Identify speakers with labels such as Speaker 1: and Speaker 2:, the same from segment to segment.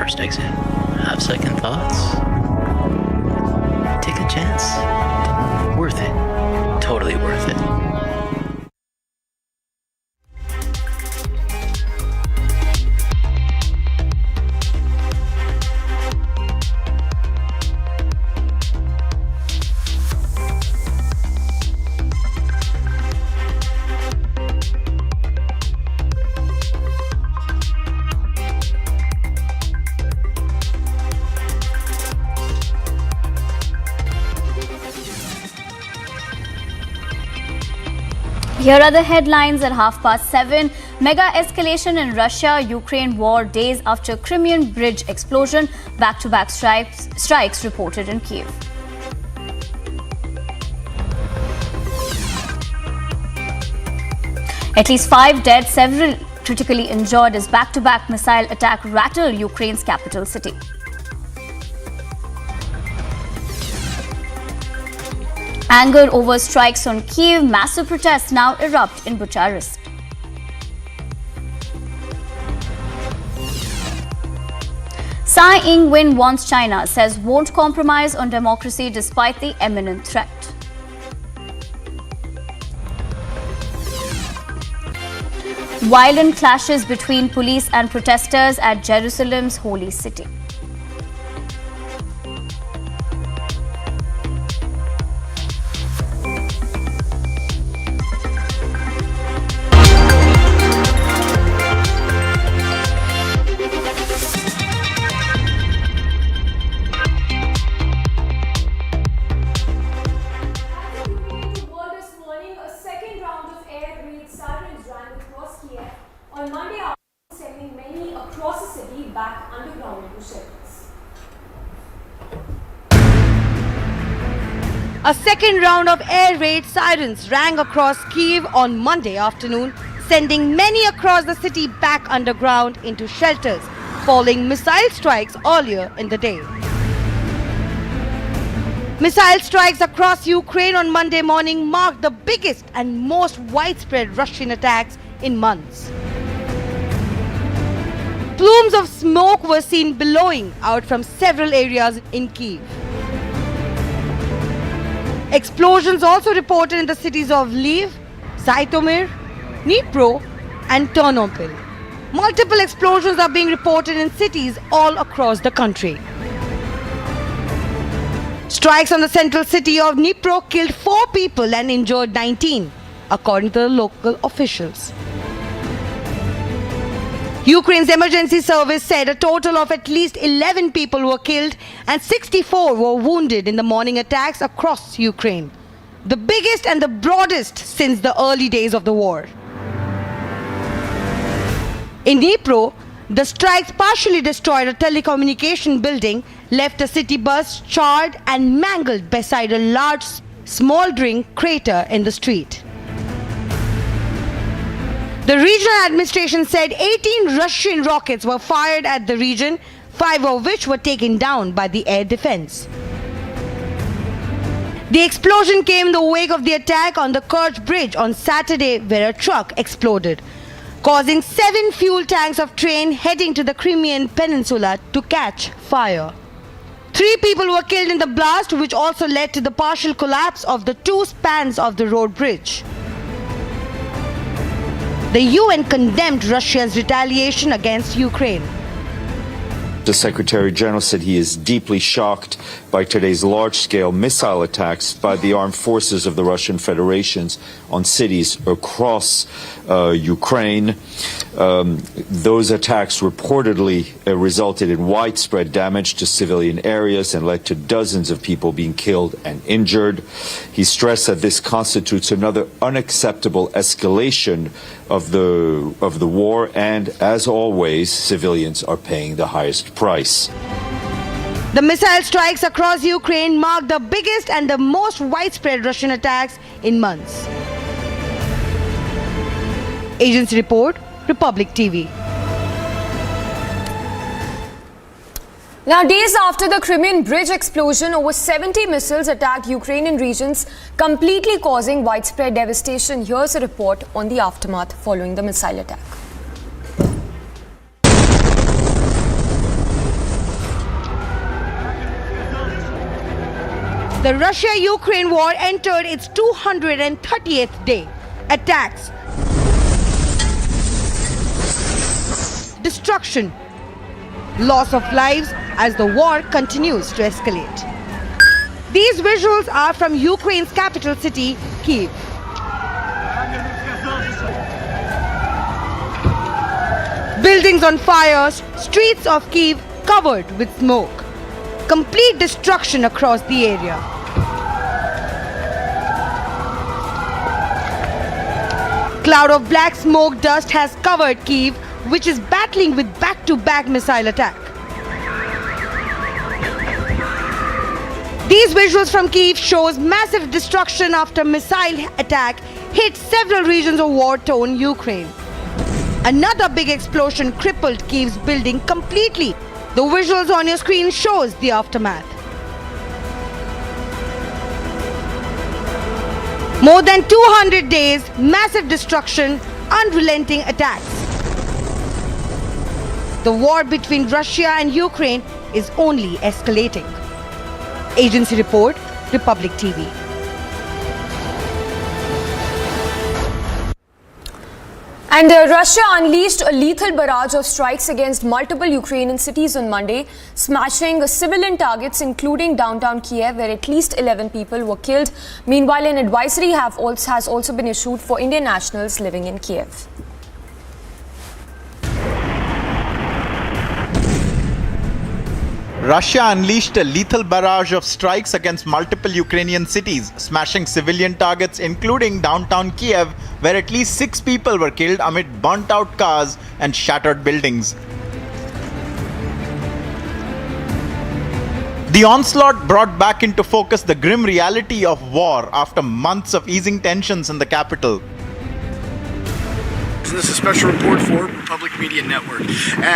Speaker 1: first exit. Have second thoughts. Take a chance. Worth it. Totally worth it.
Speaker 2: Here are the headlines at 7:30. Mega escalation in Russia-Ukraine war days after Crimean bridge explosion. Back-to-back strikes reported in Kyiv. At least 5 dead, several critically injured as back-to-back missile attack rattled Ukraine's capital city. Anger over strikes on Kyiv, massive protests now erupt in Bucharest. Tsai Ing-wen wants China, says won't compromise on democracy despite the imminent threat. Violent clashes between police and protesters at Jerusalem's holy city.
Speaker 3: On Monday afternoon, sending many across the city back underground into shelters.
Speaker 4: A second round of air raid sirens rang across Kyiv on Monday afternoon, sending many across the city back underground into shelters, following missile strikes earlier in the day. Missile strikes across Ukraine on Monday morning marked the biggest and most widespread Russian attacks in months. Plumes of smoke were seen billowing out from several areas in Kyiv. Explosions also reported in the cities of Lviv, Zhytomyr, Dnipro and Ternopil. Multiple explosions are being reported in cities all across the country. Strikes on the central city of Dnipro killed 4 people and injured 19, according to the local officials. Ukraine's emergency service said a total of at least 11 people were killed and 64 were wounded in the morning attacks across Ukraine, the biggest and the broadest since the early days of the war. In Dnipro, the strikes partially destroyed a telecommunication building, left a city bus charred and mangled beside a large smoldering crater in the street. The regional administration said 18 Russian rockets were fired at the region, 5 of which were taken down by the air defense. The explosion came in the wake of the attack on the Kerch bridge on Saturday, where a truck exploded, causing 7 fuel tanks of train heading to the Crimean peninsula to catch fire. 3 people were killed in the blast, which also led to the partial collapse of the 2 spans of the road bridge. The UN condemned Russia's retaliation against Ukraine.
Speaker 5: The Secretary General said he is deeply shocked by today's large-scale missile attacks by the armed forces of the Russian Federation on cities across Ukraine. Those attacks reportedly resulted in widespread damage to civilian areas and led to dozens of people being killed and injured. He stressed that this constitutes another unacceptable escalation of the war, and as always, civilians are paying the highest price.
Speaker 4: The missile strikes across Ukraine mark the biggest and the most widespread Russian attacks in months. Agency report, Republic TV.
Speaker 3: Now, days after the Crimean bridge explosion, over 70 missiles attacked Ukrainian regions, completely causing widespread devastation. Here's a report on the aftermath following the missile attack.
Speaker 4: The Russia-Ukraine war entered its 230th day. Attacks, destruction, loss of lives as the war continues to escalate. These visuals are from Ukraine's capital city, Kyiv. Buildings on fire, streets of Kyiv covered with smoke. Complete destruction across the area. Cloud of black smoke dust has covered Kyiv, which is battling with back-to-back missile attack. These visuals from Kyiv shows massive destruction after missile attack hit several regions of war-torn Ukraine. Another big explosion crippled Kyiv's building completely. The visuals on your screen shows the aftermath. More than 200 days, massive destruction, unrelenting attacks. The war between Russia and Ukraine is only escalating. Agency report, Republic TV.
Speaker 3: And Russia unleashed a lethal barrage of strikes against multiple Ukrainian cities on Monday, smashing civilian targets including downtown Kiev, where at least 11 people were killed. Meanwhile, an advisory has also been issued for Indian nationals living in Kiev.
Speaker 6: Russia unleashed a lethal barrage of strikes against multiple Ukrainian cities, smashing civilian targets including downtown Kiev, where at least 6 people were killed amid burnt-out cars and shattered buildings. The onslaught brought back into focus the grim reality of war after months of easing tensions in the capital.
Speaker 7: This is a special report for Republic Media Network,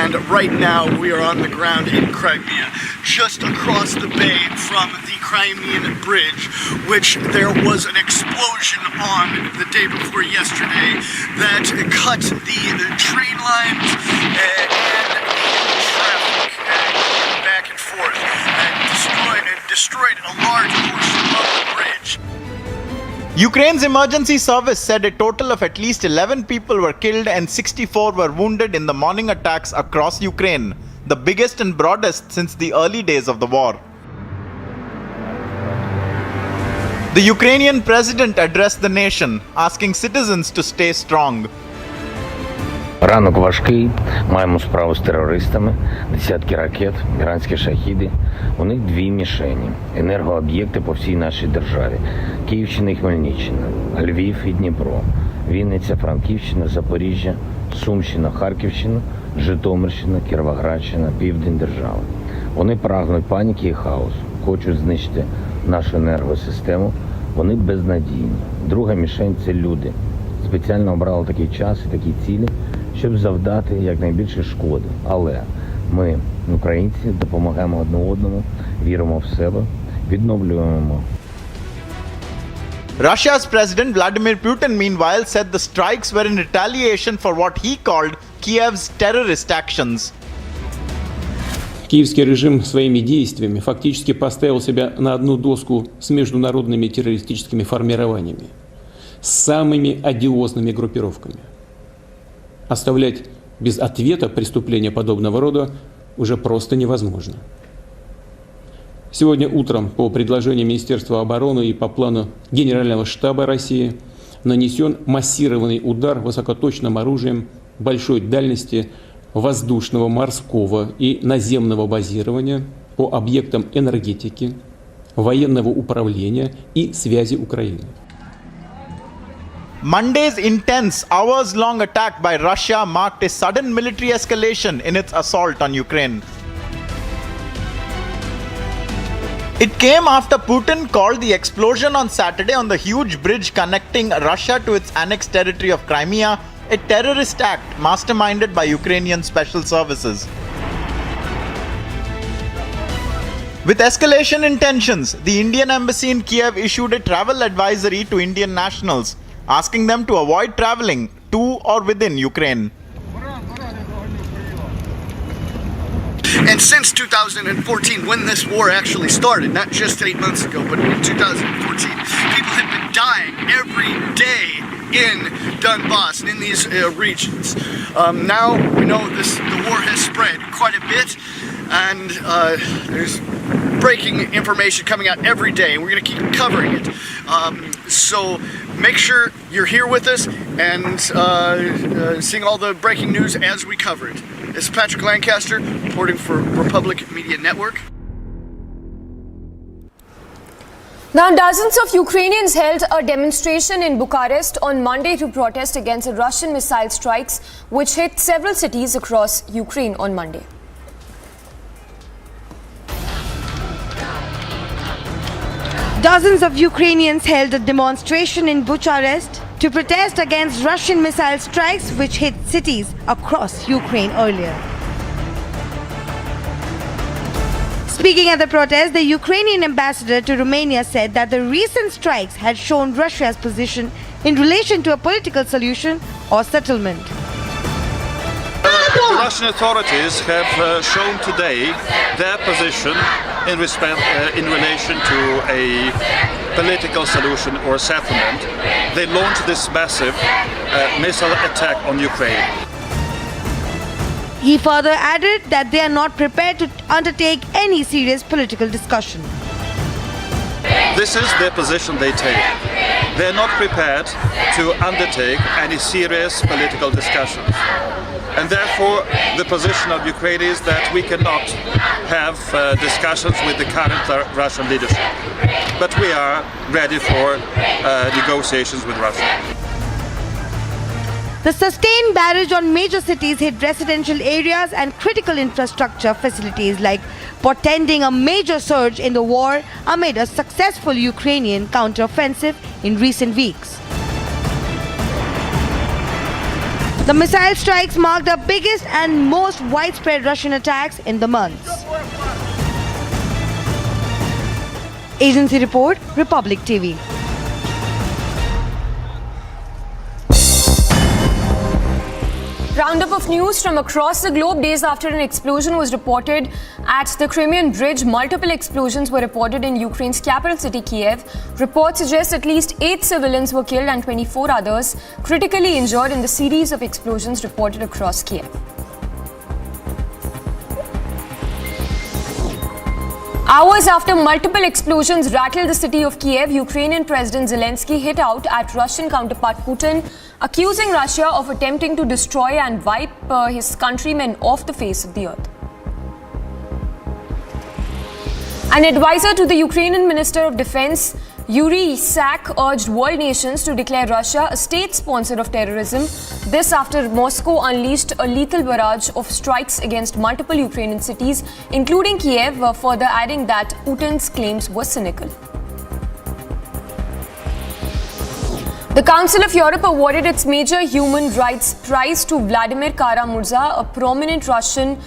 Speaker 7: and right now we are on the ground in Crimea, just across the bay from the Crimean Bridge, which there was an explosion on the day before yesterday that cut the train lines and the traffic back and forth and destroyed a large portion of the bridge.
Speaker 6: Ukraine's emergency service said a total of at least 11 people were killed and 64 were wounded in the morning attacks across Ukraine, the biggest and broadest since the early days of the war. The Ukrainian president addressed the nation, asking citizens to stay strong.
Speaker 8: Ранок важкий, маємо справу з терористами, десятки ракет, іранські шахіди. У них 2 мішені – енергооб'єкти по всій нашій державі. Київщина і Хмельниччина, Львів і Дніпро, Вінниця, Франківщина, Запоріжжя, Сумщина, Харківщина, Житомирщина, Кіровоградщина, Південь держави. Вони прагнуть паніки і хаосу, хочуть знищити нашу енергосистему. Вони безнадійні. Друга мішень – це люди. Спеціально обрали такий час і такі цілі, щоб завдати якнайбільше шкоди. Але ми, українці, допомагаємо одне одному, віримо в себе, відновлюємо.
Speaker 6: Russia's President Vladimir Putin, meanwhile, said the strikes were in retaliation for what he called Kiev's terrorist actions.
Speaker 9: Киевский режим своими действиями фактически поставил себя на одну доску с международными террористическими формированиями, с самыми одиозными группировками. Оставлять без ответа преступления подобного рода уже просто невозможно. Сегодня утром по предложению Министерства обороны и по плану Генерального штаба России нанесен массированный удар высокоточным оружием большой дальности воздушного, морского и наземного базирования по объектам энергетики, военного управления и связи Украины.
Speaker 6: Monday's intense, hours-long attack by Russia marked a sudden military escalation in its assault on Ukraine. It came after Putin called the explosion on Saturday on the huge bridge connecting Russia to its annexed territory of Crimea a terrorist act masterminded by Ukrainian special services. With escalation in tensions, the Indian embassy in Kiev issued a travel advisory to Indian nationals, asking them to avoid traveling to or within Ukraine.
Speaker 7: And since 2014, when this war actually started, not just 8 months ago, but in 2014, people have been dying every day in Donbass and in these regions. Now we know the war has spread quite a bit, and there's breaking information coming out every day, and we're going to keep covering it. So make sure you're here with us and seeing all the breaking news as we cover it. This is Patrick Lancaster reporting for Republic Media Network.
Speaker 3: Now, dozens of Ukrainians held a demonstration in Bucharest on Monday to protest against the Russian missile strikes which hit several cities across Ukraine on Monday.
Speaker 4: Dozens of Ukrainians held a demonstration in Bucharest to protest against Russian missile strikes which hit cities across Ukraine earlier. Speaking at the protest, the Ukrainian ambassador to Romania said that the recent strikes had shown Russia's position in relation to a political solution or settlement.
Speaker 10: The Russian authorities have shown today their position in relation to a political solution or settlement. They launched this massive missile attack on Ukraine.
Speaker 4: He further added that they are not prepared to undertake any serious political discussion.
Speaker 10: This is the position they take. They are not prepared to undertake any serious political discussions. And therefore, the position of Ukraine is that we cannot have discussions with the current Russian leadership. But we are ready for negotiations with Russia.
Speaker 4: The sustained barrage on major cities hit residential areas and critical infrastructure facilities, like portending a major surge in the war amid a successful Ukrainian counteroffensive in recent weeks. The missile strikes marked the biggest and most widespread Russian attacks in the months. Agency report, Republic TV.
Speaker 3: Roundup of news from across the globe. Days after an explosion was reported at the Crimean Bridge, multiple explosions were reported in Ukraine's capital city, Kiev. Reports suggest at least 8 civilians were killed and 24 others critically injured in the series of explosions reported across Kiev. Hours after multiple explosions rattled the city of Kiev, Ukrainian President Zelensky hit out at Russian counterpart Putin, accusing Russia of attempting to destroy and wipe his countrymen off the face of the earth. An advisor to the Ukrainian Minister of Defense, Yuri Sak, urged world nations to declare Russia a state sponsor of terrorism. This after Moscow unleashed a lethal barrage of strikes against multiple Ukrainian cities, including Kiev, further adding that Putin's claims were cynical. The Council of Europe awarded its major human rights prize to Vladimir Karamuza, a prominent Russian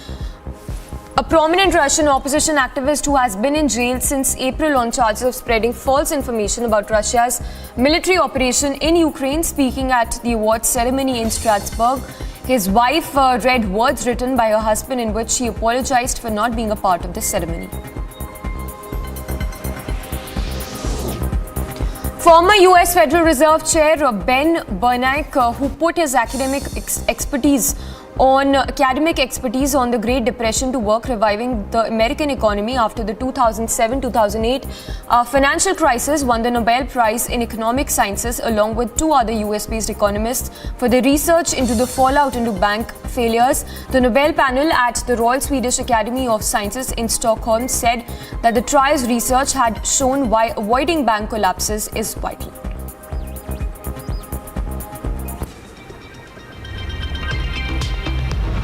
Speaker 3: opposition activist who has been in jail since April on charges of spreading false information about Russia's military operation in Ukraine. Speaking at the awards ceremony in Strasbourg, his wife read words written by her husband in which he apologized for not being a part of the ceremony. Former US Federal Reserve Chair Ben Bernanke, who put his academic expertise on the Great Depression to work, reviving the American economy after the 2007-2008 financial crisis, won the Nobel Prize in Economic Sciences along with 2 other US-based economists for their research into the fallout into bank failures. The Nobel panel at the Royal Swedish Academy of Sciences in Stockholm said that the trial's research had shown why avoiding bank collapses is vital.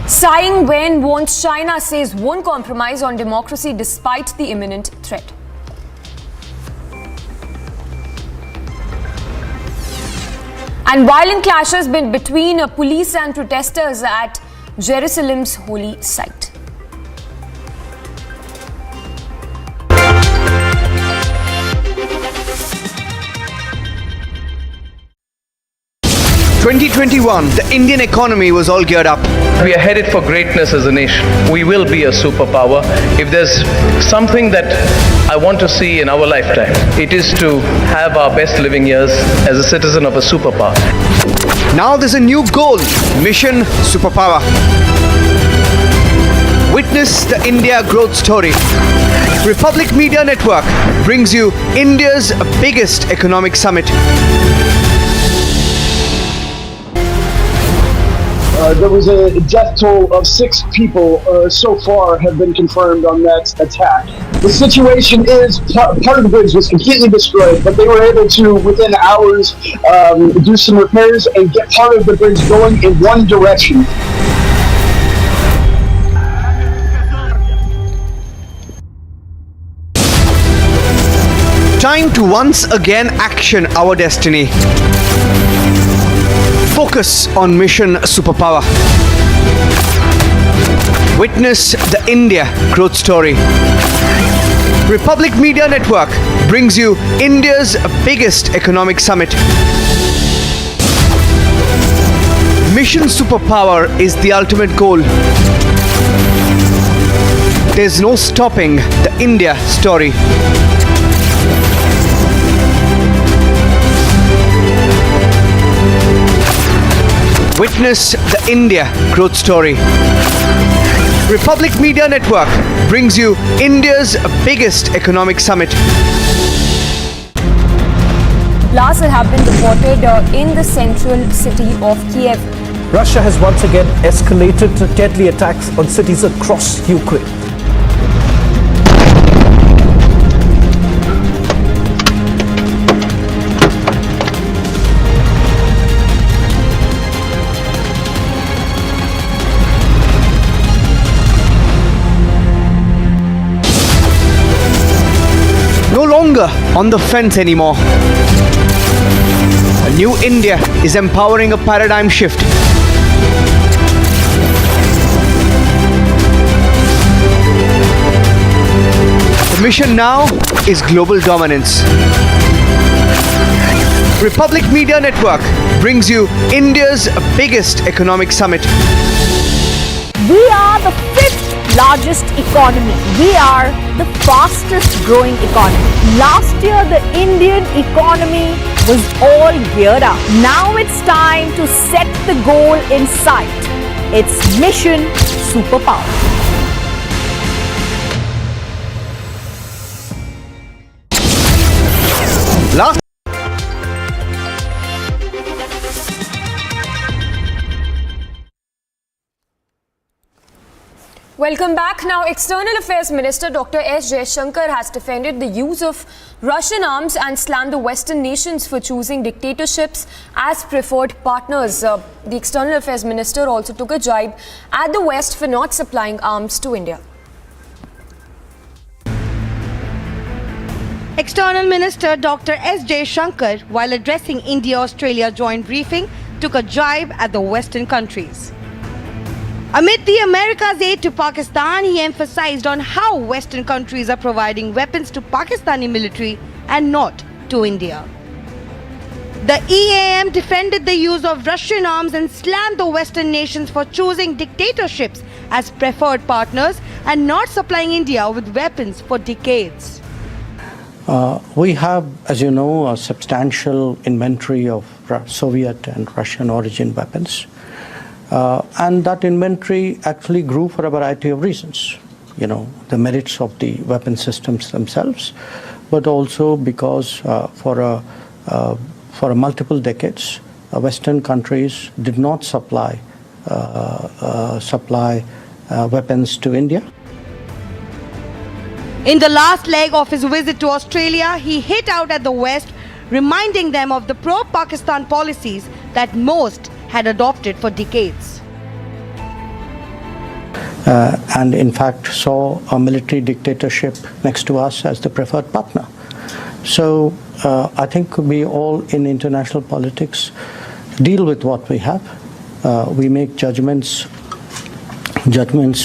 Speaker 3: Tsai Ing-wen warns China, says won't compromise on democracy despite the imminent threat. And violent clashes between police and protesters at Jerusalem's holy site.
Speaker 11: 2021, the Indian economy was all geared up.
Speaker 12: We are headed for greatness as a nation. We will be a superpower. If there's something that I want to see in our lifetime, it is to have our best living years as a citizen of a superpower.
Speaker 11: Now there's a new goal, Mission Superpower. Witness the India growth story. Republic Media Network brings you India's biggest economic summit.
Speaker 13: There was a death toll of 6 people so far have been confirmed on that attack. The situation is part of the bridge was completely destroyed, but they were able to, within hours, do some repairs and get part of the bridge going in one direction.
Speaker 11: Time to once again action our destiny. Focus on Mission Superpower. Witness the India growth story. Republic Media Network brings you India's biggest economic summit. Mission Superpower is the ultimate goal. There's no stopping the India story. Witness the India growth story. Republic Media Network brings you India's biggest economic summit.
Speaker 3: Blasts have been reported in the central city of Kiev.
Speaker 14: Russia has once again escalated deadly attacks on cities across Ukraine.
Speaker 11: No longer on the fence anymore. A new India is empowering a paradigm shift. The mission now is global dominance. Republic Media Network brings you India's biggest economic summit.
Speaker 15: We are the 5th largest economy. We are the fastest growing economy. Last year, the Indian economy was all geared up. Now it's time to set the goal in sight. It's Mission Superpower.
Speaker 11: Last
Speaker 3: Welcome back. Now, External Affairs Minister Dr. S. Jaishankar has defended the use of Russian arms and slammed the Western nations for choosing dictatorships as preferred partners. The External Affairs Minister also took a jibe at the West for not supplying arms to India.
Speaker 4: External Minister Dr. S. Jaishankar, while addressing India-Australia joint briefing, took a jibe at the Western countries. Amid the America's aid to Pakistan, he emphasized on how Western countries are providing weapons to Pakistani military and not to India. The EAM defended the use of Russian arms and slammed the Western nations for choosing dictatorships as preferred partners and not supplying India with weapons for decades.
Speaker 16: We have, as you know, a substantial inventory of Soviet and Russian origin weapons. And that inventory actually grew for a variety of reasons. You know, the merits of the weapon systems themselves, but also because for multiple decades, Western countries did not supply weapons to India.
Speaker 4: In the last leg of his visit to Australia, he hit out at the West, reminding them of the pro-Pakistan policies that most had adopted for decades.
Speaker 16: And in fact saw a military dictatorship next to us as the preferred partner. So I think we all in international politics deal with what we have. We make judgments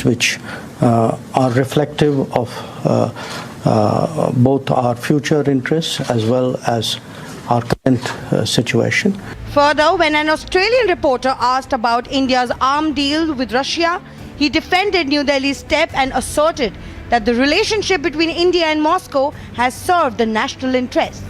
Speaker 16: which are reflective of both our future interests as well as our current situation.
Speaker 4: Further, when an Australian reporter asked about India's arms deal with Russia, he defended New Delhi's step and asserted that the relationship between India and Moscow has served the national interest.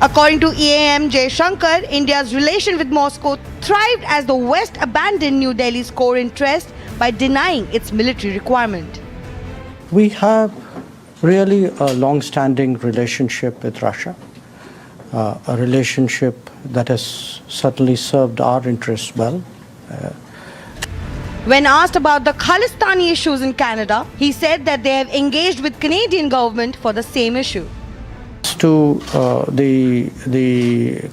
Speaker 4: According to EAM Shankar, India's relation with Moscow thrived as the West abandoned New Delhi's core interest by denying its military requirement.
Speaker 16: We have really a long-standing relationship with Russia, a relationship that has certainly served our interests well.
Speaker 4: When asked about the Khalistani issues in Canada, he said that they have engaged with Canadian government for the same issue.
Speaker 16: To the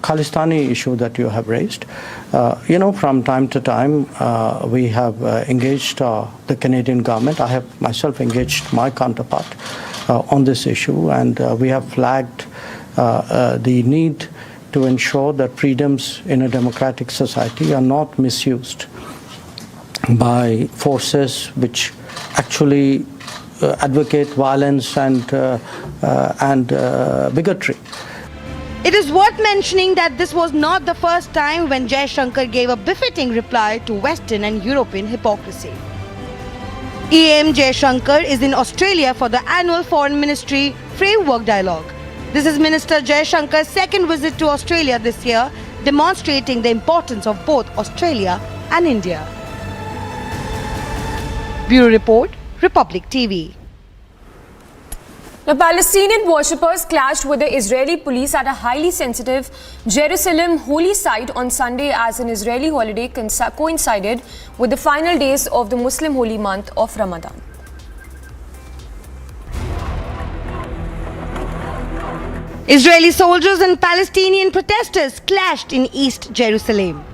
Speaker 16: Khalistani issue that you have raised, from time to time we have engaged the Canadian government. I have myself engaged my counterpart on this issue, and we have flagged the need to ensure that freedoms in a democratic society are not misused by forces which actually advocate violence and bigotry.
Speaker 4: It is worth mentioning that this was not the first time when Shankar gave a befitting reply to Western and European hypocrisy. EM Shankar is in Australia for the annual Foreign Ministry Framework Dialogue. This is Minister Shankar's second visit to Australia this year, demonstrating the importance of both Australia and India. Bureau Report, Republic TV.
Speaker 3: The Palestinian worshippers clashed with the Israeli police at a highly sensitive Jerusalem holy site on Sunday as an Israeli holiday coincided with the final days of the Muslim holy month of Ramadan.
Speaker 4: Israeli soldiers and Palestinian protesters clashed in East Jerusalem.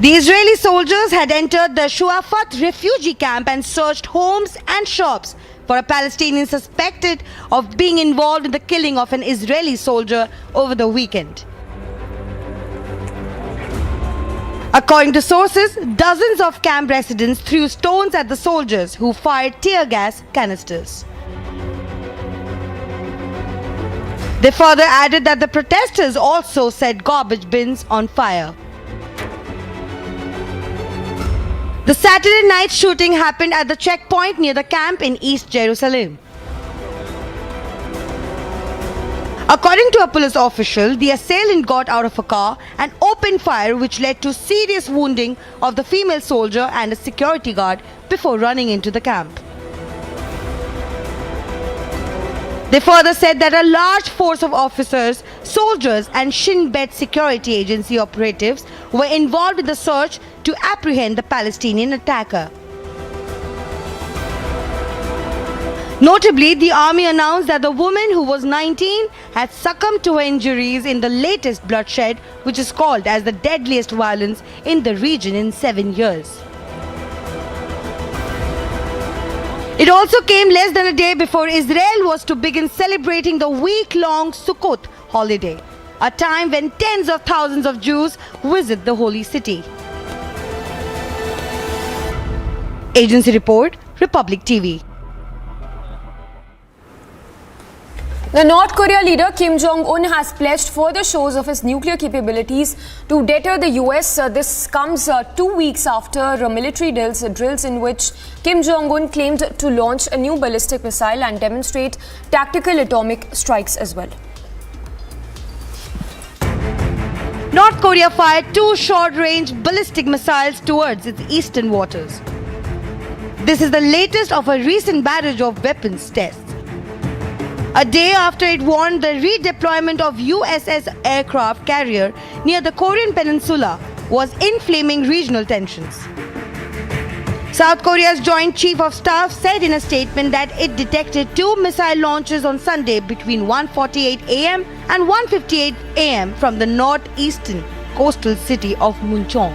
Speaker 4: The Israeli soldiers had entered the Shuafat refugee camp and searched homes and shops for a Palestinian suspected of being involved in the killing of an Israeli soldier over the weekend. According to sources, dozens of camp residents threw stones at the soldiers, who fired tear gas canisters. They further added that the protesters also set garbage bins on fire. The Saturday night shooting happened at the checkpoint near the camp in East Jerusalem. According to a police official, the assailant got out of a car and opened fire, which led to serious wounding of the female soldier and a security guard before running into the camp. They further said that a large force of officers, soldiers and Shin Bet security agency operatives were involved in the search to apprehend the Palestinian attacker. Notably, the army announced that the woman, who was 19, had succumbed to her injuries in the latest bloodshed, which is called as the deadliest violence in the region in 7 years. It also came less than a day before Israel was to begin celebrating the week-long Sukkot holiday, a time when tens of thousands of Jews visit the holy city. Agency report, Republic TV.
Speaker 3: The North Korea leader Kim Jong-un has pledged further shows of his nuclear capabilities to deter the US. This comes 2 weeks after military drills in which Kim Jong-un claimed to launch a new ballistic missile and demonstrate tactical atomic strikes as well.
Speaker 4: North Korea fired 2 short-range ballistic missiles towards its eastern waters. This is the latest of a recent barrage of weapons tests. A day after it warned the redeployment of USS aircraft carrier near the Korean peninsula was inflaming regional tensions. South Korea's Joint Chief of Staff said in a statement that it detected 2 missile launches on Sunday between 1:48 a.m. and 1:58 a.m. from the northeastern coastal city of Muncheon.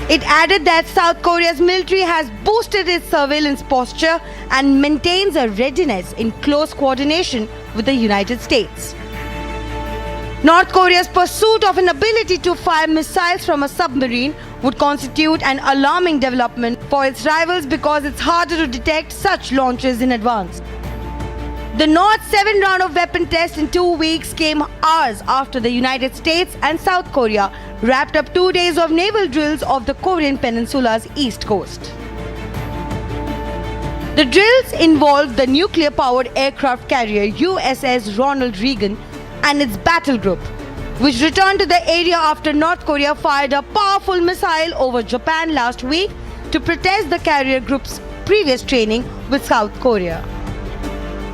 Speaker 4: It added that South Korea's military has boosted its surveillance posture and maintains a readiness in close coordination with the United States. North Korea's pursuit of an ability to fire missiles from a submarine would constitute an alarming development for its rivals because it's harder to detect such launches in advance. The North's 7th round of weapon tests in 2 weeks came hours after the United States and South Korea wrapped up 2 days of naval drills off the Korean Peninsula's east coast. The drills involved the nuclear-powered aircraft carrier USS Ronald Reagan and its battle group, which returned to the area after North Korea fired a powerful missile over Japan last week to protest the carrier group's previous training with South Korea.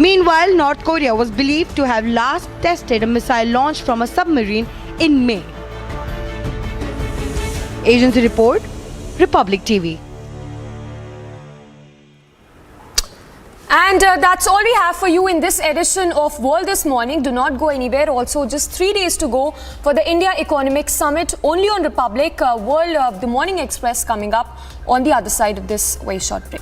Speaker 4: Meanwhile, North Korea was believed to have last tested a missile launched from a submarine in May. Agency report, Republic TV.
Speaker 3: And that's all we have for you in this edition of World This Morning. Do not go anywhere. Also, just 3 days to go for the India Economic Summit only on Republic. World The Morning Express coming up on the other side of this very short break.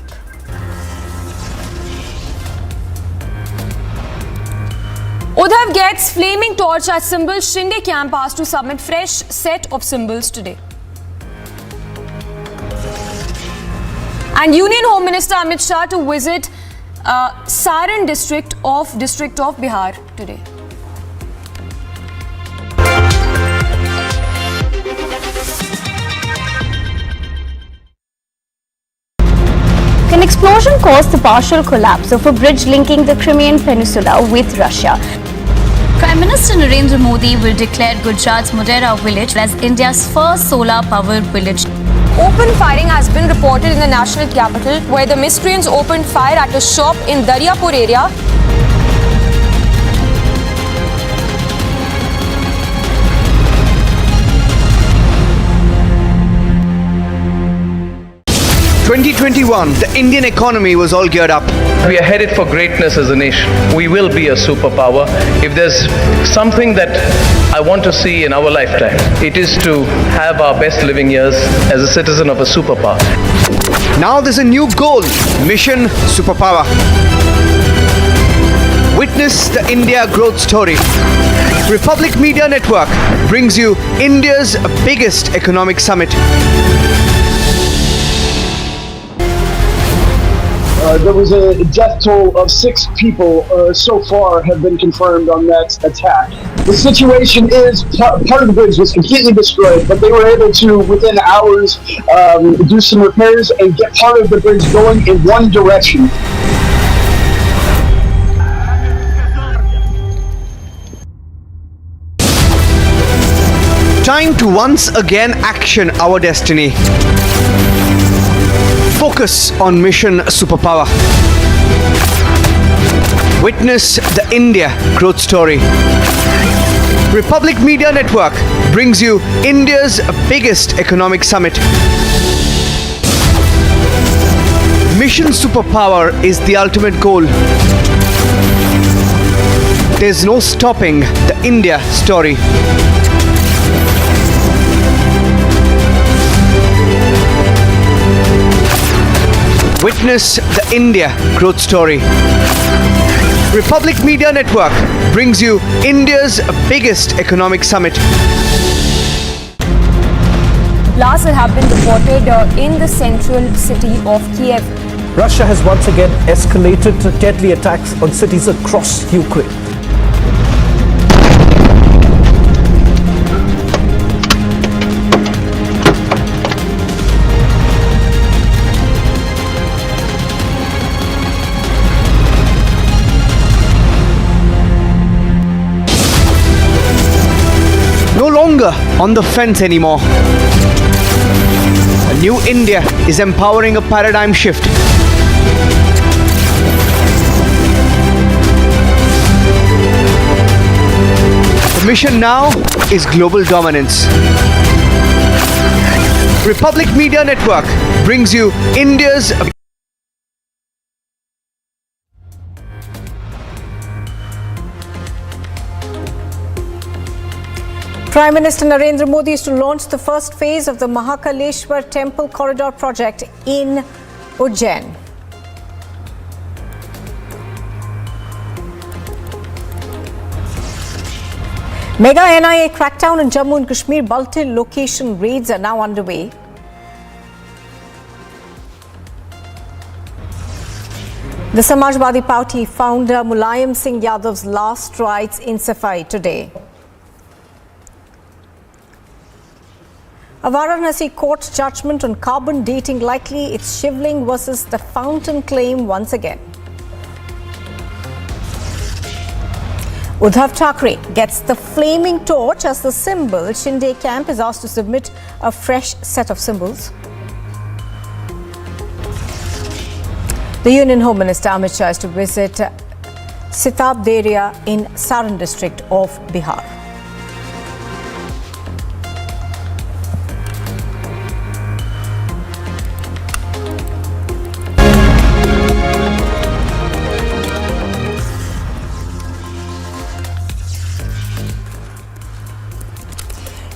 Speaker 3: Uddhav gets flaming torch at symbol Shinde camp asked to submit fresh set of symbols today. And Union Home Minister Amit Shah to visit Saran district of Bihar today.
Speaker 2: An explosion caused the partial collapse of a bridge linking the Crimean Peninsula with Russia. Prime Minister Narendra Modi will declare Gujarat's Modera village as India's first solar-powered village.
Speaker 3: Open firing has been reported in the national capital, where the miscreants opened fire at a shop in Daryapur area.
Speaker 11: In 2021, the Indian economy was all geared up.
Speaker 12: We are headed for greatness as a nation. We will be a superpower. If there's something that I want to see in our lifetime, it is to have our best living years as a citizen of a superpower.
Speaker 11: Now there's a new goal, Mission Superpower. Witness the India growth story. Republic Media Network brings you India's biggest economic summit.
Speaker 13: There was a death toll of 6 people so far have been confirmed on that attack. The situation is part of the bridge was completely destroyed, but they were able to, within hours, do some repairs and get part of the bridge going in one direction.
Speaker 11: Time to once again action our destiny. Focus on Mission Superpower. Witness the India growth story. Republic Media Network brings you India's biggest economic summit. Mission Superpower is the ultimate goal. There's no stopping the India story. Witness the India growth story. Republic Media Network brings you India's biggest economic summit.
Speaker 3: Blasts have been reported in the central city of Kiev.
Speaker 14: Russia has once again escalated deadly attacks on cities across Ukraine.
Speaker 11: No longer on the fence anymore. A new India is empowering a paradigm shift. The mission now is global dominance. Republic Media Network brings you India's
Speaker 15: Prime Minister Narendra Modi is to launch the first phase of the Mahakaleshwar Temple Corridor project in Ujjain. Mega NIA crackdown in Jammu and Kashmir, multi-location raids are now underway. The Samajwadi Party founder Mulayam Singh Yadav's last rites in Saifai today. A Varanasi court judgment on carbon dating likely its shivling versus the fountain claim once again. Uddhav Thackeray gets the flaming torch as the symbol. Shinde camp is asked to submit a fresh set of symbols. The Union Home Minister Amit Shah is to visit Sitab Deria in Saran district of Bihar.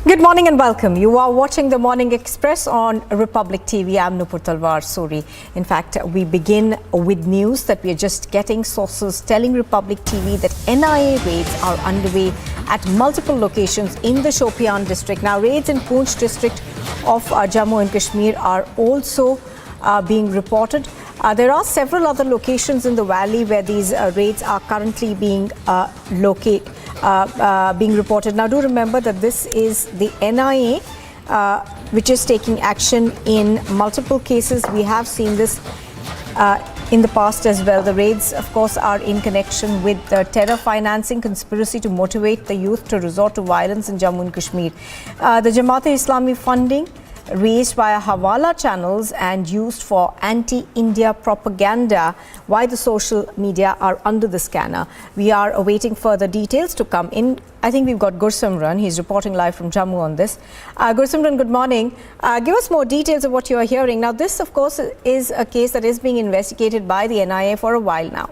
Speaker 15: Good morning and welcome. You are watching the Morning Express on Republic TV. I'm Nupur Talwar Suri. In fact, we begin with news that we are just getting sources telling Republic TV that NIA raids are underway at multiple locations in the Shopian district. Now, raids in Poonch district of Jammu and Kashmir are also being reported. There are several other locations in the valley where these raids are currently being being reported. Now, do remember that this is the NIA which is taking action in multiple cases. We have seen this in the past as well. The raids, of course, are in connection with the terror financing conspiracy to motivate the youth to resort to violence in Jammu and Kashmir. The Jamaat-e-Islami funding raised via Hawala channels and used for anti-India propaganda. Why the social media are under the scanner. We are awaiting further details to come in. I think we've got Gursimran. He's reporting live from Jammu on this. Gursimran, good morning. Give us more details of what you are hearing. Now, this, of course, is a case that is being investigated by the NIA for a while now.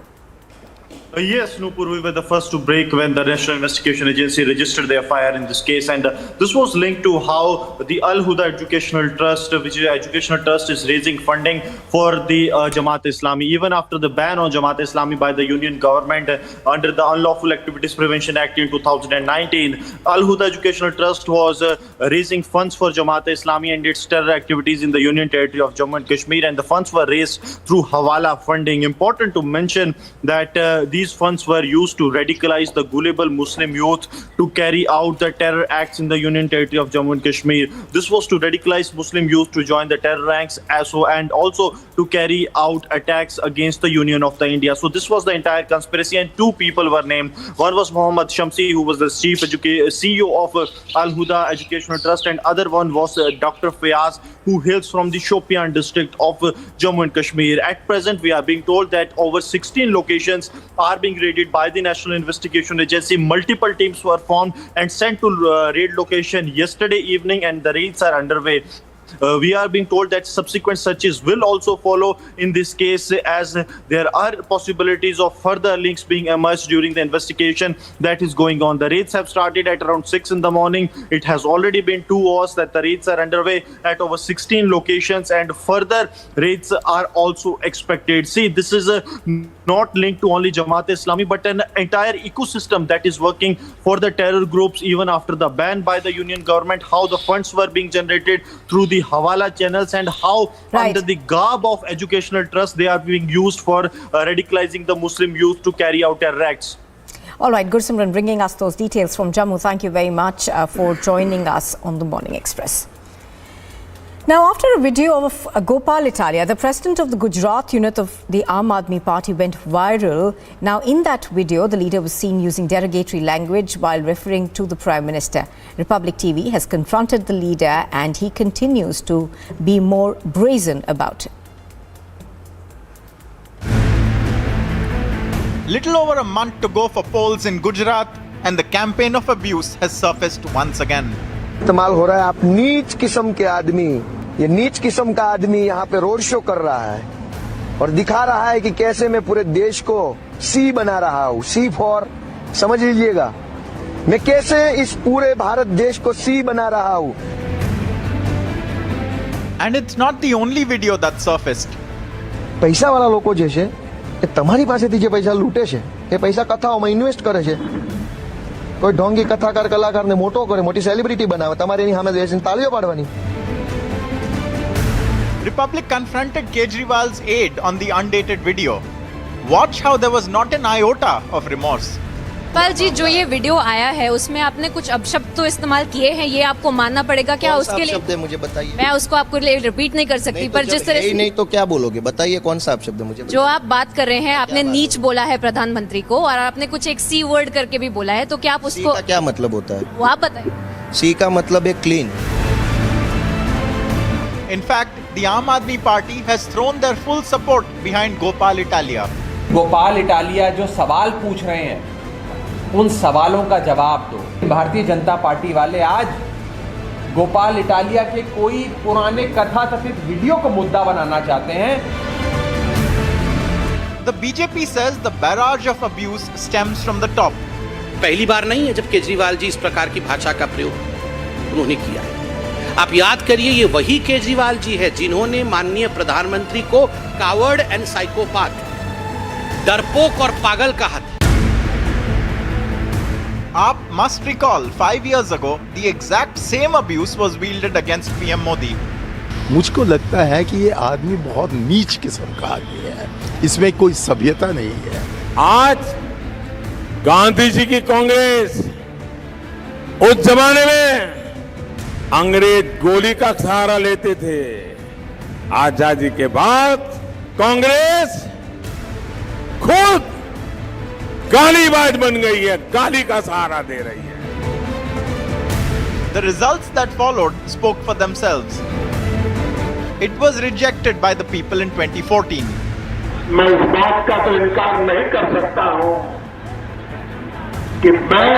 Speaker 17: Yes, Nupur, we were the first to break when the National Investigation Agency registered the FIR in this case, and this was linked to how the Al Huda Educational Trust, which is an educational trust, is raising funding for the Jamaat-e-Islami. Even after the ban on Jamaat-e-Islami by the Union government under the Unlawful Activities Prevention Act in 2019, Al Huda Educational Trust was raising funds for Jamaat-e-Islami and its terror activities in the Union Territory of Jammu and Kashmir, and the funds were raised through Hawala funding. Important to mention that these funds were used to radicalize the gullible Muslim youth to carry out the terror acts in the Union Territory of Jammu and Kashmir. This was to radicalize Muslim youth to join the terror ranks and also to carry out attacks against the Union of the India. So this was the entire conspiracy, and two people were named. One was Muhammad Shamsi, who was the CEO of Al Huda Educational Trust, and other one was Dr. Fayaz, who hails from the Shopian district of Jammu and Kashmir. At present, we are being told that over 16 locations are being raided by the National Investigation Agency. Multiple teams were formed and sent to raid location yesterday evening, and the raids are underway. We are being told that subsequent searches will also follow in this case, as there are possibilities of further links being emerged during the investigation that is going on. The raids have started at around 6 in the morning. It has already been 2 hours that the raids are underway at over 16 locations, and further raids are also expected. See, this is not linked to only Jamaat-e-Islami, but an entire ecosystem that is working for the terror groups even after the ban by the Union government, how the funds were being generated through the Hawala channels, and how under the garb of educational trust they are being used for radicalizing the Muslim youth to carry out terror acts.
Speaker 15: All right, Gursimran bringing us those details from Jammu. Thank you very much for joining us on the Morning Express. Now, after a video of Gopal Italia, the president of the Gujarat unit of the Aam Aadmi Party, went viral. Now, in that video, the leader was seen using derogatory language while referring to the Prime Minister. Republic TV has confronted the leader, and he continues to be more brazen about it.
Speaker 6: Little over a month to go for polls in Gujarat, and the campaign of abuse has surfaced once again.
Speaker 18: इस्तेमाल हो रहा है, आप नीच किस्म के आदमी, ये नीच किस्म का आदमी यहाँ पे रोड शो कर रहा है और दिखा रहा है कि कैसे मैं पूरे देश को सी बना रहा हूँ, सी फॉर, समझ लीजिएगा, मैं कैसे इस पूरे भारत देश को सी बना रहा हूँ.
Speaker 6: And it's not the only video that surfaced.
Speaker 18: પૈસા વાળા લોકો જે છે એ તમારી પાસેથી જે પૈસા લૂંટે છે એ પૈસા કથાઓમાં ઇન્વેસ્ટ કરે છે. કોઈ ઢોંગી કથાકાર કલાકારને મોટો કરે, મોટી સેલિબ્રિટી બનાવે, તમારે એની સામે બેસીને તાળીઓ પાડવાની.
Speaker 6: Republic confronted Kejriwal's aide on the undated video. Watch how there was not an iota of remorse.
Speaker 19: Pal ji, जो ये वीडियो आया है उसमें आपने कुछ अपशब्द तो इस्तेमाल किए हैं, ये आपको मानना पड़ेगा क्या? उसके लिए
Speaker 20: शब्द है मुझे बताइए।
Speaker 19: मैं उसको आपको रिपीट नहीं कर सकती, पर जिस तरह से
Speaker 20: नहीं तो क्या बोलोगे, बताइए कौन सा शब्द है मुझे।
Speaker 19: जो आप बात कर रहे हैं, आपने नीच बोला है प्रधानमंत्री को, और आपने कुछ एक सी वर्ड करके भी बोला है, तो क्या आप उसको
Speaker 20: क्या मतलब होता है
Speaker 19: वो आप बताइए।
Speaker 20: सी का मतलब है clean.
Speaker 6: In fact, the Aam Aadmi Party has thrown their full support behind Gopal Italia.
Speaker 21: Gopal Italia जो सवाल पूछ रहे हैं, उन सवालों का जवाब दो। भारतीय जनता पार्टी वाले आज गोपाल इटालिया के कोई पुराने कथाकथित वीडियो को मुद्दा बनाना चाहते हैं।
Speaker 6: The BJP says the barrage of abuse stems from the top.
Speaker 22: पहली बार नहीं है जब केजरीवाल जी इस प्रकार की भाषा का प्रयोग उन्होंने किया है। आप याद करिए, ये वही केजरीवाल जी है जिन्होंने माननीय प्रधानमंत्री को कावर्ड एंड साइकोपाथ, डरपोक और पागल कहा था।
Speaker 6: Aap must recall 5 years ago, the exact same abuse was wielded against PM Modi.
Speaker 23: मुझको लगता है कि ये आदमी बहुत नीच किस्म का आदमी है, इसमें कोई सभ्यता नहीं है।
Speaker 24: आज गांधी जी की कांग्रेस, उस जमाने में अंग्रेज गोली का सहारा लेते थे। आजादी के बाद कांग्रेस खुद गालीबाज बन गई है, गाली का सहारा दे रही है।
Speaker 6: The results that followed spoke for themselves. It was rejected by the people in 2014.
Speaker 24: मैं इस बात का तो इनकार नहीं कर सकता हूं कि मैं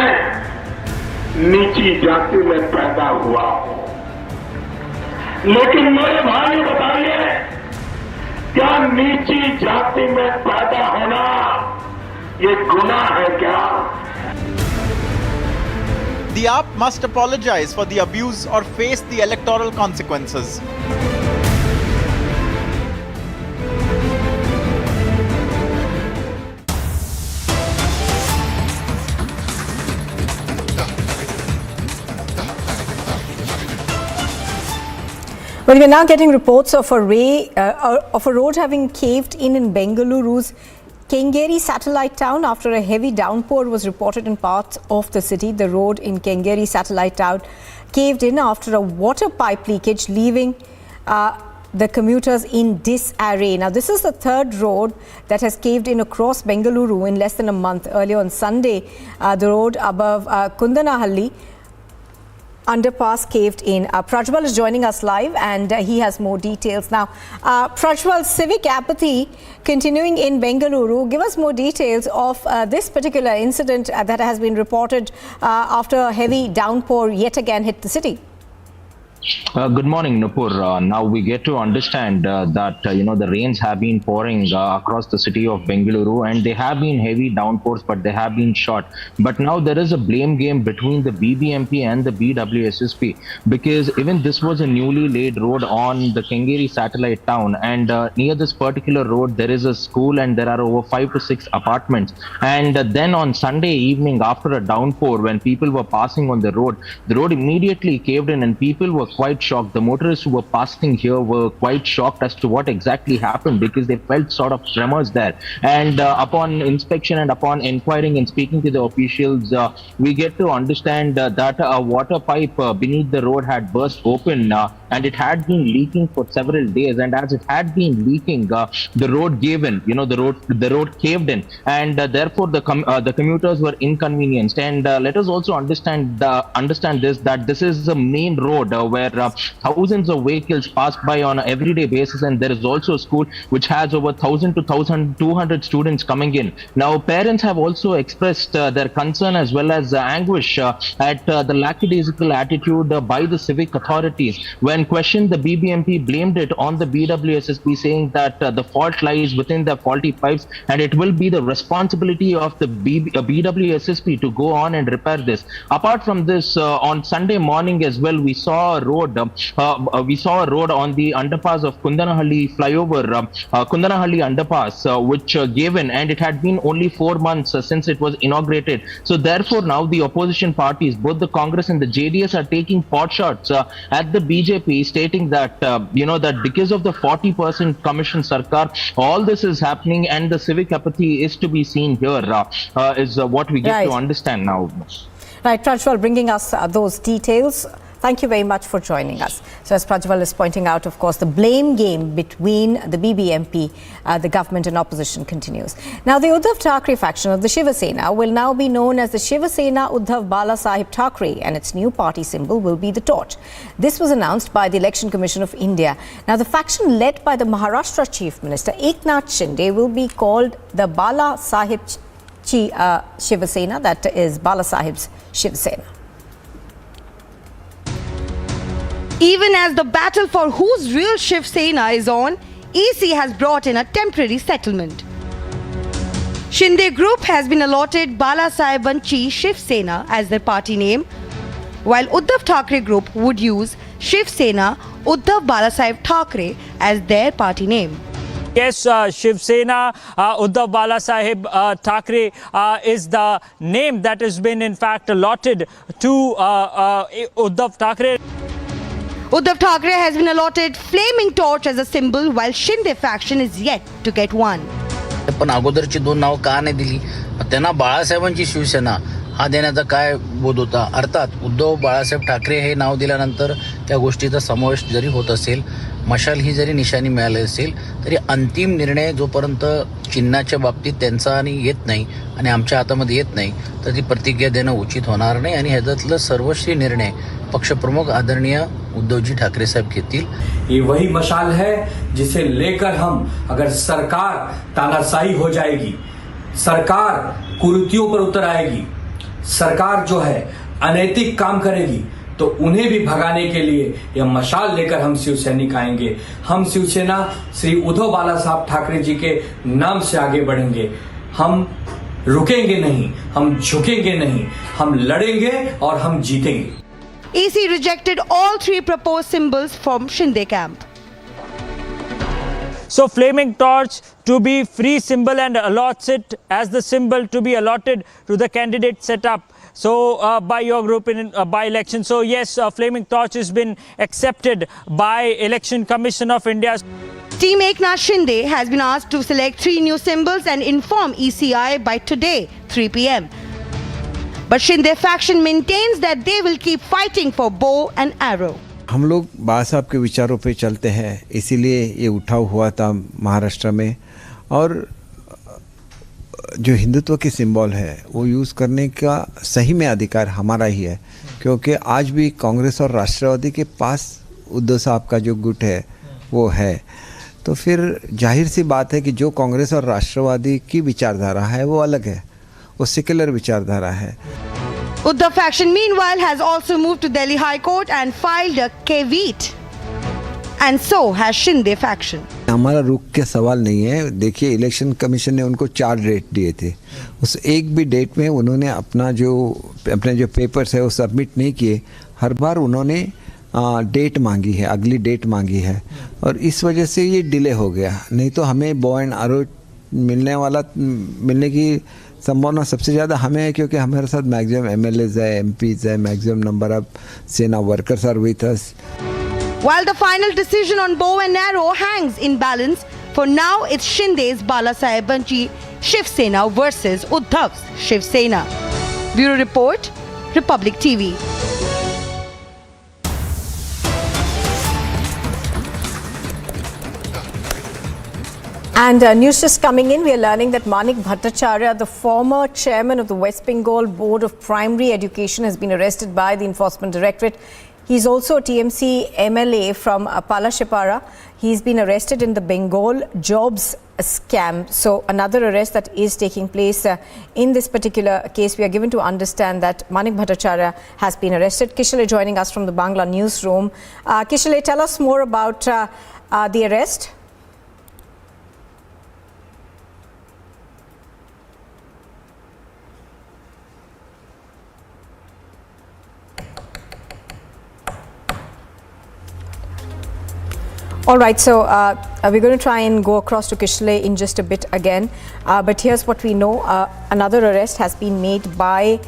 Speaker 24: नीची जाति में पैदा हुआ हूं, लेकिन मेरे भाई बताइए, क्या नीची जाति में पैदा होना ये गुनाह है क्या?
Speaker 6: The AAP must apologize for the abuse or face the electoral consequences.
Speaker 15: Well, we're now getting reports of a road having caved in Bengaluru's Kengeri satellite town after a heavy downpour was reported in parts of the city. The road in Kengeri satellite town caved in after a water pipe leakage, leaving the commuters in disarray. Now, this is the third road that has caved in across Bengaluru in less than a month. Earlier on Sunday, the road above Kundanahalli underpass caved in. Prajwal is joining us live and he has more details. Now, Prajwal, civic apathy continuing in Bengaluru. Give us more details of this particular incident that has been reported after a heavy downpour yet again hit the city.
Speaker 25: Good morning, Nupur. Now we get to understand that the rains have been pouring across the city of Bengaluru, and they have been heavy downpours, but they have been short. But now there is a blame game between the BBMP and the BWSSP, because even this was a newly laid road on the Kengeri satellite town, and near this particular road there is a school and there are over 5 to 6 apartments. And then on Sunday evening, after a downpour, when people were passing on the road immediately caved in and people were quite shocked. The motorists who were passing here were quite shocked as to what exactly happened, because they felt sort of tremors there. And upon inspection and upon inquiring and speaking to the officials, we get to understand that a water pipe beneath the road had burst open and it had been leaking for several days. And as it had been leaking, the road gave in. The road caved in, and therefore the commuters were inconvenienced. And let us also understand this, that this is the main road where thousands of vehicles pass by on an everyday basis, and there is also a school which has over 1,000 to 1,200 students coming in. Now, parents have also expressed their concern as well as anguish at the lackadaisical attitude by the civic authorities. When questioned, the BBMP blamed it on the BWSSP, saying that the fault lies within the faulty pipes and it will be the responsibility of the BWSSP to go on and repair this. Apart from this, on Sunday morning as well, we saw a road on the underpass of Kundanahalli flyover, Kundanahalli underpass, which gave in, and it had been only 4 months since it was inaugurated. So therefore now the opposition parties, both the Congress and the JDS, are taking pot shots at the BJP, BJP stating that, that because of the 40% commission sarkar, all this is happening and the civic apathy is to be seen here, is what we get to understand now.
Speaker 15: Right, Prajwal, bringing us those details. Thank you very much for joining us. So as Prajwal is pointing out, of course, the blame game between the BBMP, the government and opposition continues. Now, the Uddhav Thackeray faction of the Shiv Sena will now be known as the Shiv Sena Uddhav Bala Sahib Thackeray, and its new party symbol will be the torch. This was announced by the Election Commission of India. Now, the faction led by the Maharashtra Chief Minister Eknath Shinde will be called the Bala Sahib Shiv Sena, that is Bala Sahib's Shiv Sena.
Speaker 4: Even as the battle for whose real Shiv Sena is on, EC has brought in a temporary settlement. Shinde Group has been allotted Bala Sahebanchi Shiv Sena as their party name, while Uddhav Thackeray Group would use Shiv Sena Uddhav Bala Sahib Thackeray as their party name.
Speaker 1: Yes, Shiv Sena Uddhav Bala Sahib Thackeray is the name that has been in fact allotted to Uddhav Thackeray.
Speaker 4: Uddhav Thackeray has been allotted flaming torch as a symbol, while Shinde faction is yet to get one.
Speaker 5: पण अगोदरची दोन नाव का नाही दिली? त्यांना बाळासाहेबांची शिवसेना हा देण्याचा काय बोध होता? अर्थात उद्धव बाळासाहेब ठाकरे हे नाव दिल्यानंतर त्या गोष्टीचा समावेश जरी होत असेल, मशाल ही जरी निशाणी मिळाली असेल, तरी अंतिम निर्णय जोपर्यंत चिन्हाच्या बाबतीत त्यांचा आणि येत नाही आणि आमच्या हातामध्ये येत नाही, तर ती प्रतिक्रिया देणं उचित होणार नाही आणि ह्याच्यातलं सर्वश्री निर्णय पक्षप्रमुख आदरणीय उद्धवजी ठाकरे साहब घेतील.
Speaker 7: ये वही मशाल है जिसे लेकर हम, अगर सरकार तानाशाही हो जाएगी, सरकार कुरीतियों पर उतर आएगी, सरकार जो है अनैतिक काम करेगी, तो उन्हें भी भगाने के लिए यह मशाल लेकर हम शिवसैनिक आएंगे. हम शिवसेना श्री उद्धव बाला साहब ठाकरे जी के नाम से आगे बढ़ेंगे. हम रुकेंगे नहीं, हम झुकेंगे नहीं, हम लड़ेंगे और हम जीतेंगे.
Speaker 4: EC rejected all three proposed symbols from Shinde camp.
Speaker 1: So flaming torch to be free symbol and allots it as the symbol to be allotted to the candidate set up. So by your group in by election. So yes, flaming torch has been accepted by Election Commission of India.
Speaker 4: Team Eknath Shinde has been asked to select 3 new symbols and inform ECI by today 3 p.m. But Shinde faction maintains that they will keep fighting for bow and arrow.
Speaker 8: हम लोग बाला साहब के विचारों पे चलते हैं, इसीलिए ये उठाव हुआ था महाराष्ट्र में. और जो हिंदुत्व की सिंबल है वो यूज़ करने का सही में अधिकार हमारा ही है, क्योंकि आज भी कांग्रेस और राष्ट्रवादी के पास उद्धव साहब का जो गुट है वो है. तो फिर जाहिर सी बात है कि जो कांग्रेस और राष्ट्रवादी की विचारधारा है वो अलग है, वो सेक्युलर विचारधारा है.
Speaker 4: Uddhav faction meanwhile has also moved to Delhi High Court and filed a caveat. And so has Shinde faction.
Speaker 8: हमारा रुक के सवाल नहीं है. देखिए, इलेक्शन कमीशन ने उनको 4 डेट दिए थे. उस एक भी डेट में उन्होंने अपने जो पेपर्स है वो सबमिट नहीं किए. हर बार उन्होंने डेट मांगी है, अगली डेट मांगी है, और इस वजह से ये डिले हो गया. नहीं तो हमें बॉ एंड आरो मिलने की संभावना सबसे ज़्यादा हमें है, क्योंकि हमारे साथ मैक्सिमम MLAs है, MPs है, maximum number of Sena workers are with us.
Speaker 4: While the final decision on bow and arrow hangs in balance, for now it's Shinde's Bala Sahebanchi Shiv Sena versus Uddhav's Shiv Sena. Bureau Report, Republic TV.
Speaker 15: And news just coming in, we are learning that Manik Bhattacharya, the former chairman of the West Bengal Board of Primary Education, has been arrested by the Enforcement Directorate. He's also a TMC MLA from Palashipara. He's been arrested in the Bengal jobs scam. So another arrest that is taking place in this particular case. We are given to understand that Manik Bhattacharya has been arrested. Kishale joining us from the Bangla newsroom. Kishale, tell us more about the arrest. All right, so we're going to try and go across to Kishale in just a bit again. But here's what we know. Another arrest has been made by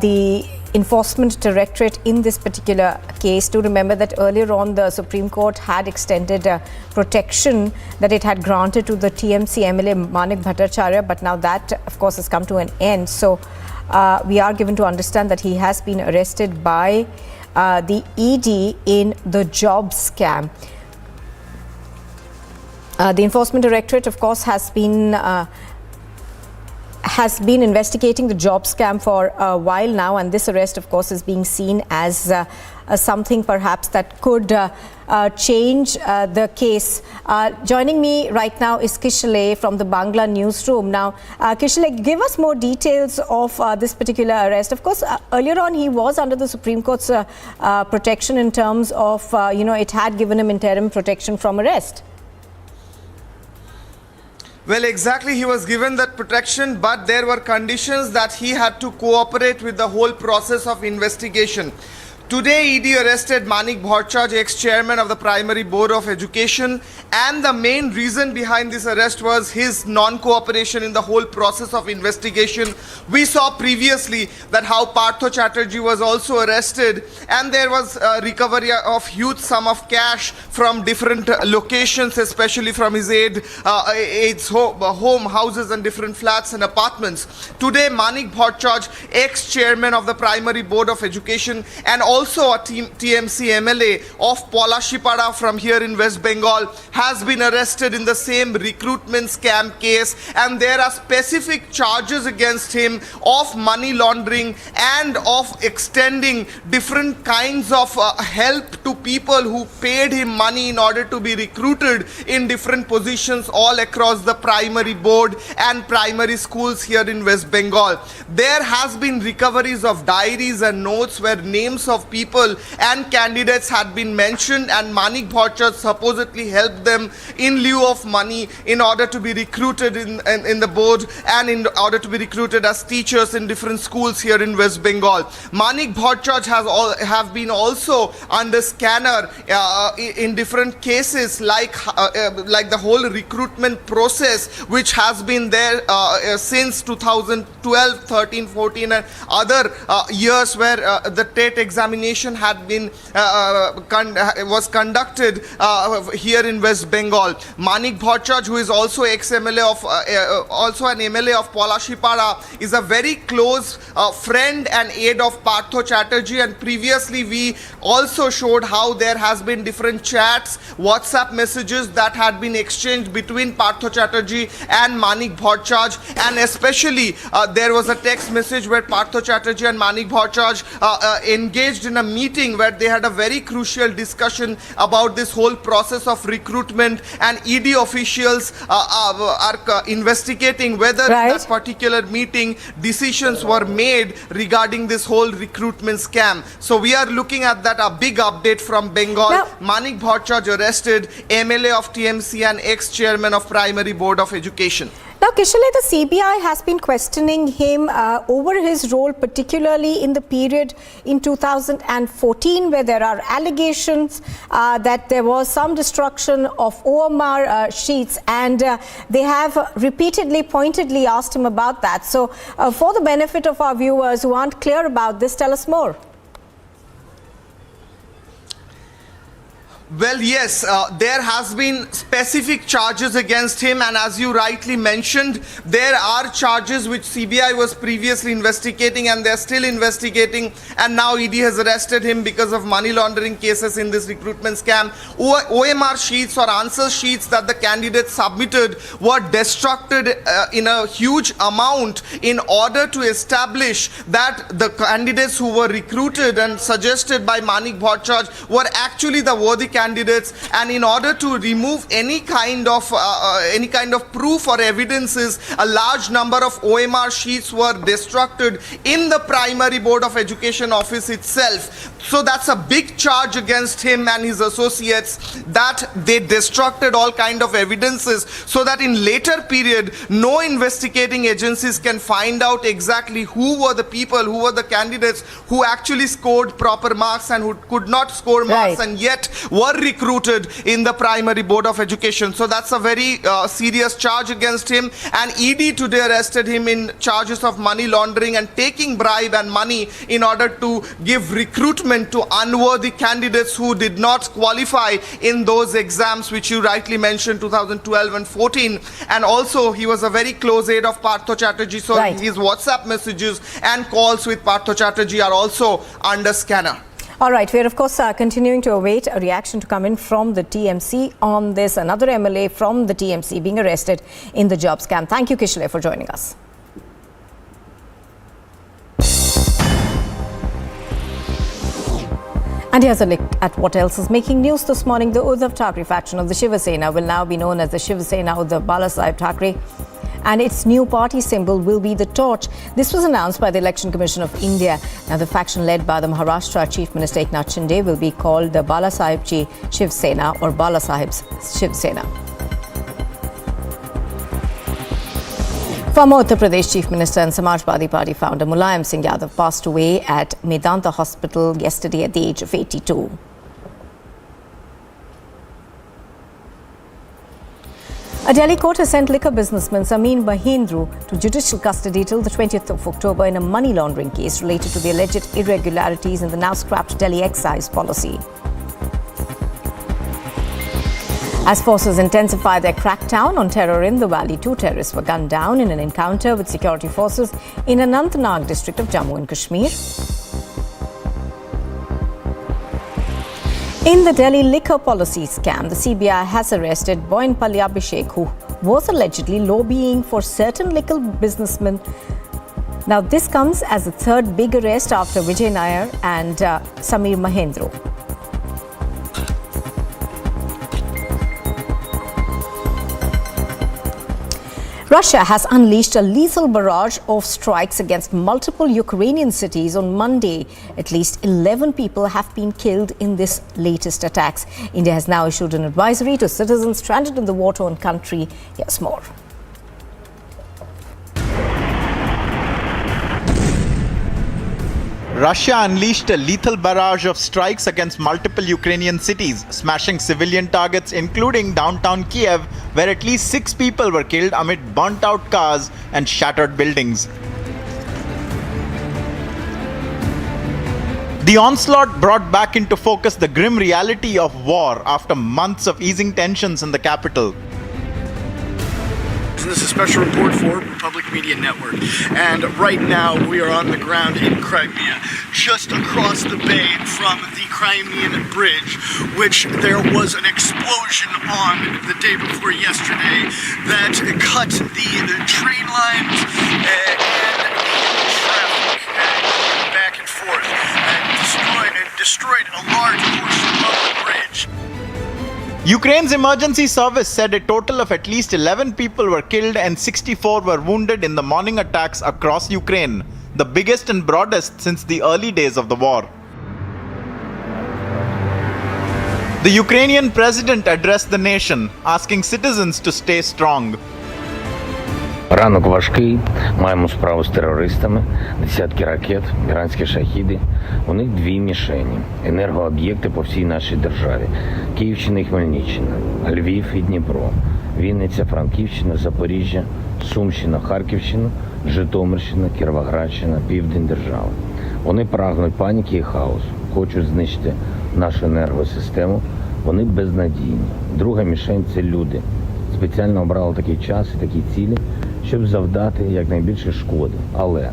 Speaker 15: the Enforcement Directorate in this particular case. Do remember that earlier on the Supreme Court had extended protection that it had granted to the TMC MLA Manik Bhattacharya, but now that of course has come to an end. So we are given to understand that he has been arrested by the ED in the job scam. The Enforcement Directorate, of course, has been investigating the job scam for a while now, and this arrest, of course, is being seen as something perhaps that could change the case. Joining me right now is Kishale from the Bangla newsroom. Now, Kishale, give us more details of this particular arrest. Of course, earlier on he was under the Supreme Court's protection in terms of, it had given him interim protection from arrest.
Speaker 2: Well, exactly, he was given that protection, but there were conditions that he had to cooperate with the whole process of investigation. Today, ED arrested Manik Bhattacharya, ex-chairman of the Primary Board of Education, and the main reason behind this arrest was his non-cooperation in the whole process of investigation. We saw previously that how Partho Chatterjee was also arrested, and there was a recovery of huge sum of cash from different locations, especially from his aide's home, houses and different flats and apartments. Today, Manik Bhattacharya, ex-chairman of the Primary Board of Education, and also a TMC MLA of Palashipara from here in West Bengal, has been arrested in the same recruitment scam case, and there are specific charges against him of money laundering and of extending different kinds of help to people who paid him money in order to be recruited in different positions all across the primary board and primary schools here in West Bengal. There has been recoveries of diaries and notes where names of people and candidates had been mentioned, and Manik Bhattacharya supposedly helped them in lieu of money in order to be recruited in the board and in order to be recruited as teachers in different schools here in West Bengal. Manik Bhattacharya have been also under scanner in different cases like the whole recruitment process which has been there since 2012, 13, 14 and other years where the TET examination had been was conducted here in West Bengal. Manik Bhattacharya, who is also ex-MLA of also an MLA of Palashipara, is a very close friend and aide of Partho Chatterjee, and previously we also showed how there has been different chats, WhatsApp messages that had been exchanged between Partho Chatterjee and Manik Bhattacharya, and especially there was a text message where Partho Chatterjee and Manik Bhattacharya engaged in a meeting where they had a very crucial discussion about this whole process of recruitment, and ED officials are investigating whether in that particular meeting decisions were made regarding this whole recruitment scam. So we are looking at that, a big update from Bengal. Now, Manik Bhattacharya arrested, MLA of TMC and ex-chairman of Primary Board of Education.
Speaker 15: Now, Kishale, the CBI has been questioning him over his role, particularly in the period in 2014, where there are allegations that there was some destruction of OMR sheets, and they have repeatedly, pointedly asked him about that. So, for the benefit of our viewers who aren't clear about this, tell us more.
Speaker 2: Well, yes, there has been specific charges against him, and as you rightly mentioned, there are charges which CBI was previously investigating and they're still investigating, and now ED has arrested him because of money laundering cases in this recruitment scam. OMR sheets or answer sheets that the candidates submitted were destructed in a huge amount in order to establish that the candidates who were recruited and suggested by Manik Bhattacharya were actually the worthy candidates, and in order to remove any kind of proof or evidences, a large number of OMR sheets were destructed in the Primary Board of Education office itself. So that's a big charge against him and his associates, that they destructed all kind of evidences so that in later period no investigating agencies can find out exactly who were the people, who were the candidates who actually scored proper marks and who could not score marks, and yet were recruited in the primary board of education. So that's a very serious charge against him, and ED today arrested him in charges of money laundering and taking bribe and money in order to give recruitment to unworthy candidates who did not qualify in those exams which you rightly mentioned, 2012 and 14. And also he was a very close aide of Partho Chatterjee, so his WhatsApp messages and calls with Partho Chatterjee are also under scanner.
Speaker 15: All right, we are of course continuing to await a reaction to come in from the TMC on this. Another MLA from the TMC being arrested in the job scam. Thank you, Kishle, for joining us. And here's a look at what else is making news this morning. The Uddhav Thackeray faction of the Shiv Sena will now be known as the Shiv Sena Uddhav Ballistic Thackeray, and its new party symbol will be the torch. This was announced by the Election Commission of India. Now, the faction led by the Maharashtra Chief Minister Eknath Shinde will be called the Balasahebchi Shiv Sena or Balasaheb's Shiv Sena. Former Uttar Pradesh Chief Minister and Samajwadi Party founder Mulayam Singh Yadav passed away at Medanta Hospital yesterday at the age of 82. A Delhi court has sent liquor businessman Sameer Mahindra to judicial custody till the 20th of October in a money laundering case related to the alleged irregularities in the now scrapped Delhi excise policy. As forces intensify their crackdown on terror in the valley, 2 terrorists were gunned down in an encounter with security forces in Anantnag district of Jammu and Kashmir. In the Delhi liquor policy scam, the CBI has arrested Boinpalli Abhishek, who was allegedly lobbying for certain liquor businessmen. Now, this comes as the third big arrest after Vijay Nair and Sameer Mahindra. Russia has unleashed a lethal barrage of strikes against multiple Ukrainian cities on Monday. At least 11 people have been killed in this latest attacks. India has now issued an advisory to citizens stranded in the war-torn country. Here's more.
Speaker 6: Russia unleashed a lethal barrage of strikes against multiple Ukrainian cities, smashing civilian targets including downtown Kiev, where at least 6 people were killed amid burnt-out cars and shattered buildings. The onslaught brought back into focus the grim reality of war after months of easing tensions in the capital.
Speaker 9: This is a special report for Republic Media Network, and right now we are on the ground in Crimea, just across the bay from the Crimean Bridge, which there was an explosion on the day before yesterday that cut the train lines and traffic back and forth and destroyed a large portion of the bridge.
Speaker 6: Ukraine's emergency service said a total of at least 11 people were killed and 64 were wounded in the morning attacks across Ukraine, the biggest and broadest since the early days of the war. The Ukrainian president addressed the nation, asking citizens to stay strong.
Speaker 10: Ранок важкий, маємо справу з терористами, десятки ракет, іранські шахіди. У них 2 мішені – енергооб'єкти по всій нашій державі. Київщина і Хмельниччина, Львів і Дніпро, Вінниця, Франківщина, Запоріжжя, Сумщина, Харківщина, Житомирщина, Кіровоградщина, Південь держави. Вони прагнуть паніки і хаосу, хочуть знищити нашу енергосистему, вони безнадійні. Друга мішень – це люди. Спеціально обрали такий час і такі цілі, щоб завдати якнайбільше шкоди. Але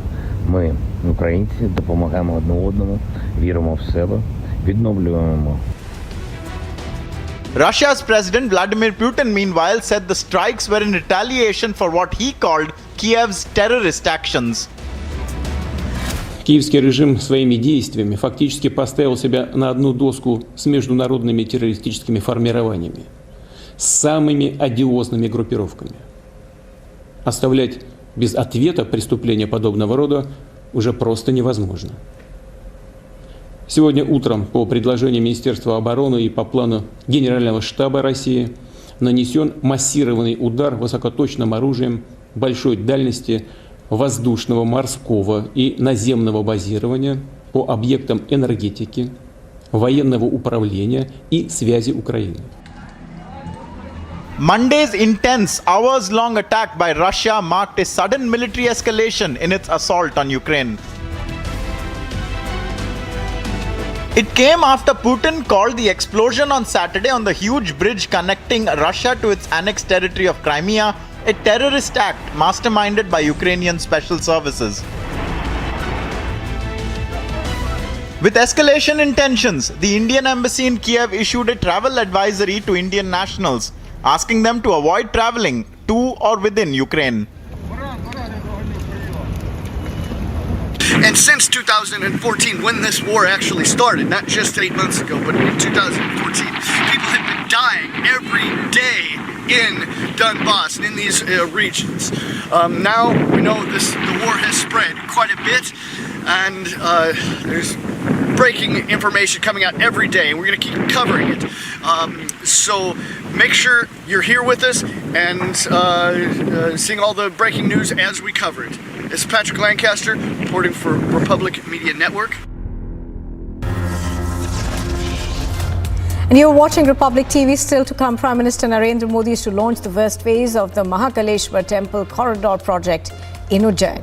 Speaker 10: ми, українці, допомагаємо одне одному, віримо в себе, відновлюємо.
Speaker 6: Russia's President Vladimir Putin, meanwhile, said the strikes were in retaliation for what he called Kiev's terrorist actions.
Speaker 12: Киевский режим своими действиями фактически поставил себя на одну доску с международными террористическими формированиями, с самыми одиозными группировками. Оставлять без ответа преступления подобного рода уже просто невозможно. Сегодня утром по предложению Министерства обороны и по плану Генерального штаба России нанесен массированный удар высокоточным оружием большой дальности воздушного, морского и наземного базирования по объектам энергетики, военного управления и связи Украины.
Speaker 6: Monday's intense, hours-long attack by Russia marked a sudden military escalation in its assault on Ukraine. It came after Putin called the explosion on Saturday on the huge bridge connecting Russia to its annexed territory of Crimea a terrorist act masterminded by Ukrainian special services. With escalation in tensions, the Indian embassy in Kiev issued a travel advisory to Indian nationals, asking them to avoid traveling to or within Ukraine.
Speaker 9: And since 2014, when this war actually started, not just 8 months ago, but in 2014, people have been dying every day in Donbass and in these regions. Now we know the war has spread quite a bit, and there's breaking information coming out every day, and we're going to keep covering it. So make sure you're here with us and seeing all the breaking news as we cover it. This is Patrick Lancaster reporting for Republic Media Network.
Speaker 15: And you're watching Republic TV. Still to come, Prime Minister Narendra Modi is to launch the first phase of the Mahakaleshwar Temple Corridor project in Ujjain.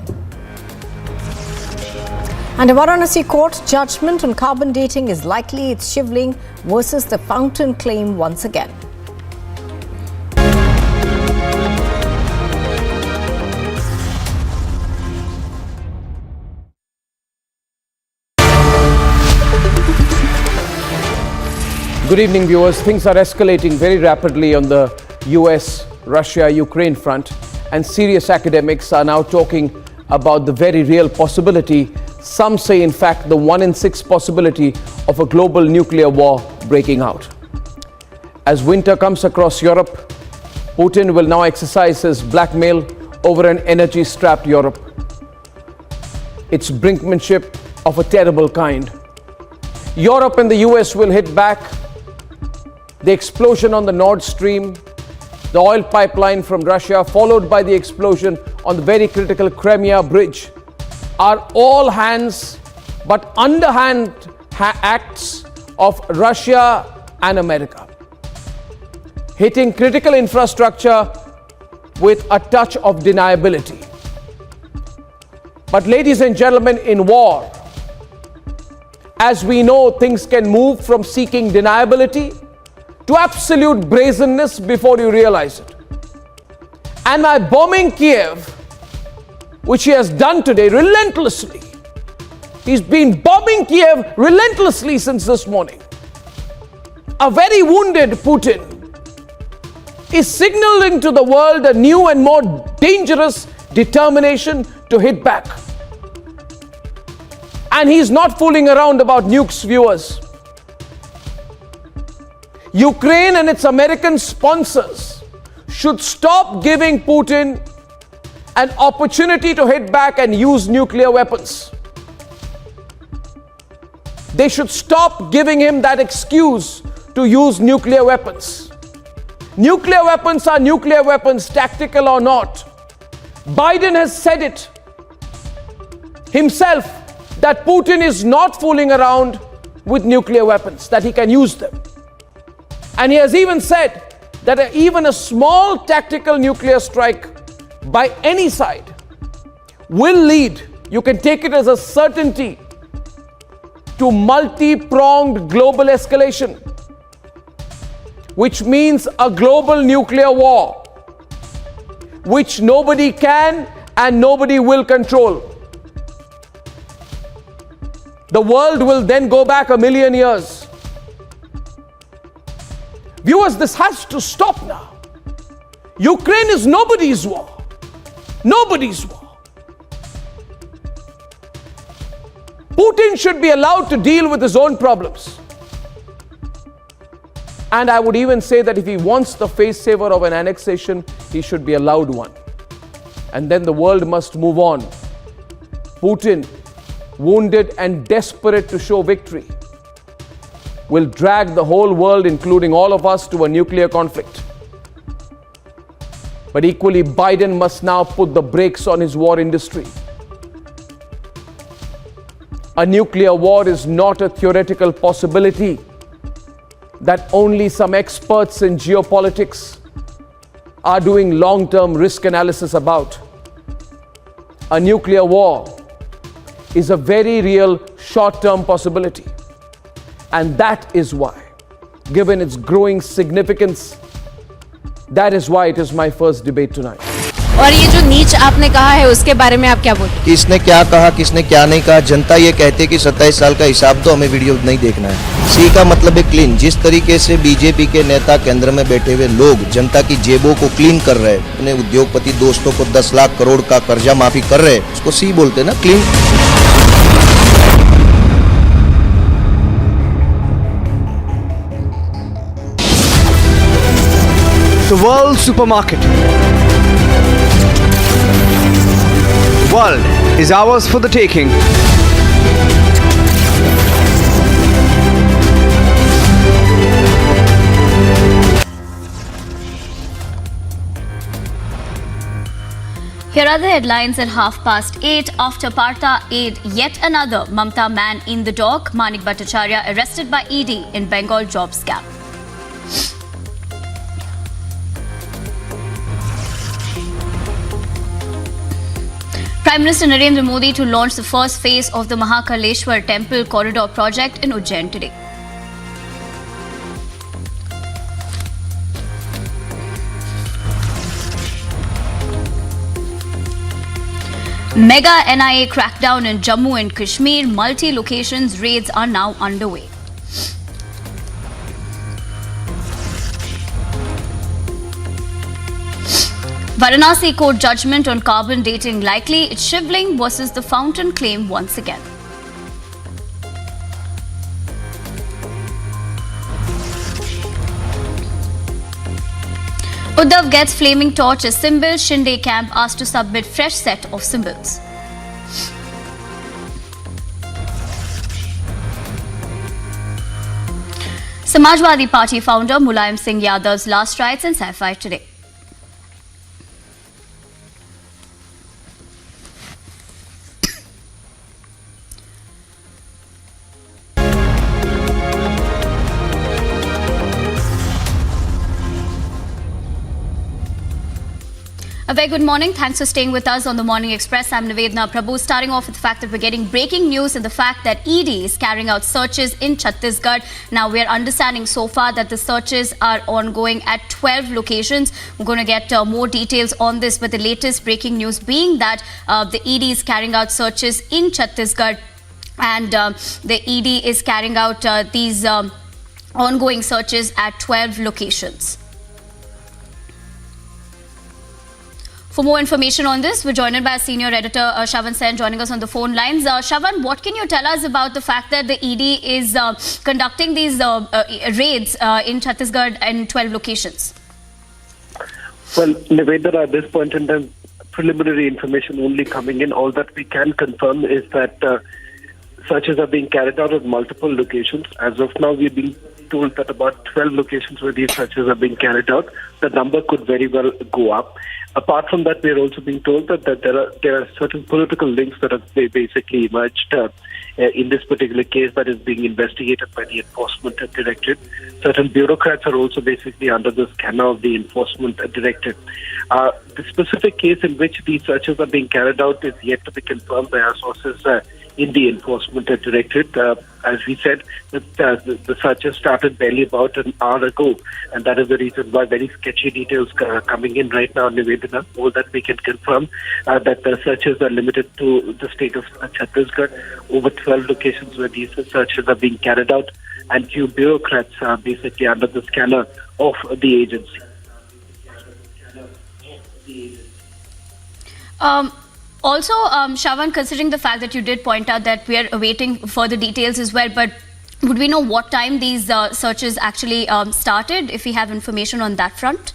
Speaker 15: And a Varanasi court judgment on carbon dating is likely. It's Shivling versus the fountain claim once again.
Speaker 21: Good evening, viewers. Things are escalating very rapidly on the US-Russia-Ukraine front, and serious academics are now talking about the very real possibility, some say in fact the 1 in 6 possibility of a global nuclear war breaking out. As winter comes across Europe, Putin will now exercise his blackmail over an energy-strapped Europe. It's brinkmanship of a terrible kind. Europe and the US will hit back. The explosion on the Nord Stream, the oil pipeline from Russia, followed by the explosion on the very critical Crimea bridge, are all hands but underhand acts of Russia and America, hitting critical infrastructure with a touch of deniability. But ladies and gentlemen, in war, as we know, things can move from seeking deniability to absolute brazenness before you realize it. And by bombing Kiev, which he has done today relentlessly, he's been bombing Kiev relentlessly since this morning. A very wounded Putin is signaling to the world a new and more dangerous determination to hit back. And he's not fooling around about nukes, viewers. Ukraine and its American sponsors should stop giving Putin an opportunity to hit back and use nuclear weapons. They should stop giving him that excuse to use nuclear weapons. Nuclear weapons are nuclear weapons, tactical or not. Biden has said it himself that Putin is not fooling around with nuclear weapons, that he can use them. And he has even said that even a small tactical nuclear strike by any side will lead, you can take it as a certainty, to multi-pronged global escalation, which means a global nuclear war, which nobody can and nobody will control. The world will then go back 1,000,000 years. Viewers, this has to stop now. Ukraine is nobody's war. Nobody's war. Putin should be allowed to deal with his own problems. And I would even say that if he wants the face saver of an annexation, he should be allowed one. And then the world must move on. Putin, wounded and desperate to show victory, will drag the whole world, including all of us, to a nuclear conflict. But equally, Biden must now put the brakes on his war industry. A nuclear war is not a theoretical possibility that only some experts in geopolitics are doing long-term risk analysis about. A nuclear war is a very real short-term possibility. And that is why, given its growing significance, that is why it is my first debate tonight.
Speaker 19: और ये जो नीच आपने कहा है उसके बारे में आप क्या बोलते?
Speaker 20: किसने क्या कहा, किसने क्या नहीं कहा, जनता ये कहती है कि 27 साल का हिसाब दो, हमें वीडियो नहीं देखना है। सी का मतलब है क्लीन। जिस तरीके से बीजेपी के नेता केंद्र में बैठे हुए लोग जनता की जेबों को क्लीन कर रहे हैं, अपने उद्योगपति दोस्तों को 10 लाख करोड़ का कर्जा माफी कर रहे हैं, उसको सी बोलते हैं ना, clean.
Speaker 3: The world supermarket. World is ours for the taking.
Speaker 11: Here are the headlines at 8:30. After Partha aid yet another Mamta man in the dock. Manik Bhattacharya arrested by ED in Bengal job scam. Prime Minister Narendra Modi to launch the first phase of the Mahakaleshwar Temple Corridor project in Ujjain today. Mega NIA crackdown in Jammu and Kashmir. Multi-locations raids are now underway. Varanasi court judgment on carbon dating likely. It's Shivling versus the Fountain claim once again. Uddhav gets flaming torch as symbol. Shinde camp asked to submit fresh set of symbols. Samajwadi Party founder Mulayam Singh Yadav's last rites in Saifai today. A very good morning. Thanks for staying with us on the Morning Express. I'm Nivedna Prabhu. Starting off with the fact that we're getting breaking news and the fact that ED is carrying out searches in Chhattisgarh. Now, we're understanding so far that the searches are ongoing at 12 locations. We're going to get more details on this, but the latest breaking news being that the ED is carrying out searches in Chhattisgarh, and the ED is carrying out these ongoing searches at 12 locations. For more information on this, we're joined by our senior editor, Shiv Sena, joining us on the phone lines. Shiv, what can you tell us about the fact that the ED is conducting these raids in Chhattisgarh and 12 locations?
Speaker 13: Well, Nivedana, at this point in time, preliminary information only coming in. All that we can confirm is that searches are being carried out at multiple locations. As of now, we've been told that about 12 locations where these searches are being carried out. The number could very well go up. Apart from that, we are also being told that there are certain political links that have basically emerged in this particular case that is being investigated by the Enforcement Directorate. Certain bureaucrats are also basically under the scanner of the Enforcement Directorate. The specific case in which these searches are being carried out is yet to be confirmed by our sources in the Enforcement Directorate. As we said, the searches started barely about an hour ago, and that is the reason why very sketchy details are coming in right now, Nivedana. All that we can confirm that the searches are limited to the state of Chhattisgarh, over 12 locations where these searches are being carried out, and few bureaucrats are basically under the scanner of the agency.
Speaker 11: Also, Shavan, considering the fact that you did point out that we are awaiting further details as well, but would we know what time these searches actually started, if we have information on that front?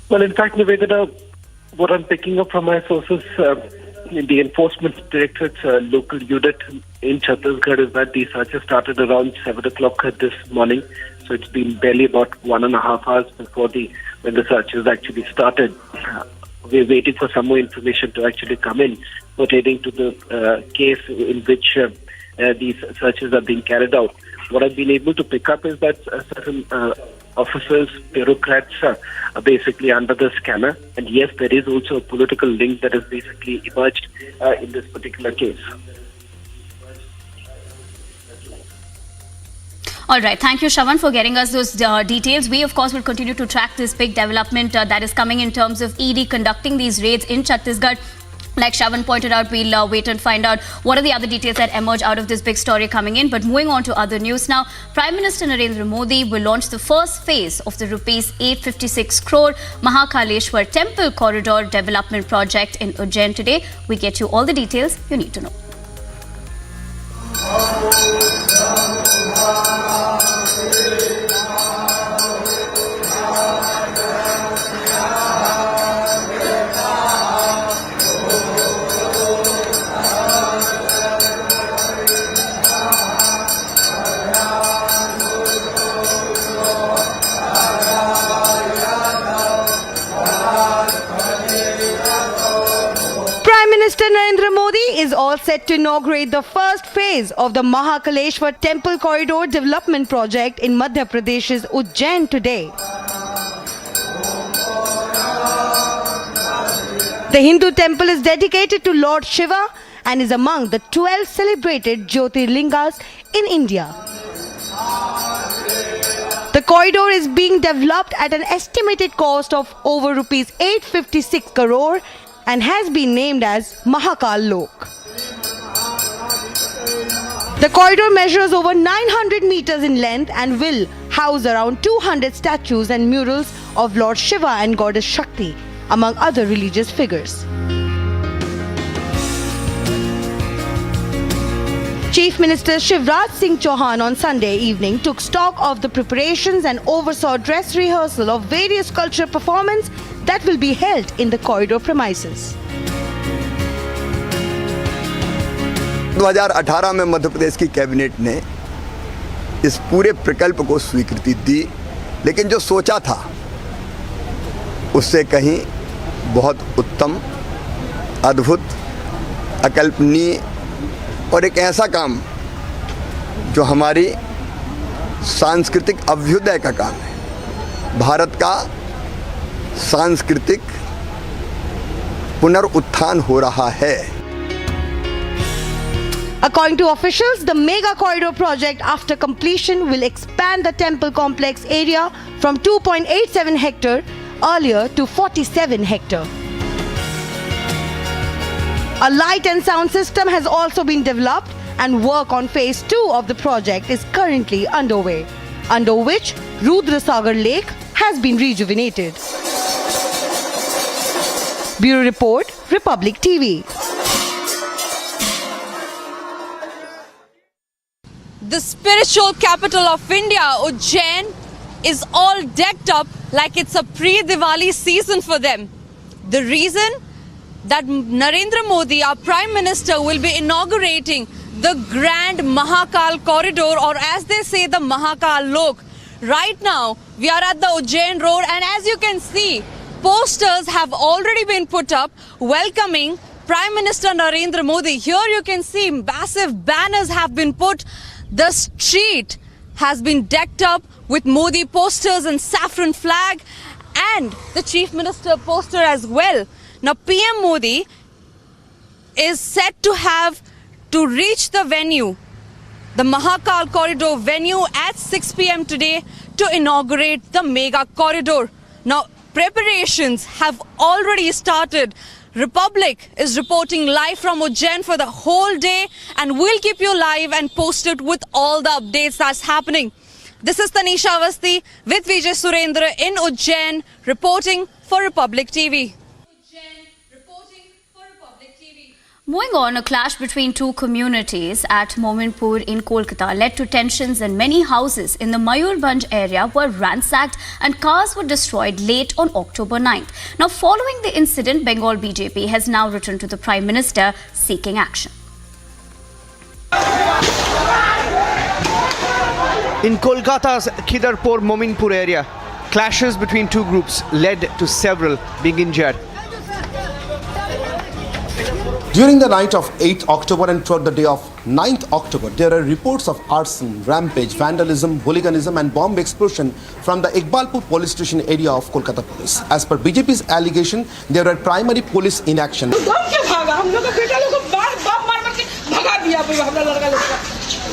Speaker 13: Well, in fact, Nivedana, what I'm picking up from my sources in the Enforcement Directorate's local unit in Chhattisgarh is that these searches started around 7 o'clock this morning. So it's been barely about 1.5 hours before when the searches actually started. we're waiting for some more information to actually come in pertaining to the case in which these searches are being carried out. What I've been able to pick up is that certain officers, bureaucrats are basically under the scanner. And yes, there is also a political link that has basically emerged in this particular case.
Speaker 11: All right. Thank you, Shravan, for getting us those details. We, of course, will continue to track this big development that is coming in terms of ED conducting these raids in Chhattisgarh. Like Shravan pointed out, we'll wait and find out what are the other details that emerge out of this big story coming in. But moving on to other news now, Prime Minister Narendra Modi will launch the first phase of the rupees 856 crore Mahakaleshwar Temple Corridor Development Project in Ujjain today. We get you all the details you need to know.
Speaker 4: Minister Narendra Modi is all set to inaugurate the first phase of the Mahakaleshwar Temple Corridor Development Project in Madhya Pradesh's Ujjain today. The Hindu temple is dedicated to Lord Shiva and is among the 12 celebrated Jyotirlingas in India. The corridor is being developed at an estimated cost of over rupees 856 crore and has been named as Mahakal Lok. The corridor measures over 900 meters in length and will house around 200 statues and murals of Lord Shiva and Goddess Shakti, among other religious figures. Chief Minister Shivraj Singh Chauhan on Sunday evening took stock of the preparations and oversaw dress rehearsal of various cultural performances that will be held in the corridor premises.
Speaker 14: 2018 में मध्य प्रदेश की cabinet ने इस पूरे प्रकल्प को स्वीकृति दी, लेकिन जो सोचा था उससे कहीं बहुत उत्तम, अद्भुत, अकल्पनीय और एक ऐसा काम जो हमारी सांस्कृतिक अभ्युदय का काम है, भारत का सांस्कृतिक पुनरुत्थान हो रहा है.
Speaker 4: According to officials, the mega corridor project after completion will expand the temple complex area from 2.87 hectare earlier to 47 hectare. A light and sound system has also been developed and work on phase 2 of the project is currently underway, under which Rudrasagar Lake has been rejuvenated. Bureau Report, Republic TV.
Speaker 16: The spiritual capital of India, Ujjain, is all decked up like it's a pre-Diwali season for them. The reason? That Narendra Modi, our Prime Minister, will be inaugurating the Grand Mahakal Corridor, or as they say, the Mahakal Lok. Right now, we are at the Ujjain Road, and as you can see, posters have already been put up welcoming Prime Minister Narendra Modi. Here you can see massive banners have been put. The street has been decked up with Modi posters and saffron flag, and the Chief Minister poster as well. Now, PM Modi is set to have to reach the venue, the Mahakal Corridor venue, at 6 p.m. today to inaugurate the mega corridor. Now, preparations have already started. Republic is reporting live from Ujjain for the whole day, and we'll keep you live and posted with all the updates that's happening. This is Tanisha Avasthi with Vijay Surendra in Ujjain, reporting for Republic TV.
Speaker 11: Moving on, a clash between two communities at Mominpur in Kolkata led to tensions, and many houses in the Mayurbhanj area were ransacked and cars were destroyed late on October 9th. Now, following the incident, Bengal BJP has now written to the Prime Minister seeking action.
Speaker 3: In Kolkata's Khidarpur Mominpur area, clashes between two groups led to several being injured.
Speaker 17: During the night of 8th October and throughout the day of 9th October, there are reports of arson, rampage, vandalism, hooliganism and bomb explosion from the Iqbalpur police station area of Kolkata police. As per BJP's allegation, there were primary police inaction.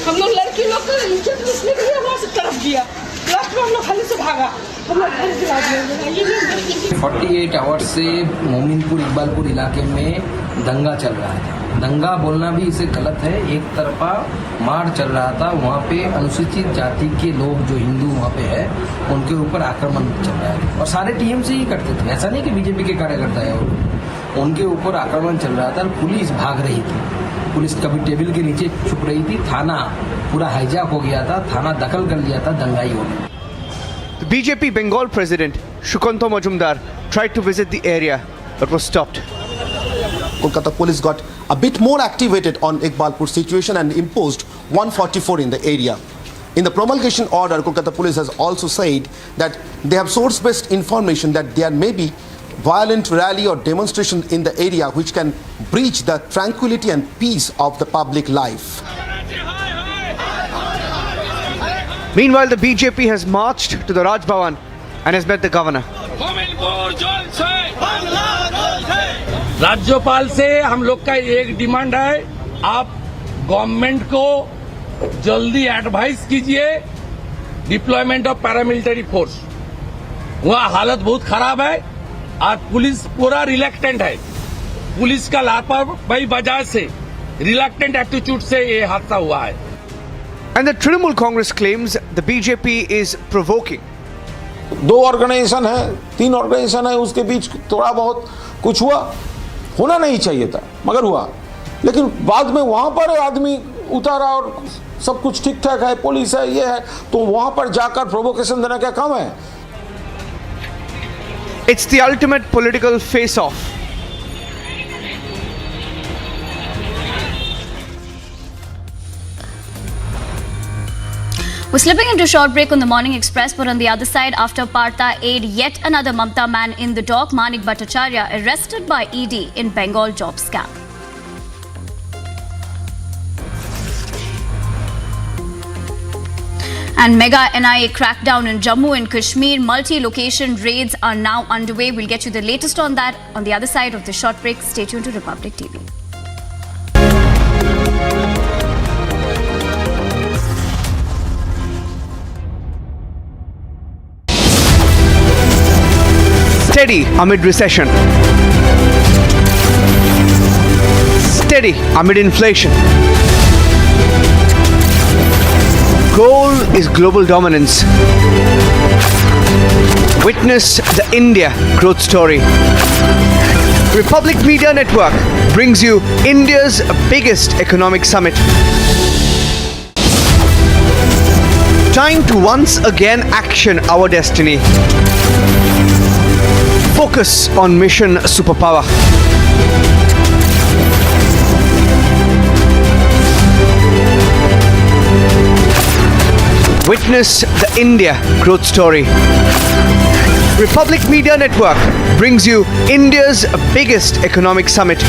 Speaker 18: हम लोग लड़की लोग को इज्जत पूछने के लिए वहाँ से तरफ किया, लास्ट में हम लोग खाली से भागा, हम लोग घर गिरा दिया।
Speaker 22: 48 आवर्स से मोमिनपुर इकबालपुर इलाके में दंगा चल रहा था। दंगा बोलना भी इसे गलत है, एक तरफा मार चल रहा था। वहाँ पे अनुसूचित जाति के लोग जो हिंदू वहाँ पे है उनके ऊपर आक्रमण चल रहा है और सारे टीएमसी ही करते थे, ऐसा नहीं कि बीजेपी के कार्यकर्ता है, उनके ऊपर आक्रमण चल रहा था। पुलिस भाग रही थी, पुलिस कभी टेबल के नीचे छुप रही थी, थाना पूरा हाईजैक हो गया था, थाना दखल कर लिया था, दंगाई हो गई।
Speaker 3: The BJP Bengal president Shukanto Majumdar tried to visit the area but was stopped.
Speaker 17: Kolkata police got a bit more activated on Iqbalpur situation and imposed 144 in the area. In the promulgation order, Kolkata police has also said that they have source-based information that there may be violent rally or demonstration in the area which can breach the tranquility and peace of the public life.
Speaker 3: Meanwhile, the BJP has marched to the Raj Bhavan and has met the governor.
Speaker 23: राज्यपाल से हम लोग का एक demand है, आप government को जल्दी एडवाइस कीजिए डिप्लॉयमेंट ऑफ पैरामिलिट्री फोर्स। वहाँ हालत बहुत खराब है, आज पुलिस पूरा रिलैक्टेंट है, पुलिस का लापरवाही वजह से रिलैक्टेंट एटीट्यूड से ये हादसा हुआ है।
Speaker 3: And the Trinamool Congress claims the BJP is provoking.
Speaker 24: दो ऑर्गेनाइजेशन है, तीन ऑर्गेनाइजेशन है, उसके बीच थोड़ा बहुत कुछ हुआ, होना नहीं चाहिए था मगर हुआ, लेकिन बाद में वहां पर आदमी उतारा और सब कुछ ठीक ठाक है, पुलिस है, ये है, तो वहां पर जाकर प्रोवोकेशन देना क्या काम है?
Speaker 3: It's the ultimate political face-off.
Speaker 11: We're slipping into a short break on the Morning Express, but on the other side, after Partha aid yet another Mamta man in the dock, Manik Bhattacharya arrested by ED in Bengal job scam. And mega NIA crackdown in Jammu and Kashmir, multi-location raids are now underway. We'll get you the latest on that on the other side of the short break. Stay tuned to Republic TV.
Speaker 3: Steady amid recession. Steady amid inflation. Goal is global dominance. Witness the India growth story. Republic Media Network brings you India's biggest economic summit. Time to once again action our destiny. Focus on mission superpower. Witness the India growth story. Republic Media Network brings you India's biggest economic summit.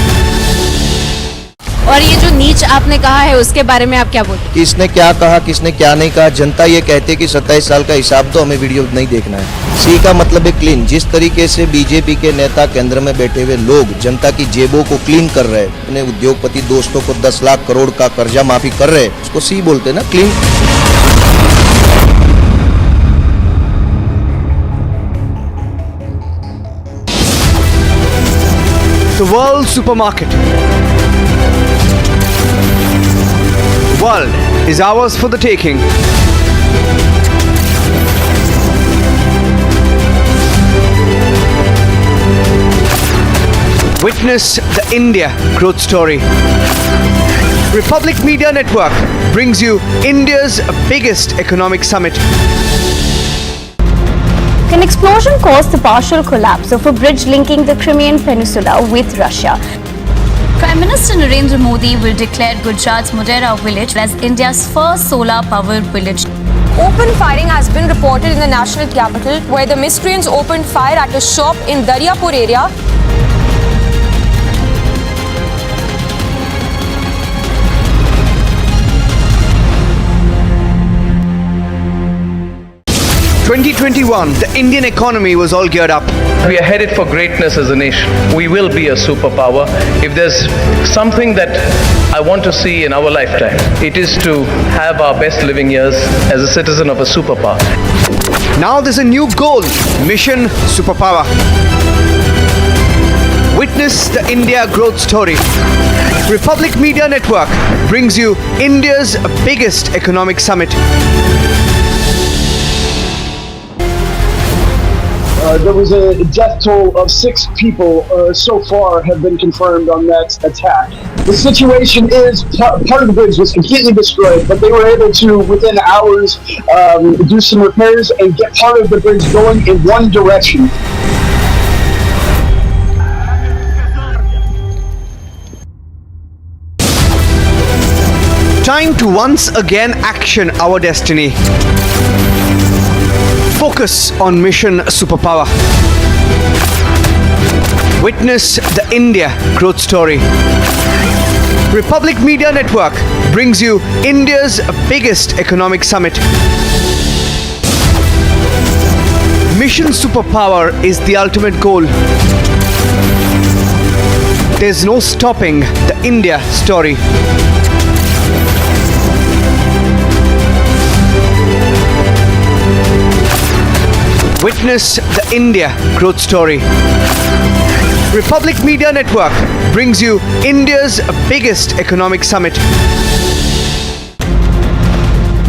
Speaker 19: और ये जो नीच आपने कहा है उसके बारे में आप क्या बोलते हैं?
Speaker 20: किसने क्या कहा, किसने क्या नहीं कहा, जनता ये कहती है कि 27 साल का हिसाब तो हमें वीडियो नहीं देखना है। सी का मतलब है क्लीन। जिस तरीके से बीजेपी के नेता केंद्र में बैठे हुए लोग जनता की जेबों को क्लीन कर रहे हैं, अपने उद्योगपति दोस्तों को 10 लाख करोड़ का कर्जा माफी कर रहे हैं, उसको सी बोलते हैं ना, clean.
Speaker 3: The world supermarket. World is ours for the taking. Witness the India growth story. Republic Media Network brings you India's biggest economic summit.
Speaker 26: An explosion caused the partial collapse of a bridge linking the Crimean Peninsula with Russia.
Speaker 11: Prime Minister Narendra Modi will declare Gujarat's Modera village as India's first solar powered village.
Speaker 16: Open firing has been reported in the national capital, where the miscreants opened fire at a shop in Daryapur area.
Speaker 3: 2021, the Indian economy was all geared up.
Speaker 1: We are headed for greatness as a nation. We will be a superpower. If there's something that I want to see in our lifetime, it is to have our best living years as a citizen of a superpower.
Speaker 3: Now there's a new goal, Mission Superpower. Witness the India growth story. Republic Media Network brings you India's biggest economic summit.
Speaker 2: There was a death toll of 6 people so far have been confirmed on that attack. The situation is part of the bridge was completely destroyed, but they were able to, within hours, do some repairs and get part of the bridge going in one direction.
Speaker 3: Time to once again action our destiny. Focus on Mission Superpower. Witness the India growth story. Republic Media Network brings you India's biggest economic summit. Mission Superpower is the ultimate goal. There's no stopping the India story. Witness the India growth story. Republic Media Network brings you India's biggest economic summit.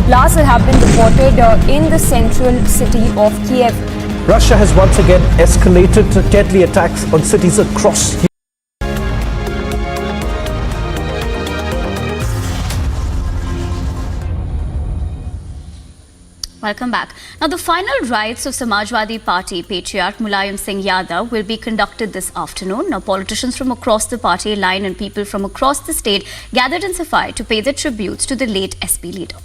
Speaker 15: Blasts have been reported in the central city of Kiev.
Speaker 5: Russia has once again escalated deadly attacks on cities across.
Speaker 11: Welcome back. Now, the final rites of Samajwadi Party patriarch Mulayam Singh Yadav will be conducted this afternoon. Now, politicians from across the party line and people from across the state gathered in Saifai to pay their tributes to the late SP leader.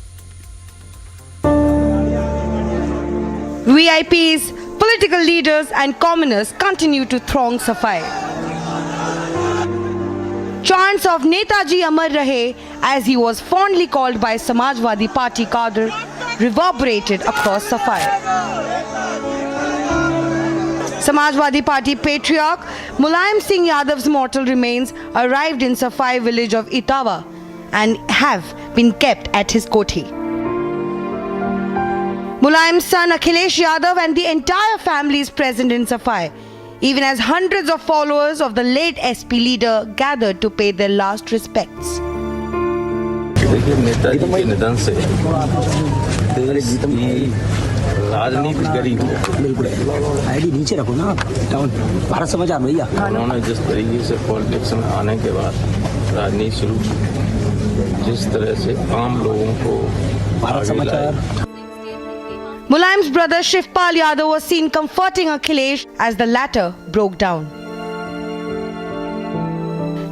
Speaker 4: VIPs, political leaders and commoners continue to throng Saifai. Chants of Netaji Amar Rahe, as he was fondly called by Samajwadi Party cadre, reverberated across Saifai. Samajwadi Party patriarch Mulayam Singh Yadav's mortal remains arrived in Saifai village of Itawa and have been kept at his koti. Mulayam's son Akhilesh Yadav and the entire family is present in Saifai, even as hundreds of followers of the late SP leader gathered to pay their last respects.
Speaker 10: देखिए नेताजी के निधन से देश की राजनीति गरीब बिल्कुल ID नीचे रखो ना डाउन भारत समाचार भैया उन्होंने जिस तरीके से पॉलिटिक्स में आने के बाद राजनीति शुरू की जिस तरह से आम लोगों को भारत समाचार.
Speaker 4: Mulayam's brother Shivpal Yadav was seen comforting Akhilesh as the latter broke down.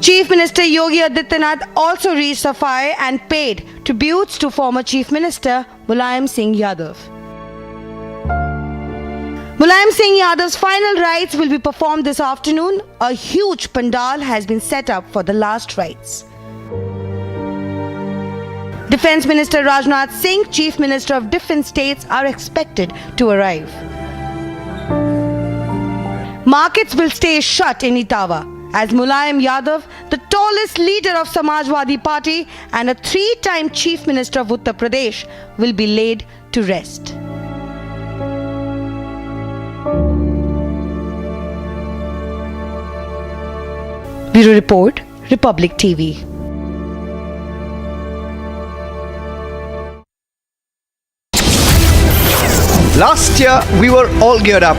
Speaker 4: Chief Minister Yogi Adityanath also reached Saifai and paid tributes to former Chief Minister Mulayam Singh Yadav. Mulayam Singh Yadav's final rites will be performed this afternoon. A huge pandal has been set up for the last rites. Defence Minister Rajnath Singh, Chief Minister of different states are expected to arrive. Markets will stay shut in Itawa as Mulayam Yadav, the tallest leader of Samajwadi Party and a 3-time Chief Minister of Uttar Pradesh, will be laid to rest. Bureau Report, Republic TV.
Speaker 3: Last year, we were all geared up.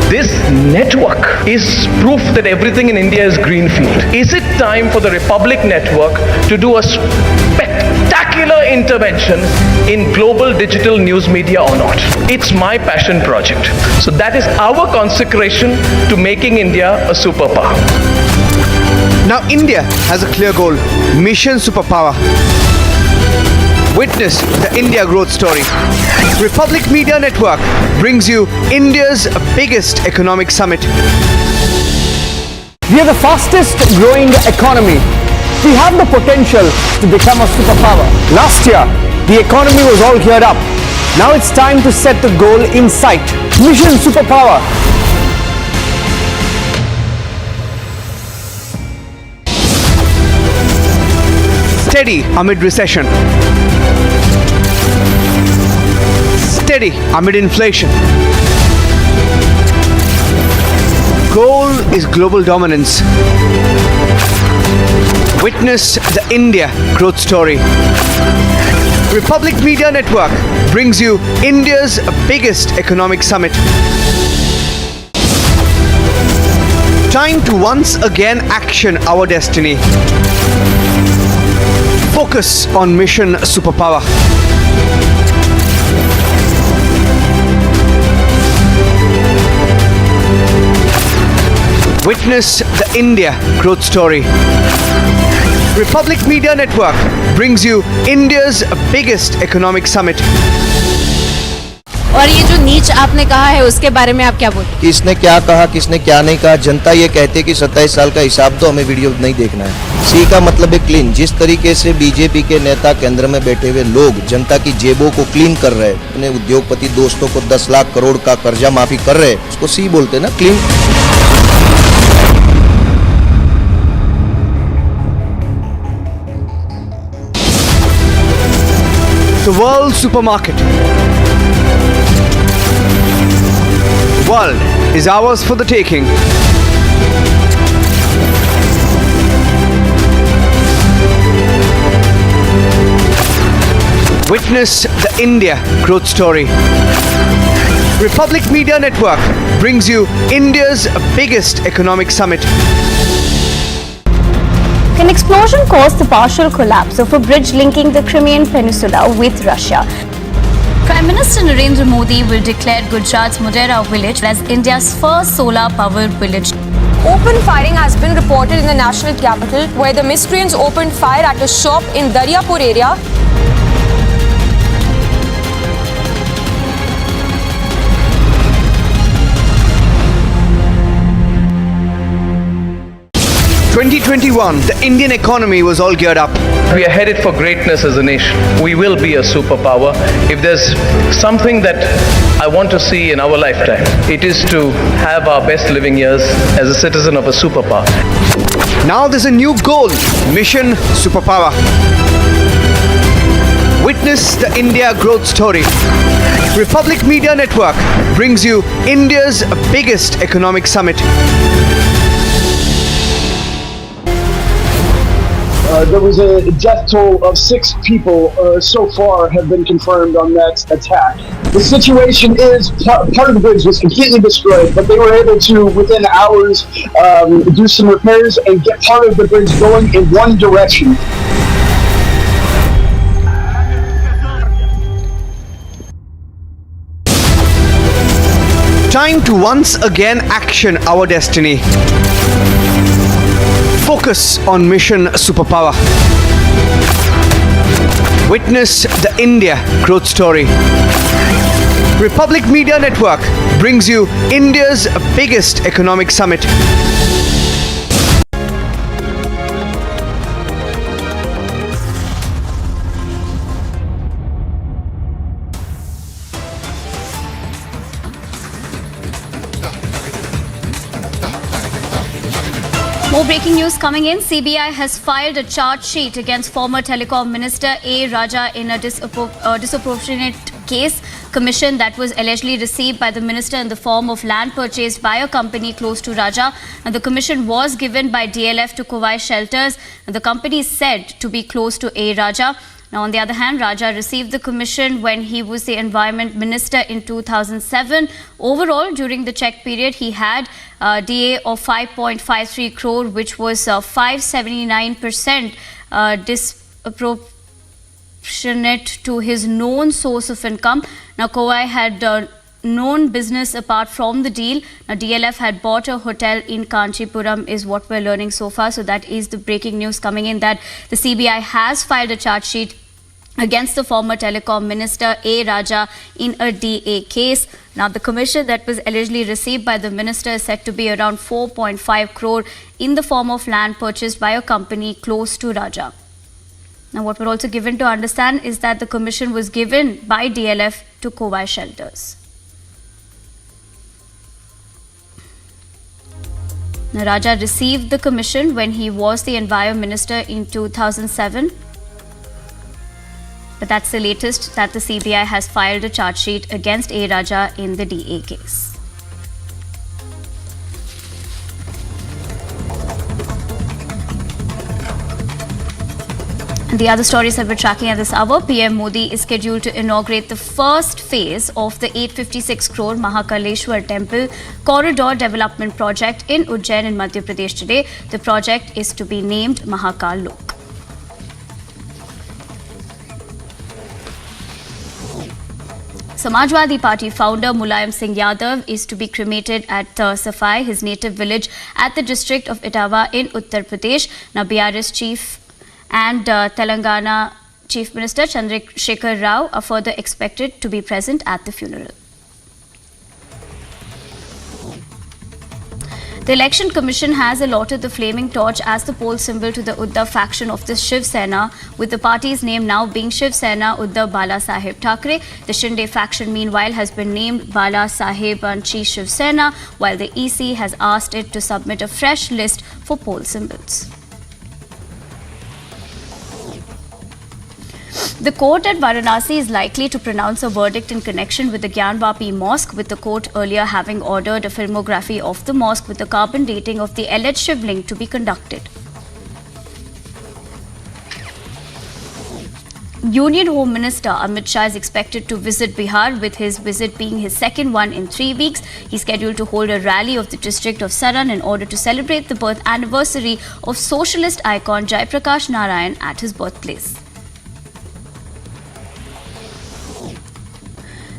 Speaker 1: This network is proof that everything in India is greenfield. Is it time for the Republic Network to do a spectacular intervention in global digital news media or not? It's my passion project. So that is our consecration to making India a superpower.
Speaker 3: Now India has a clear goal, Mission Superpower. Witness the India growth story. Republic Media Network brings you India's biggest economic summit.
Speaker 7: We are the fastest growing economy. We have the potential to become a superpower. Last year, the economy was all geared up. Now it's time to set the goal in sight. Mission Superpower.
Speaker 3: Steady amid recession. Steady amid inflation. Goal is global dominance. Witness the India growth story. Republic Media Network brings you India's biggest economic summit. Time to once again action our destiny. Focus on Mission Superpower. Witness the India growth story. Republic Media Network brings you India's biggest economic summit.
Speaker 19: और ये जो नीच आपने कहा है उसके बारे में आप क्या बोलते?
Speaker 20: किसने क्या कहा, किसने क्या नहीं कहा, जनता ये कहती है कि 27 साल का हिसाब तो हमें वीडियो नहीं देखना है। सी का मतलब है क्लीन। जिस तरीके से बीजेपी के नेता केंद्र में बैठे हुए लोग जनता की जेबों को क्लीन कर रहे हैं, अपने उद्योगपति दोस्तों को 10 लाख करोड़ का कर्जा माफी कर रहे हैं, उसको सी बोलते हैं ना, clean.
Speaker 3: The world supermarket. World is ours for the taking. Witness the India growth story. Republic Media Network brings you India's biggest economic summit.
Speaker 26: An explosion caused the partial collapse of a bridge linking the Crimean Peninsula with Russia.
Speaker 11: Prime Minister Narendra Modi will declare Gujarat's Modera village as India's first solar-powered village.
Speaker 16: Open firing has been reported in the national capital, where the miscreants opened fire at a shop in Daryapur area.
Speaker 3: In 2021, the Indian economy was all geared up.
Speaker 1: We are headed for greatness as a nation. We will be a superpower. If there's something that I want to see in our lifetime, it is to have our best living years as a citizen of a superpower.
Speaker 3: Now there's a new goal, Mission Superpower. Witness the India growth story. Republic Media Network brings you India's biggest economic summit.
Speaker 2: There was a death toll of 6 people so far have been confirmed on that attack. The situation is, part of the bridge was completely destroyed, but they were able to, within hours, do some repairs and get part of the bridge going in one direction.
Speaker 3: Time to once again action our destiny. Focus on Mission Superpower. Witness the India growth story. Republic Media Network brings you India's biggest economic summit.
Speaker 11: More breaking news coming in. CBI has filed a charge sheet against former telecom minister A. Raja in a disproportionate case commission that was allegedly received by the minister in the form of land purchased by a company close to Raja. And the commission was given by DLF to Kovai Shelters. And the company is said to be close to A. Raja. Now, on the other hand, Raja received the commission when he was the environment minister in 2007. Overall, during the check period, he had DA of 5.53 crore, which was 579% disproportionate to his known source of income. Now, Kovai had known business apart from the deal. Now, DLF had bought a hotel in Kanchipuram is what we're learning so far. So that is the breaking news coming in, that the CBI has filed a charge sheet against the former telecom minister A. Raja in a DA case. Now, the commission that was allegedly received by the minister is said to be around 4.5 crore in the form of land purchased by a company close to Raja. Now, what we're also given to understand is that the commission was given by DLF to Kowai shelters. Raja received the commission when he was the Environment Minister in 2007. But that's the latest that the CBI has filed a charge sheet against A. Raja in the DA case. The other stories that we're tracking at this hour, PM Modi is scheduled to inaugurate the first phase of the 856 crore Mahakaleshwar Temple Corridor Development Project in Ujjain in Madhya Pradesh today. The project is to be named Mahakal Lok. Samajwadi Party founder Mulayam Singh Yadav is to be cremated at Saifai, his native village at the district of Etawah in Uttar Pradesh. Now, BRS chief and Telangana Chief Minister Chandrasekhar Rao are further expected to be present at the funeral. The Election Commission has allotted the flaming torch as the poll symbol to the Uddhav faction of the Shiv Sena, with the party's name now being Shiv Sena Uddhav Bala Saheb Thackeray. The Shinde faction, meanwhile, has been named Bala Saheb Anchi Shiv Sena, while the EC has asked it to submit a fresh list for poll symbols. The court at Varanasi is likely to pronounce a verdict in connection with the Gyanvapi mosque, with the court earlier having ordered a filmography of the mosque with the carbon dating of the alleged shivling to be conducted. Union Home Minister Amit Shah is expected to visit Bihar, with his visit being his second one in 3 weeks. He's scheduled to hold a rally of the district of Saran in order to celebrate the birth anniversary of socialist icon Jai Prakash Narayan at his birthplace.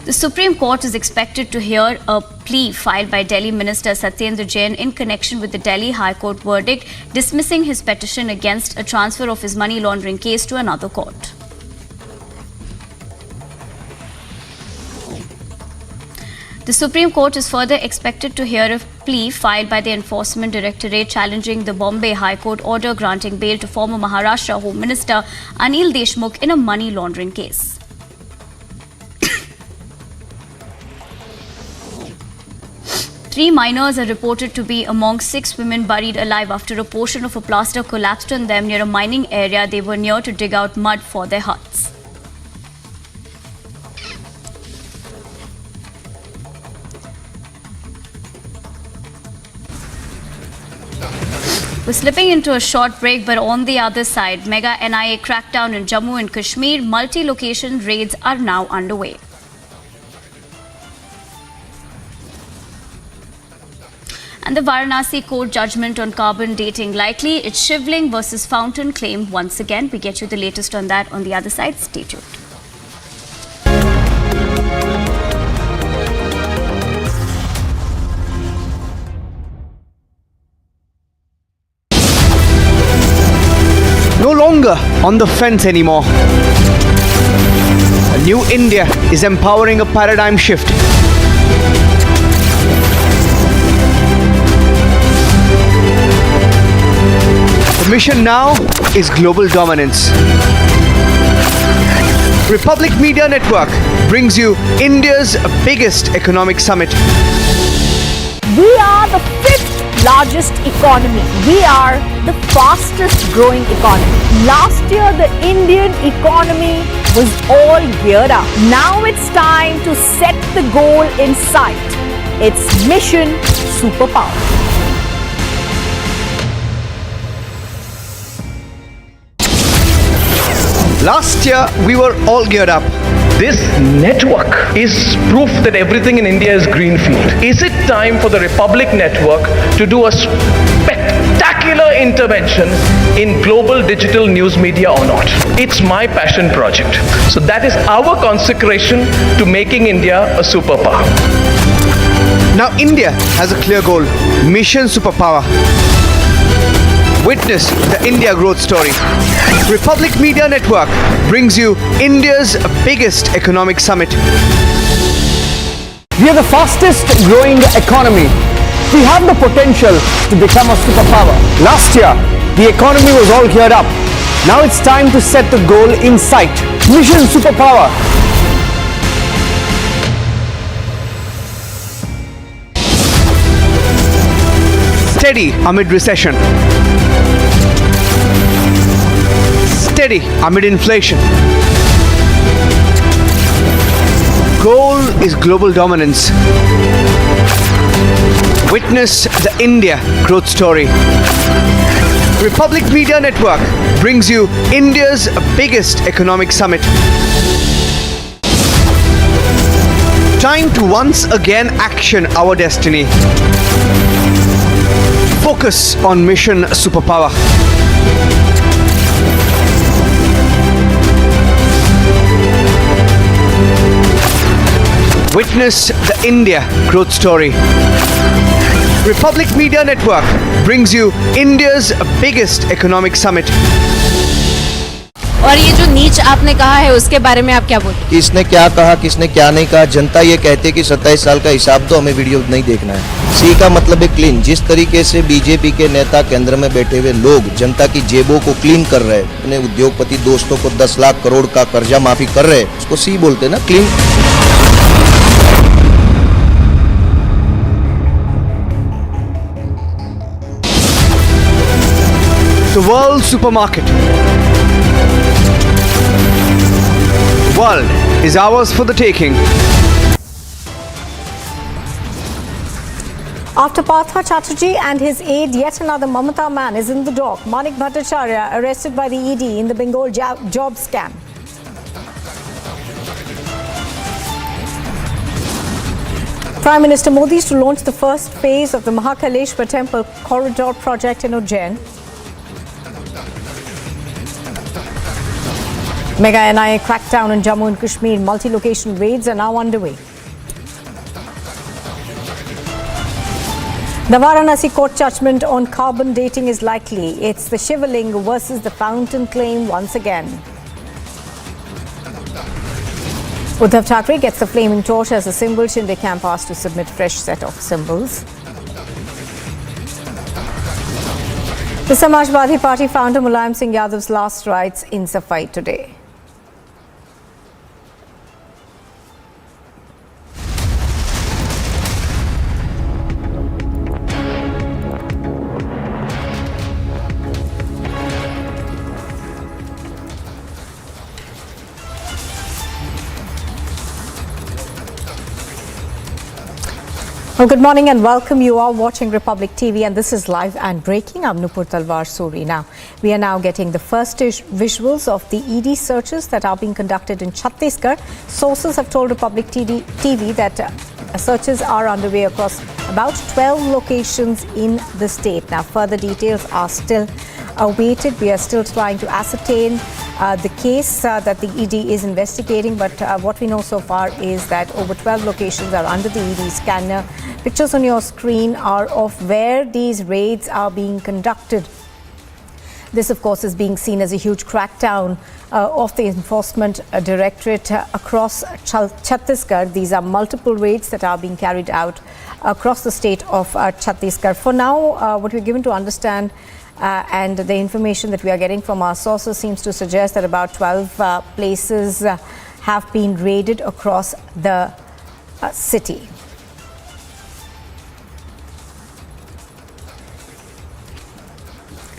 Speaker 11: The Supreme Court is expected to hear a plea filed by Delhi Minister Satyendra Jain in connection with the Delhi High Court verdict dismissing his petition against a transfer of his money laundering case to another court. The Supreme Court is further expected to hear a plea filed by the Enforcement Directorate challenging the Bombay High Court order granting bail to former Maharashtra Home Minister Anil Deshmukh in a money laundering case. 3 minors are reported to be among 6 women buried alive after a portion of a plaster collapsed on them near a mining area they were near to dig out mud for their huts. We're slipping into a short break, but on the other side, mega NIA crackdown in Jammu and Kashmir, multi-location raids are now underway. And the Varanasi court judgment on carbon dating likely. It's Shivling versus Fountain claim once again. We get you the latest on that on the other side. Stay tuned.
Speaker 3: No longer on the fence anymore. A new India is empowering a paradigm shift. The mission now is global dominance. Republic Media Network brings you India's biggest economic summit.
Speaker 15: We are the 5th largest economy. We are the fastest growing economy. Last year, the Indian economy was all geared up. Now it's time to set the goal in sight. It's Mission Superpower.
Speaker 3: Last year, we were all geared up.
Speaker 1: This network is proof that everything in India is greenfield. Is it time for the Republic Network to do a spectacular intervention in global digital news media or not? It's my passion project. So that is our consecration to making India a superpower.
Speaker 3: Now India has a clear goal, Mission Superpower. Witness the India growth story. Republic Media Network brings you India's biggest economic summit.
Speaker 7: We are the fastest growing economy. We have the potential to become a superpower. Last year, the economy was all geared up. Now it's time to set the goal in sight. Mission Superpower.
Speaker 3: Steady amid recession. Steady amid inflation. Goal is global dominance. Witness the India growth story. Republic Media Network brings you India's biggest economic summit. Time to once again action our destiny. Focus on mission superpower. Witness the India growth story. Republic Media Network brings you India's biggest economic summit.
Speaker 19: और ये जो नीच आपने कहा है उसके बारे में आप क्या बोलते?
Speaker 20: किसने क्या कहा, किसने क्या नहीं कहा, जनता ये कहती है कि 27 साल का हिसाब तो हमें वीडियो नहीं देखना है। सी का मतलब है क्लीन। जिस तरीके से बीजेपी के नेता केंद्र में बैठे हुए लोग जनता की जेबों को क्लीन कर रहे हैं, अपने उद्योगपति दोस्तों को 10 लाख करोड़ का कर्जा माफी कर रहे हैं, उसको सी बोलते हैं ना, clean.
Speaker 3: The world supermarket. World is ours for the taking.
Speaker 15: After Partha Chatterjee and his aide, yet another Mamata man is in the dock. Manik Bhattacharya arrested by the ED in the Bengal job scam. Prime Minister Modi is to launch the first phase of the Mahakaleshwar Temple corridor project in Ujjain. Mega NIA crackdown in Jammu and Kashmir. Multi-location raids are now underway. The Varanasi court judgment on carbon dating is likely. It's the Shivaling versus the fountain claim once again. Uddhav Thackeray gets the flaming torch as a symbol. Shinde camp asked to submit fresh set of symbols. The Samajwadi Party founder Mulayam Singh Yadav's last rites in Saifai today. Well, good morning and welcome. You are watching Republic TV and this is live and breaking. I'm Nupur Talwar Suri. Now, we are now getting the first visuals of the ED searches that are being conducted in Chhattisgarh. Sources have told Republic TV that searches are underway across about 12 locations in the state. Now, further details are still awaited. We are still trying to ascertain the case that the ED is investigating, but what we know so far is that over 12 locations are under the ED scanner. Pictures on your screen are of where these raids are being conducted. This, of course, is being seen as a huge crackdown of the Enforcement Directorate across Chhattisgarh. These are multiple raids that are being carried out across the state of Chhattisgarh. For now, what we're given to understand and the information that we are getting from our sources seems to suggest that about 12 places have been raided across the city.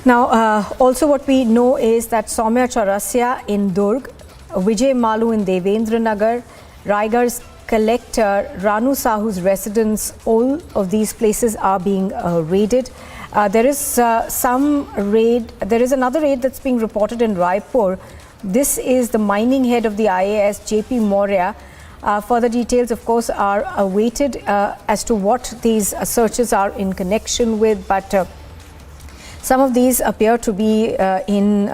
Speaker 15: Now, also what we know is that Soumya Chaurasya in Durg, Vijay Malu in Devendra Nagar, Raigarh's collector, Ranu Sahu's residence, all of these places are being raided. There is another raid that's being reported in Raipur. This is the mining head of the IAS, JP Maurya. Further details, of course, are awaited as to what these searches are in connection with, but some of these appear to be in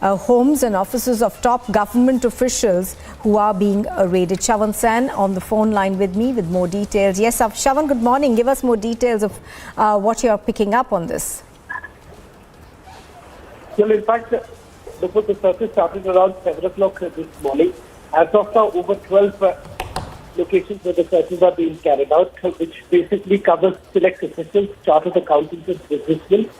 Speaker 15: homes and offices of top government officials who are being raided. Shavan Sen on the phone line with me with more details. Yes, Shavan, good morning. Give us more details of what you're picking up on this.
Speaker 13: Well, in fact, the search started around 7 o'clock this morning. As of now, over 12 locations where the searches are being carried out, which basically covers select officials, chartered accountants and businessmen.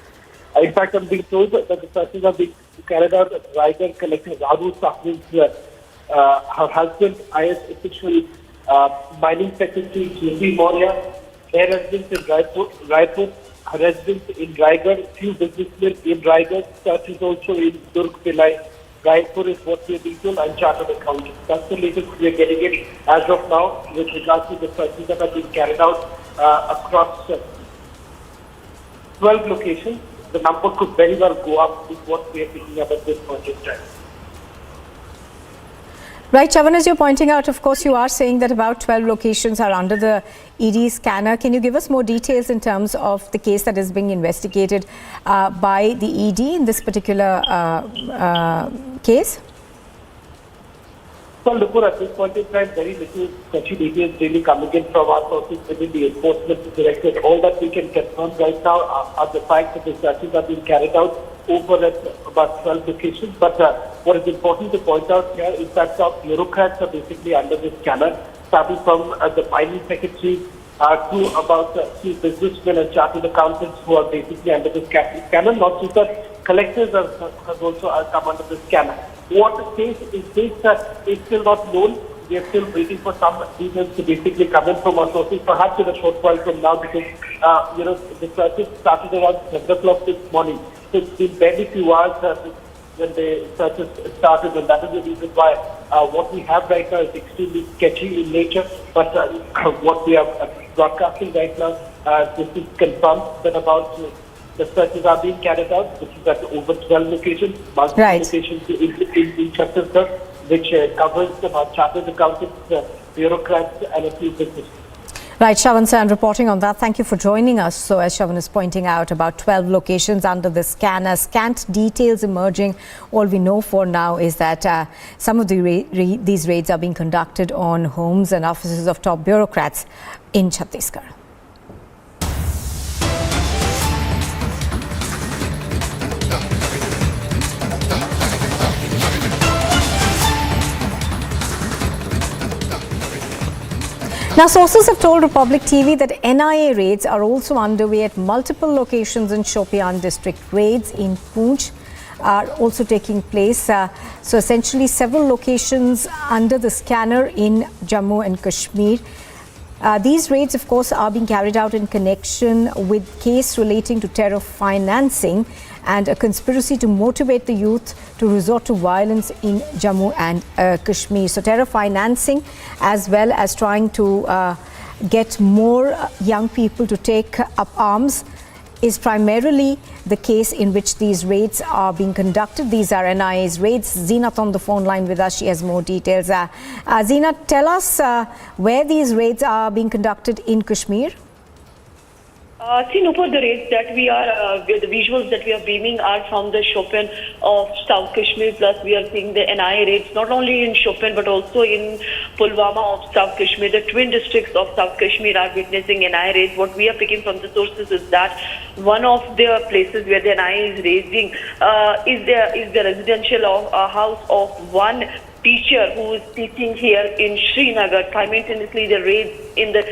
Speaker 13: In fact, I'm being told that the searches are being carried out at Raigarh collector Ranu Sahu's her husband, IS official, mining secretary JP Maurya, air residence in Raipur, residents in Raigad, few businessmen in Raigad, churches also in Durg, Pillai, Raipur is what we are being told, and chartered accountants. That's the latest we are getting it as of now with regards to the searches that have been carried out across 12 locations. The number could very well go up with what we are picking up at this point in time.
Speaker 15: Right, Chavan, as you're pointing out, of course, you are saying that about 12 locations are under the ED scanner. Can you give us more details in terms of the case that is being investigated by the ED in this particular case?
Speaker 13: Well, look, at this point in time, very little such details really coming in from our sources within the Enforcement Directorate. All that we can confirm right now are the fact that the searches are being carried out over at about 12 locations. But what is important to point out here is that some bureaucrats are basically under this scanner, starting from the finance secretary to about few businessmen and chartered accountants who are basically under this scanner. Not just that, collectors have also come under the scanner. What it says that it's still not known. We are still waiting for some details to basically come in from our sources, perhaps in a short while from now, because the searches started around 7 o'clock this morning. So it's been barely few hours when the searches started, and that is the reason why what we have right now is extremely sketchy in nature. But what we are broadcasting right now, this is confirmed that about the searches are being carried out, which is at over 12 locations, multiple locations in Chhattisgarh, which covers about chartered accountants, bureaucrats, and a few businesses.
Speaker 15: Right, Shavan sir, and reporting on that, thank you for joining us. So as Shavan is pointing out, about 12 locations under the scanner, scant details emerging. All we know for now is that some of these raids are being conducted on homes and offices of top bureaucrats in Chhattisgarh. Now, sources have told Republic TV that NIA raids are also underway at multiple locations in Shopian district. Raids in Poonch are also taking place. So essentially several locations under the scanner in Jammu and Kashmir. These raids, of course, are being carried out in connection with case relating to terror financing and a conspiracy to motivate the youth to resort to violence in Jammu and Kashmir. So terror financing, as well as trying to get more young people to take up arms, is primarily the case in which these raids are being conducted. These are NIA's raids. Zeenat on the phone line with us. She has more details. Zeenat, tell us where these raids are being conducted in Kashmir.
Speaker 6: See, Nupur, the raids that we are, the visuals that we are beaming are from the Shopian of South Kashmir, plus we are seeing the NIA raids not only in Shopian but also in Pulwama of South Kashmir. The twin districts of South Kashmir are witnessing NIA raids. What we are picking from the sources is that one of the places where the NIA is raiding is the residential house of one teacher who is teaching here in Srinagar. Simultaneously, the raids in the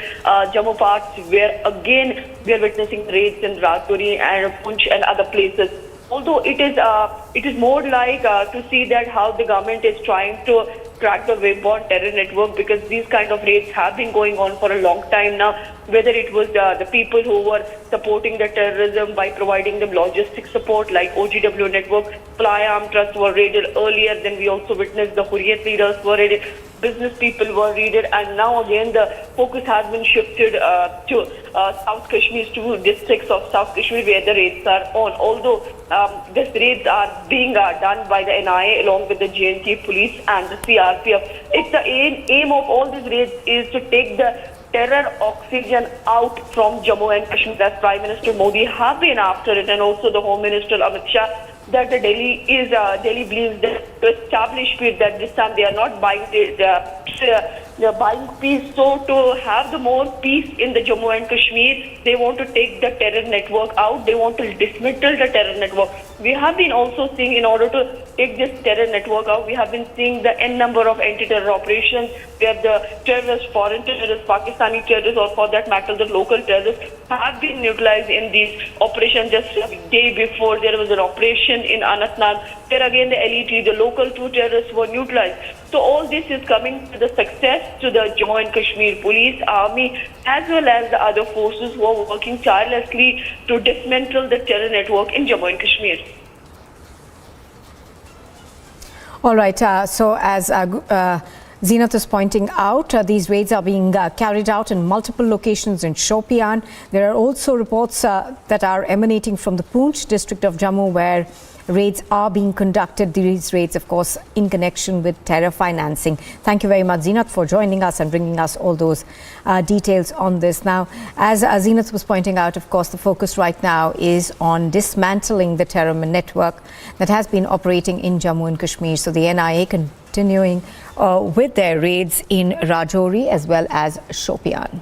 Speaker 6: Jammu parts, where again we are witnessing raids in Rajpuri and Poonch and other places. Although it is more like to see that how the government is trying to crack the web-borne terror network, because these kind of raids have been going on for a long time now. Whether it was the people who were supporting the terrorism by providing them logistic support like OGW network, Mulayam Trust were raided earlier, then we also witnessed the Hurriyat leaders were raided, business people were raided, and now again the focus has been shifted to South Kashmir's two districts of South Kashmir where the raids are on. Although these raids are being done by the NIA along with the JNK police and the CRPF. It's the aim of all these raids is to take the terror oxygen out from Jammu and Kashmir, as Prime Minister Modi have been after it, and also the Home Minister Amit Shah, that the Delhi believes that to establish peace, that this time they are not buying they are buying peace. So to have the more peace in the Jammu and Kashmir, they want to take the terror network out. They want to dismantle the terror network. We have been also seeing, in order to take this terror network out, we have been seeing the N number of anti-terror operations where the terrorists, foreign terrorists, Pakistani terrorists, or for that matter the local terrorists have been neutralized in these operations. Just a day before there was an operation in Anantnag where again the LET, the local two terrorists were neutralized. So all this is coming to the success to the Jammu and Kashmir police, army, as well as the other forces who are working tirelessly to dismantle the terror network in Jammu and Kashmir.
Speaker 8: All right. So as Zeenat is pointing out, these raids are being carried out in multiple locations in Shopian. There are also reports that are emanating from the Poonch district of Jammu, where raids are being conducted. These raids, of course, in connection with terror financing. Thank you very much, Zeenat, for joining us and bringing us all those details on this. Now, as Zeenat was pointing out, of course, the focus right now is on dismantling the terror network that has been operating in Jammu and Kashmir. So the NIA continuing with their raids in Rajouri as well as Shopian.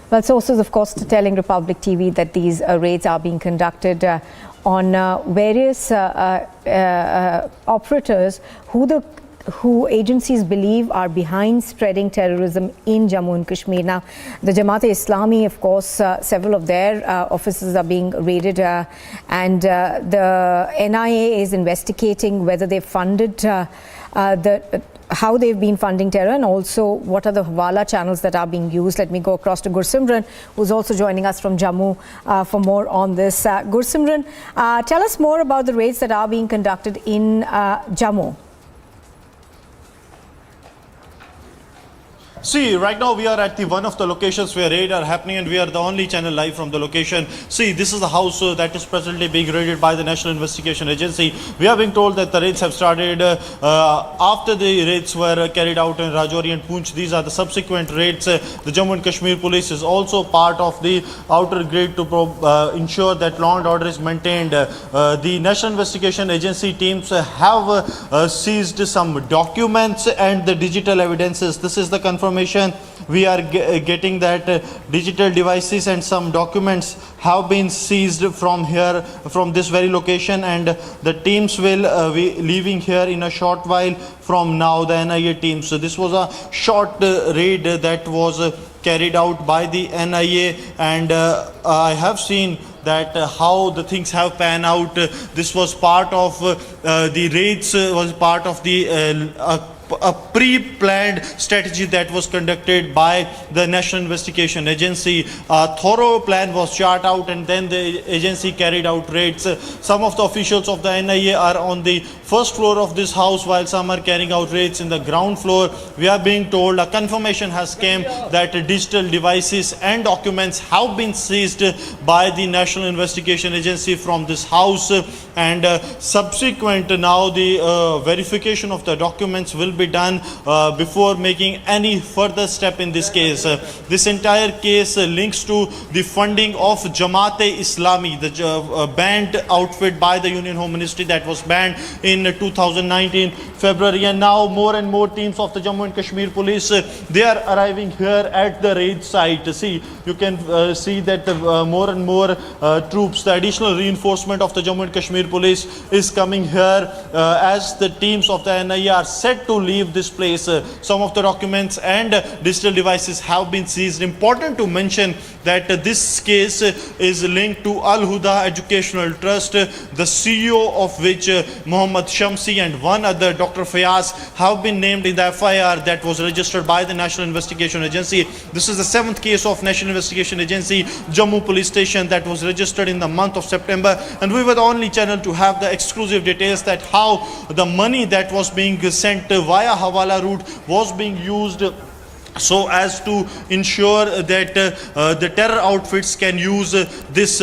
Speaker 8: Well, sources, of course, telling Republic TV that these raids are being conducted on various operators who agencies believe are behind spreading terrorism in Jammu and Kashmir. Now, the Jamaat-e-Islami, of course, several of their offices are being raided, and the NIA is investigating whether they funded how they've been funding terror, and also what are the Hawala channels that are being used. Let me go across to Gursimran, who's also joining us from Jammu for more on this. Gursimran, tell us more about the raids that are being conducted in Jammu.
Speaker 9: See, right now we are at one of the locations where raids are happening, and we are the only channel live from the location. See, this is the house that is presently being raided by the National Investigation Agency. We are being told that the raids have started after the raids were carried out in Rajouri and Poonch. These are the subsequent raids. The Jammu and Kashmir police is also part of the outer grid to ensure that law and order is maintained. The National Investigation Agency teams have seized some documents and the digital evidences. This is the confirmation we are getting, that digital devices and some documents have been seized from here, from this very location, and the teams will be leaving here in a short while from now, the NIA team. So this was a short raid that was carried out by the NIA, and I have seen that how the things have panned out. This was part of the raids, was part of the a pre-planned strategy that was conducted by the National Investigation Agency. A thorough plan was charted out, and then the agency carried out raids. Some of the officials of the NIA are on the first floor of this house, while some are carrying out raids in the ground floor. We are being told a confirmation has come that digital devices and documents have been seized by the National Investigation Agency from this house, and subsequent now the verification of the documents will be done before making any further step in this case. This entire case links to the funding of Jamaat-e-Islami, the banned outfit by the Union Home Ministry that was banned in 2019 February, and now more and more teams of the Jammu and Kashmir police, they are arriving here at the raid site. See, you can see that more and more troops, the additional reinforcement of the Jammu and Kashmir police is coming here as the teams of the NIA are set to leave this place. Some of the documents and digital devices have been seized. Important to mention that this case is linked to Al Huda Educational Trust, the CEO of which Mohammad Shamsi and one other, Dr. Fayaz, have been named in the FIR that was registered by the National Investigation Agency. This is the 7th case of National Investigation Agency Jammu Police Station that was registered in the month of September, and we were the only channel to have the exclusive details that how the money that was being sent via Hawala route was being used so as to ensure that the terror outfits can use this.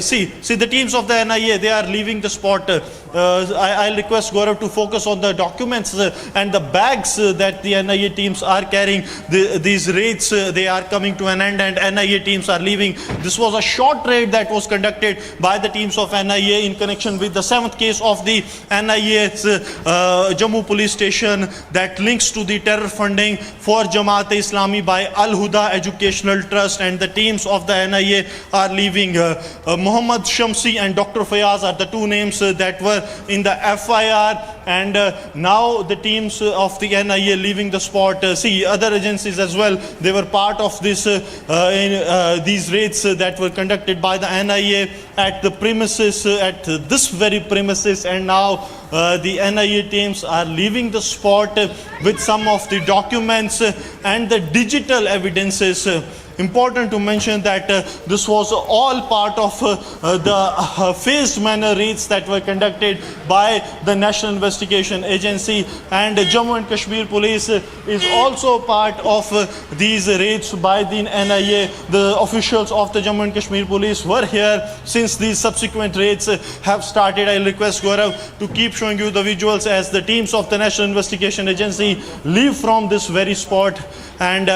Speaker 9: See the teams of the NIA, they are leaving the spot. I'll request Gaurav to focus on the documents and the bags that the NIA teams are carrying. These raids, they are coming to an end, and NIA teams are leaving. This was a short raid that was conducted by the teams of NIA in connection with the 7th case of the NIA's Jammu police station that links to the terror funding for Jamaat-e-Islami by Al Huda Educational Trust, and the teams of the NIA are leaving. Mohammad Shamsi and Dr. Fayaz are the two names that were in the FIR, and now the teams of the NIA leaving the spot. See, other agencies as well, they were part of this these raids that were conducted by the NIA at the premises, at this very premises, and now the NIA teams are leaving the spot with some of the documents and the digital evidences. Important to mention that this was all part of the phased manner raids that were conducted by the National Investigation Agency, and Jammu and Kashmir Police is also part of these raids by the NIA. The officials of the Jammu and Kashmir Police were here since these subsequent raids have started. I request Gaurav to keep showing you the visuals as the teams of the National Investigation Agency leave from this very spot, and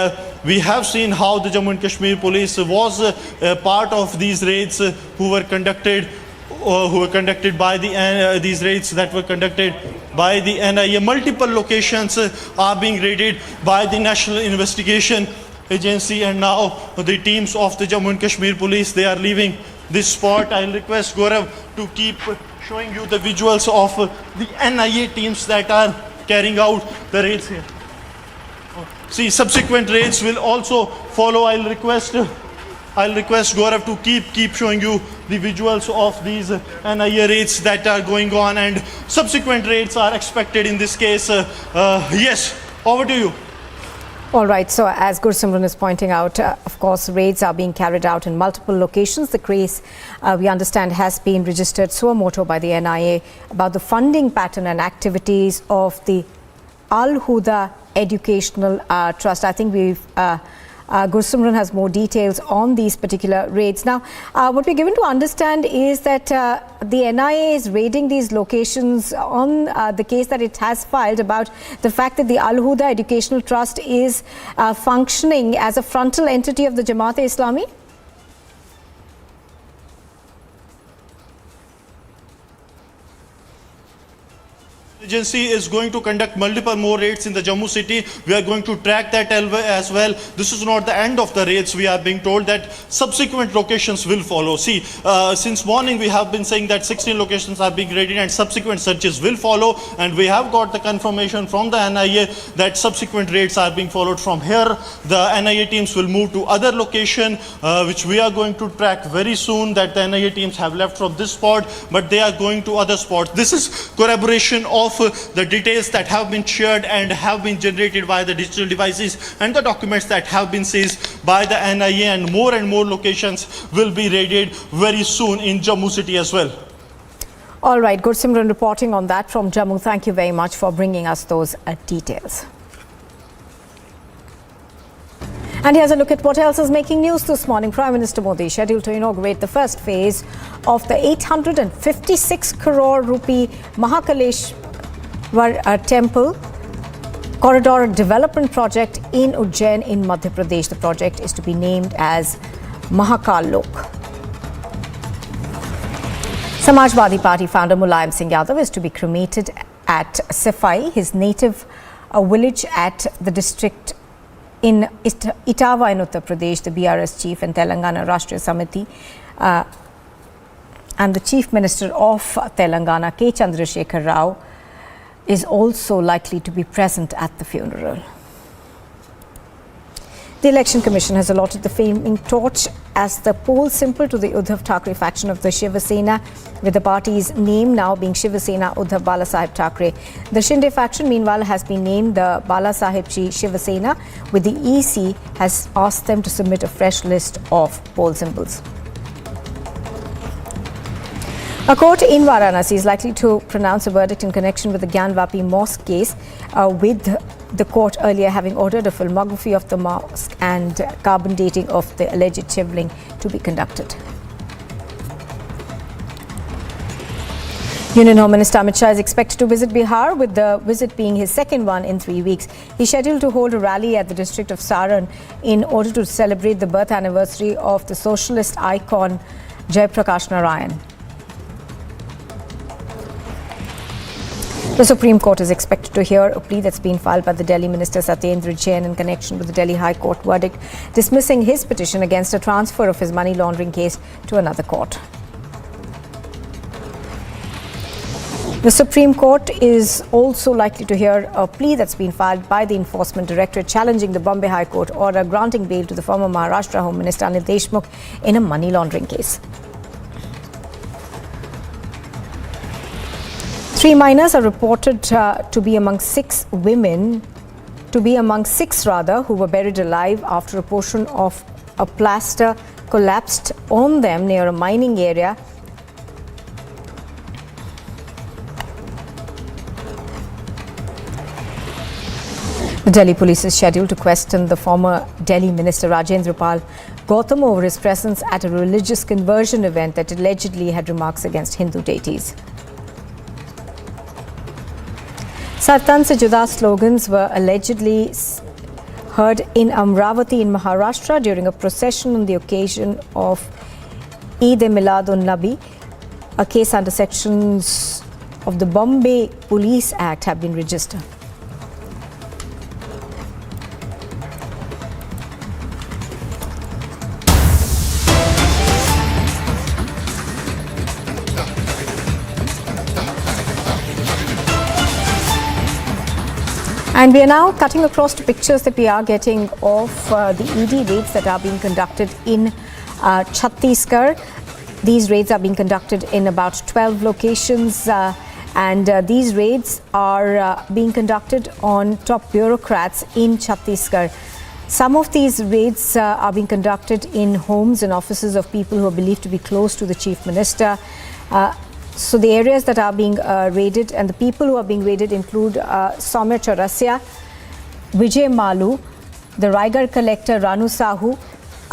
Speaker 9: we have seen how the Jammu and Kashmir Police was part of these raids who were conducted by the these raids that were conducted by the NIA. Multiple locations are being raided by the National Investigation Agency, and now the teams of the Jammu and Kashmir Police, they are leaving this spot. I'll request Gaurav to keep showing you the visuals of the NIA teams that are carrying out the raids here. See, subsequent raids will also follow. I'll request Gaurav to keep showing you the visuals of these NIA raids that are going on, and subsequent raids are expected in this case. Yes, over to you.
Speaker 8: All right, so as Gursimran is pointing out, of course, raids are being carried out in multiple locations. The case, we understand, has been registered suo motu by the NIA about the funding pattern and activities of the Al Huda Educational Trust. I think Gursimran has more details on these particular raids. Now, what we're given to understand is that the NIA is raiding these locations on the case that it has filed about the fact that the Al Huda Educational Trust is functioning as a frontal entity of the Jamaat-e-Islami.
Speaker 9: Agency is going to conduct multiple more raids in the Jammu city. We are going to track that as well. This is not the end of the raids. We are being told that subsequent locations will follow. See, since morning we have been saying that 16 locations are being raided and subsequent searches will follow, and we have got the confirmation from the NIA that subsequent raids are being followed from here. The NIA teams will move to other location, which we are going to track very soon, that the NIA teams have left from this spot, but they are going to other spots. This is corroboration of the details that have been shared and have been generated by the digital devices and the documents that have been seized by the NIA, and more locations will be raided very soon in Jammu city as well.
Speaker 8: All right, Gursimran reporting on that from Jammu. Thank you very much for bringing us those details. And here's a look at what else is making news this morning. Prime Minister Modi is scheduled to inaugurate the first phase of the 856 crore rupee Mahakaleshwar Temple Corridor Development Project in Ujjain in Madhya Pradesh. The project is to be named as Mahakal Lok. Samajwadi Party founder Mulayam Singh Yadav is to be cremated at Saifai, his native village at the district in Etawah in Uttar Pradesh. The BRS chief and Telangana Rashtriya Samiti and the Chief Minister of Telangana, K. Chandrasekhar Rao, is also likely to be present at the funeral. The Election Commission has allotted the flaming torch as the poll symbol to the Uddhav Thackeray faction of the Shiv Sena, with the party's name now being Shiv Sena Uddhav Balasaheb Thackeray. The Shinde faction, meanwhile, has been named the Balasahebchi Shiv Sena, with the EC has asked them to submit a fresh list of poll symbols. A court in Varanasi is likely to pronounce a verdict in connection with the Gyanvapi mosque case, with the court earlier having ordered a filmography of the mosque and carbon dating of the alleged shivling to be conducted. Union Home Minister Amit Shah is expected to visit Bihar, with the visit being his second one in 3 weeks. He's scheduled to hold a rally at the district of Saran in order to celebrate the birth anniversary of the socialist icon Jayaprakash Narayan. The Supreme Court is expected to hear a plea that's been filed by the Delhi Minister Satyendra Jain in connection with the Delhi High Court verdict dismissing his petition against a transfer of his money laundering case to another court. The Supreme Court is also likely to hear a plea that's been filed by the Enforcement Directorate challenging the Bombay High Court order granting bail to the former Maharashtra Home Minister Anil Deshmukh in a money laundering case. 3 minors are reported to be among 6 women, who were buried alive after a portion of a plaster collapsed on them near a mining area. The Delhi police is scheduled to question the former Delhi Minister Rajendra Pal Gautam over his presence at a religious conversion event that allegedly had remarks against Hindu deities. Sartan se juda slogans were allegedly heard in Amravati in Maharashtra during a procession on the occasion of Eid-e-Milad-un-Nabi. A case under sections of the Bombay Police Act have been registered. And we are now cutting across to pictures that we are getting of the ED raids that are being conducted in Chhattisgarh. These raids are being conducted in about 12 locations and these raids are being conducted on top bureaucrats in Chhattisgarh. Some of these raids are being conducted in homes and offices of people who are believed to be close to the Chief Minister. So the areas that are being raided and the people who are being raided include Soumya Chaurasia, Vijay Malu, the Raigarh collector Ranu Sahu,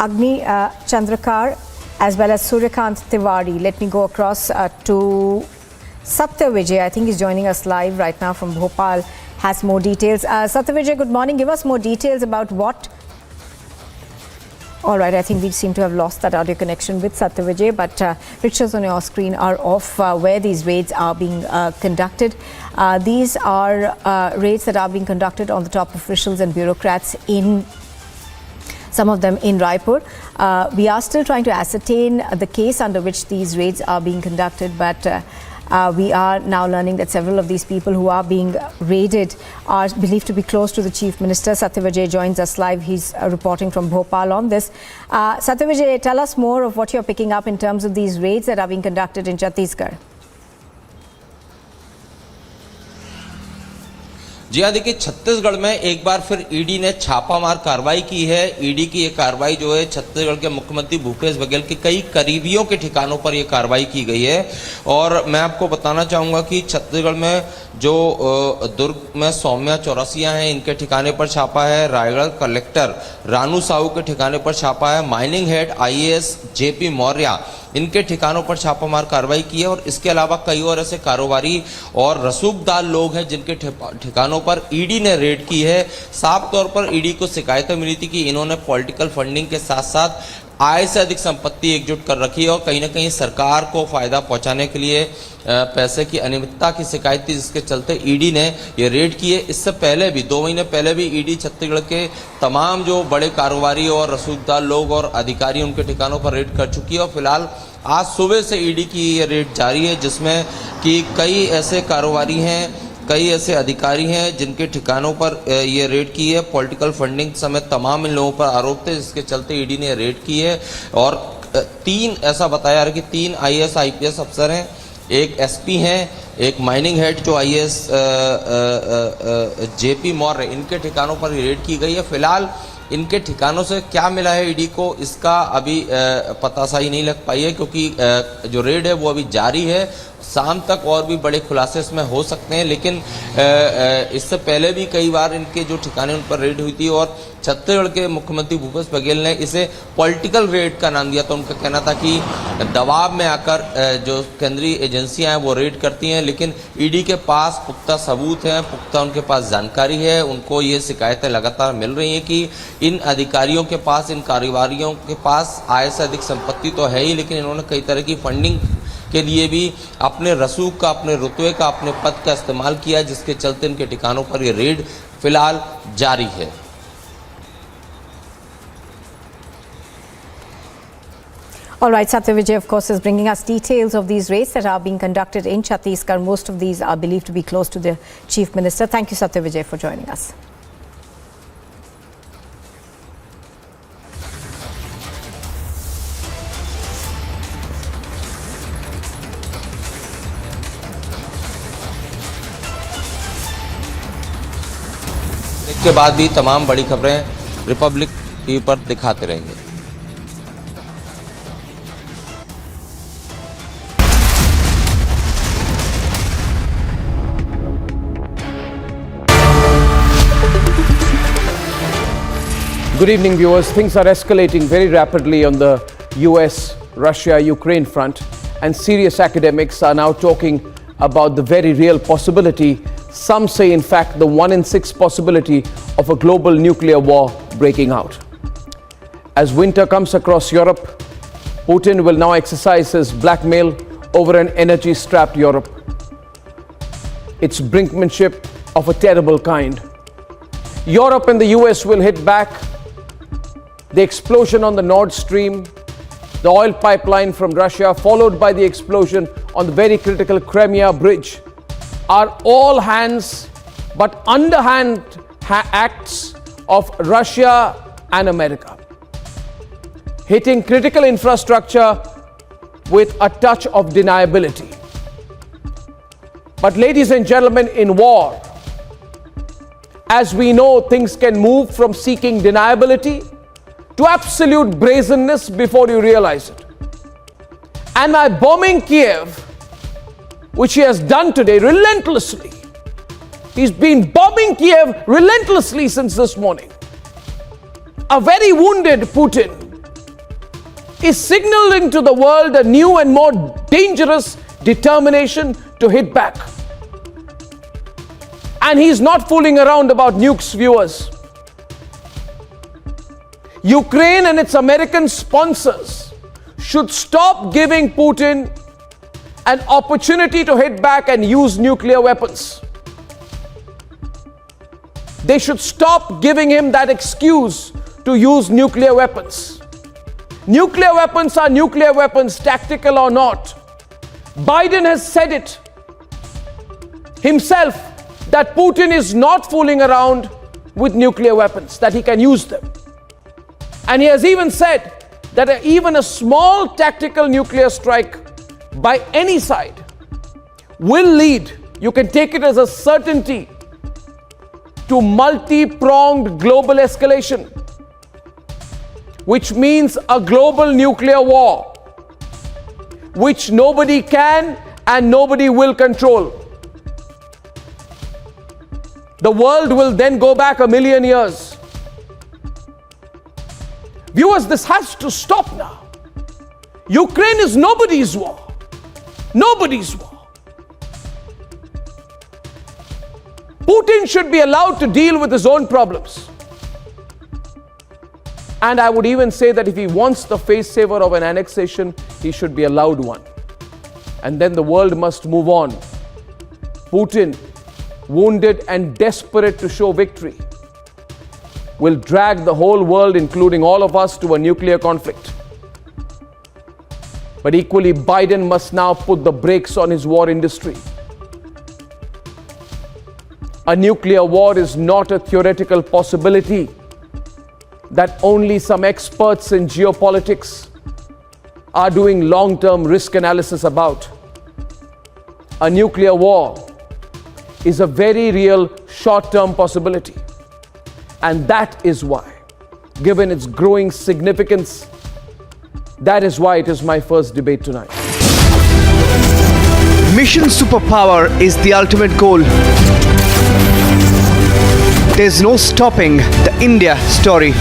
Speaker 8: Agni Chandrakar, as well as Suryakant Tiwari. Let me go across to Satya Vijay. I think he's joining us live right now from Bhopal, has more details. Satya Vijay, good morning. Give us more details about what... All right, I think we seem to have lost that audio connection with Satya Vijay, but pictures on your screen are of where these raids are being conducted. These are raids that are being conducted on the top officials and bureaucrats in some of them in Raipur. We are still trying to ascertain the case under which these raids are being conducted, but we are now learning that several of these people who are being raided are believed to be close to the Chief Minister. Satya Vijay joins us live. He's reporting from Bhopal on this. Satya Vijay, tell us more of what you're picking up in terms of these raids that are being conducted in Chhattisgarh.
Speaker 12: जी हाँ, देखिए छत्तीसगढ़ में एक बार फिर ED ने छापामार कार्रवाई की है। ईडी की ये कार्रवाई जो है छत्तीसगढ़ के मुख्यमंत्री भूपेश बघेल के कई करीबियों के ठिकानों पर ये कार्रवाई की गई है। और मैं आपको बताना चाहूँगा कि छत्तीसगढ़ में जो दुर्ग में सौम्या चौरसिया हैं, इनके ठिकाने पर छापा है। रायगढ़ कलेक्टर रानू साहू के ठिकाने पर छापा है। Mining head IAS JP Maurya, इनके ठिकानों पर छापामार कार्रवाई की है। और इसके अलावा कई और ऐसे कारोबारी और रसूखदार लोग हैं जिनके ठिकानों पर ईडी ने रेड की है। साफ तौर पर ईडी को शिकायतें मिली थी कि इन्होंने पॉलिटिकल फंडिंग के साथ साथ आय से अधिक संपत्ति एकजुट कर रखी है और कहीं ना कहीं सरकार को फायदा पहुंचाने के लिए पैसे की अनियमितता की शिकायत थी, जिसके चलते ईडी ने ये रेड की है। इससे पहले भी 2 महीने पहले भी ईडी छत्तीसगढ़ के तमाम जो बड़े कारोबारी और रसूखदार लोग और अधिकारी उनके ठिकानों पर रेड कर चुकी है। और फिलहाल आज सुबह से ईडी की ये रेड जारी है, जिसमें कि कई ऐसे कारोबारी हैं, कई ऐसे अधिकारी हैं जिनके ठिकानों पर ये रेड की है। पॉलिटिकल फंडिंग समेत तमाम इन लोगों पर आरोप थे, जिसके चलते ईडी ने रेड की है। और 3 ऐसा बताया कि 3 IAS IPS अफसर हैं, एक SP हैं, एक माइनिंग हेड जो IAS JP मौर्य, इनके ठिकानों पर रेड की गई है। फिलहाल इनके ठिकानों से क्या मिला है ईडी को, इसका अभी पता सही नहीं लग पाई है, क्योंकि जो रेड है वो अभी जारी है। शाम तक और भी बड़े खुलासे इसमें हो सकते हैं, लेकिन इससे पहले भी कई बार इनके जो ठिकाने उन पर रेड हुई थी और छत्तीसगढ़ के मुख्यमंत्री भूपेश बघेल ने इसे पॉलिटिकल रेड का नाम दिया था। उनका कहना था कि दबाव में आकर जो केंद्रीय एजेंसियां हैं वो रेड करती हैं, लेकिन ईडी के पास पुख्ता सबूत हैं, पुख्ता उनके पास जानकारी है। उनको ये शिकायतें लगातार मिल रही हैं कि इन अधिकारियों के पास, इन कारोबारियों के पास आय से अधिक संपत्ति तो है ही, लेकिन इन्होंने कई तरह की फंडिंग के लिए भी अपने रसूख का, अपने रुतबे का, अपने पद का इस्तेमाल किया, जिसके चलते इनके ठिकानों पर ये रेड फिलहाल जारी है।
Speaker 8: All right, Satya Vijay, of course, is bringing us details of these raids that are being conducted in Chhattisgarh. Most of these are believed to be close to the Chief Minister. Thank you, Satya Vijay, for joining us.
Speaker 12: के बाद भी तमाम बड़ी खबरें Republic TV पर दिखाते रहेंगे।
Speaker 5: Good evening, viewers. Things are escalating very rapidly on the US-Russia-Ukraine front, and serious academics are now talking about the very real possibility, some say in fact the 1 in 6 possibility of a global nuclear war breaking out. As winter comes across Europe, Putin will now exercise his blackmail over an energy-strapped Europe. It's brinkmanship of a terrible kind. Europe and the US will hit back. The explosion on the Nord Stream, the oil pipeline from Russia, followed by the explosion on the very critical Crimea bridge, are all hands but underhand acts of Russia and America, hitting critical infrastructure with a touch of deniability. But ladies and gentlemen, in war, as we know, things can move from seeking deniability to absolute brazenness before you realize it. And by bombing Kiev, which he has done today relentlessly, he's been bombing Kiev relentlessly since this morning. A very wounded Putin is signaling to the world a new and more dangerous determination to hit back. And he's not fooling around about nukes, viewers. Ukraine and its American sponsors should stop giving Putin an opportunity to hit back and use nuclear weapons. They should stop giving him that excuse to use nuclear weapons. Nuclear weapons are nuclear weapons, tactical or not. Biden has said it himself that Putin is not fooling around with nuclear weapons, that he can use them. And he has even said that even a small tactical nuclear strike by any side will lead, you can take it as a certainty, to multi-pronged global escalation, which means a global nuclear war, which nobody can and nobody will control. The world will then go back 1,000,000 years. Viewers, this has to stop now. Ukraine is nobody's war. Nobody's war. Putin should be allowed to deal with his own problems. And I would even say that if he wants the face saver of an annexation, he should be allowed one. And then the world must move on. Putin, wounded and desperate to show victory, will drag the whole world, including all of us, to a nuclear conflict. But equally, Biden must now put the brakes on his war industry. A nuclear war is not a theoretical possibility that only some experts in geopolitics are doing long-term risk analysis about. A nuclear war is a very real short-term possibility. And that is why, given its growing significance, that is why it is my first debate tonight.
Speaker 3: Mission superpower is the ultimate goal. There's no stopping the India story.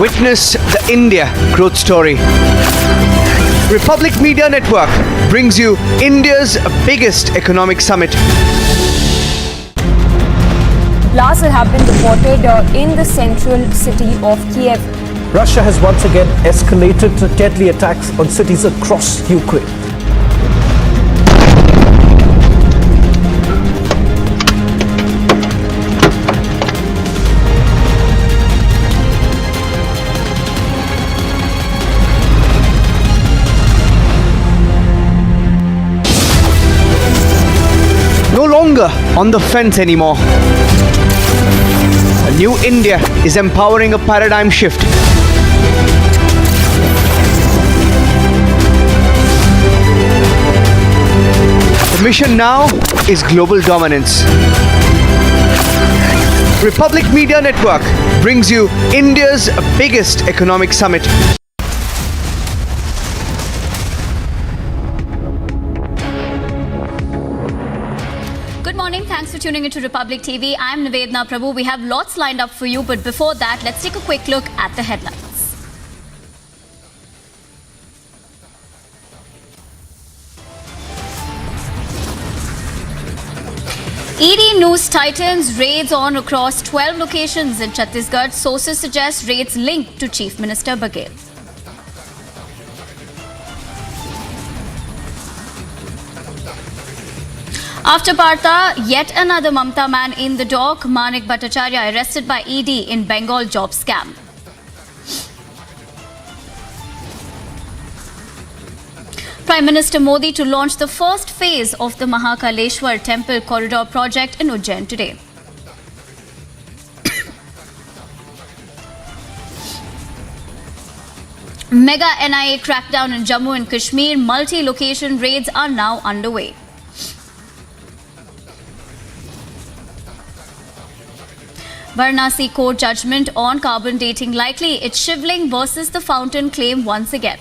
Speaker 3: Witness the India growth story. Republic Media Network brings you India's biggest economic summit.
Speaker 15: Blasts have been reported in the central city of Kiev.
Speaker 5: Russia has once again escalated deadly attacks on cities across Ukraine.
Speaker 3: on the fence anymore. A new India is empowering a paradigm shift. The mission now is global dominance. Republic Media Network brings you India's biggest economic summit.
Speaker 11: Good morning. Thanks for tuning into Republic TV. I'm Nivedna Prabhu. We have lots lined up for you, but before that, let's take a quick look at the headlines. ED news tightens, raids on across 12 locations in Chhattisgarh. Sources suggest raids linked to Chief Minister Baghel. After Partha, yet another Mamta man in the dock. Manik Bhattacharya arrested by ED in Bengal job scam. Prime Minister Modi to launch the first phase of the Mahakaleshwar Temple Corridor project in Ujjain today. Mega NIA crackdown in Jammu and Kashmir. Multi-location raids are now underway. Varanasi court judgment on carbon dating likely. It's Shivling versus the fountain claim once again.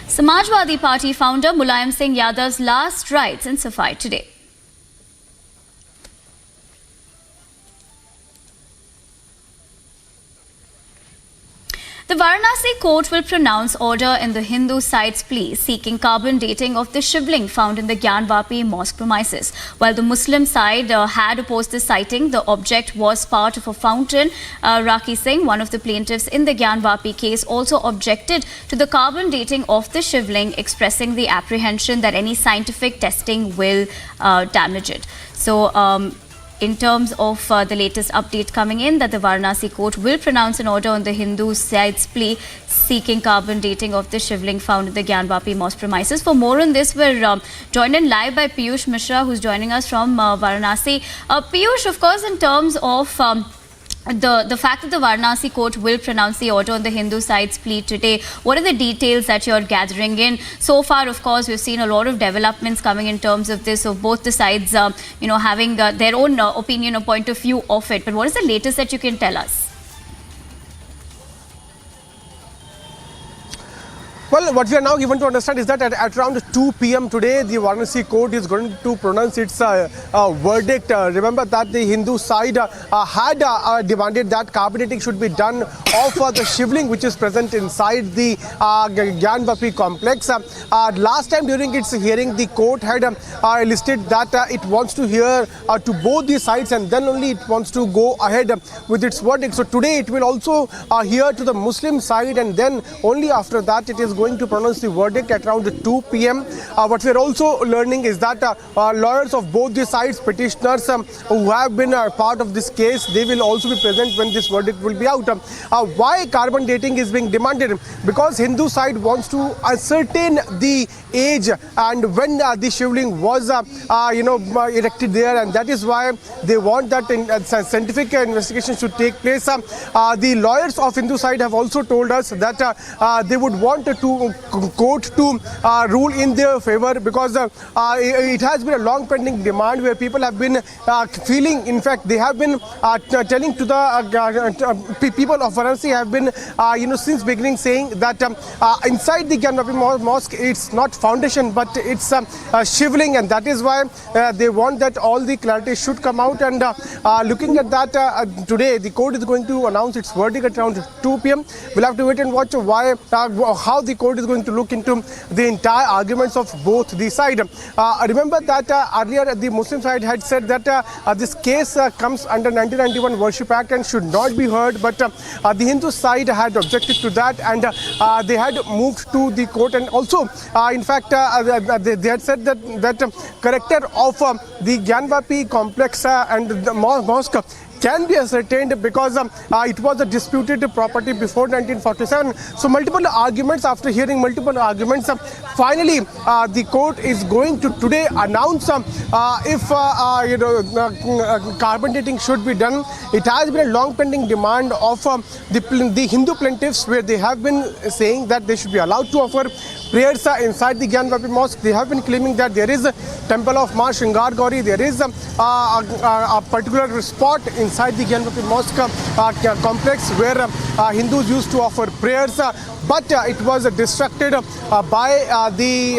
Speaker 11: Samajwadi Party founder Mulayam Singh Yadav's last rites in Saifai today. The Varanasi court will pronounce order in the Hindu side's plea seeking carbon dating of the Shivling found in the Gyanvapi mosque premises. While the Muslim side had opposed the sighting, the object was part of a fountain. Raki Singh, one of the plaintiffs in the Gyanvapi case, also objected to the carbon dating of the Shivling, expressing the apprehension that any scientific testing will damage it. So, in terms of the latest update coming in, that the Varanasi court will pronounce an order on the Hindu side's plea seeking carbon dating of the Shivling found in the Gyanvapi mosque premises. For more on this, we're joined in live by Piyush Mishra, who's joining us from Varanasi. Piyush, of course, in terms of the fact that the Varanasi court will pronounce the order on the Hindu side's plea today, what are the details that you're gathering in? So far, of course, we've seen a lot of developments coming in terms of this, of both the sides, having their own opinion or point of view of it. But what is the latest that you can tell us?
Speaker 14: Well, what we are now given to understand is that at around 2 p.m. today, the Varanasi court is going to pronounce its verdict. Remember that the Hindu side had demanded that carbon dating should be done of the Shivling, which is present inside the Gyanvapi complex. Last time during its hearing, the court had listed that it wants to hear to both the sides and then only it wants to go ahead with its verdict. So today it will also hear to the Muslim side, and then only after that it is going to pronounce the verdict at around 2 p.m. What we are also learning is that lawyers of both the sides, petitioners who have been part of this case, they will also be present when this verdict will be out. Why carbon dating is being demanded? Because Hindu side wants to ascertain the age and when the Shivling was erected there, and that is why they want that scientific investigation should take place. The lawyers of Hindu side have also told us that they would want to court to rule in their favor, because it has been a long pending demand where people have been feeling, in fact they have been telling to the people of Varanasi, have been since beginning saying that inside the Gyanvapi mosque it's not foundation but it's Shivling, and that is why they want that all the clarity should come out. And looking at that, today the court is going to announce its verdict at around 2 p.m. We'll have to wait and watch how the court is going to look into the entire arguments of both the side. Remember that earlier the Muslim side had said that this case comes under 1991 Worship Act and should not be heard, but the Hindu side had objected to that, and they had moved to the court. And also in fact they had said that character of the Gyanvapi complex and the mosque can be ascertained because it was a disputed property before 1947. So multiple arguments, after hearing multiple arguments, finally the court is going to today announce if carbon dating should be done. It has been a long pending demand of the Hindu plaintiffs, where they have been saying that they should be allowed to offer prayers inside the Gyanvapi mosque. They have been claiming that there is a temple of Ma Shringar Gauri, there is a particular spot inside the Gyanvapi mosque complex where Hindus used to offer prayers, but it was destructed by the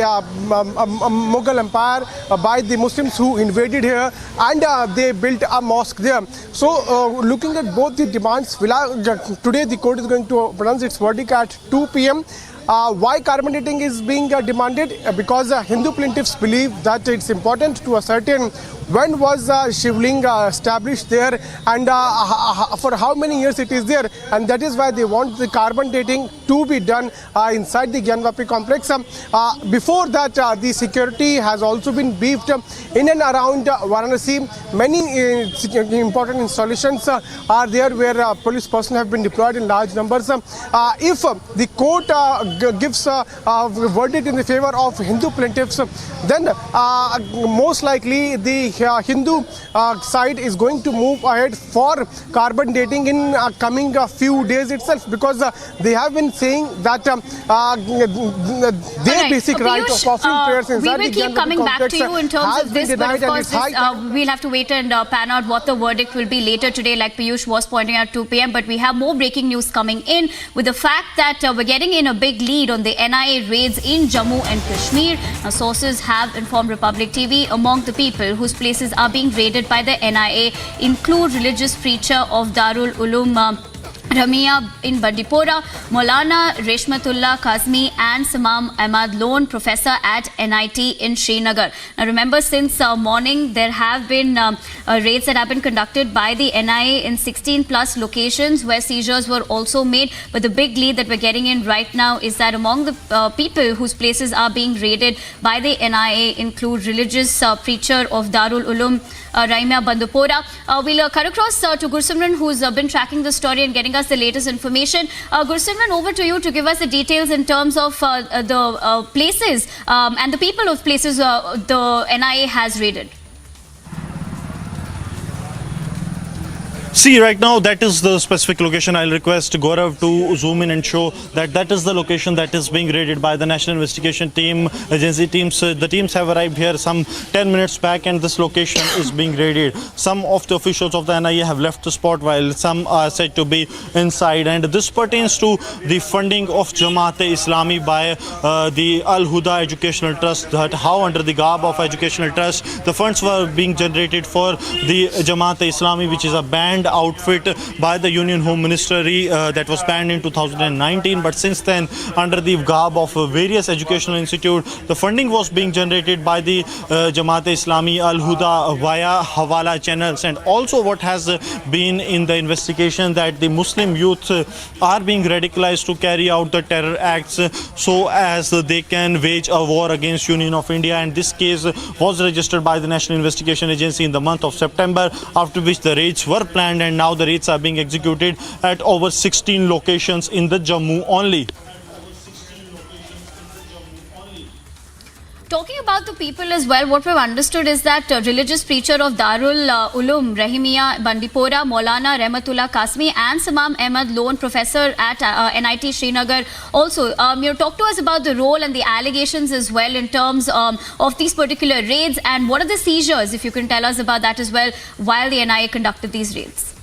Speaker 14: Mughal Empire, by the Muslims who invaded here, and they built a mosque there. So looking at both the demands, today the court is going to pronounce its verdict at 2 p.m. Why carbon dating is being demanded? Because Hindu plaintiffs believe that it's important to ascertain when was Shivling established there, and for how many years it is there, and that is why they want the carbon dating to be done inside the Gyanvapi complex. Before that, the security has also been beefed in and around Varanasi. Many important installations are there where police personnel have been deployed in large numbers. If the court gives a verdict in the favor of Hindu plaintiffs, then most likely the Hindu side is going to move ahead for carbon dating in coming few days itself, because they have been saying that their basic right of offering prayers inside the
Speaker 11: we will keep coming back to you in terms of this, but of course we'll have to wait and pan out what the verdict will be later today, like Piyush was pointing out, 2 p.m. But we have more breaking news coming in with the fact that we're getting in a big lead on the NIA raids in Jammu and Kashmir. Now, sources have informed Republic TV among the people whose places are being raided by the NIA include religious preacher of Darul Uloom Ramia in Bandipora, Maulana Reshmatullah Kazmi and Samam Ahmad Lone, professor at NIT in Srinagar. Now remember, since morning there have been raids that have been conducted by the NIA in 16 plus locations where seizures were also made. But the big lead that we're getting in right now is that among the people whose places are being raided by the NIA include religious preacher of Darul Uloom Ramia Bandipora. We'll cut across to Gursimran, who's been tracking the story and getting us the latest information. Gursimran, over to you to give us the details in terms of the places and the people of places the NIA has raided.
Speaker 9: See, right now that is the specific location. I'll request Gaurav to zoom in and show that that is the location that is being raided by the National Investigation Team, agency teams. The teams have arrived here some 10 minutes back, and this location is being raided. Some of the officials of the NIA have left the spot while some are said to be inside, and this pertains to the funding of Jamaat-e-Islami by the Al-Huda Educational Trust. That how under the garb of Educational Trust the funds were being generated for the Jamaat-e-Islami, which is a banned outfit by the Union Home Ministry that was banned in 2019. But since then, under the garb of various educational institutes, the funding was being generated by the Jamaat-e-Islami Al-Huda via Hawala channels. And also what has been in the investigation that the Muslim youth are being radicalized to carry out the terror acts so as they can wage a war against Union of India. And this case was registered by the National Investigation Agency in the month of September, after which the raids were planned, and now the raids are being executed at over 16 locations in the Jammu only.
Speaker 11: Talking about the people as well, what we've understood is that religious preacher of Darul Uloom Rahimia Bandipora, Maulana Rehmatullah Kasmi and Samam Ahmad Lone, professor at NIT Srinagar also. Talk to us about the role and the allegations as well in terms of these particular raids, and what are the seizures, if you can tell us about that as well, while the NIA conducted these raids.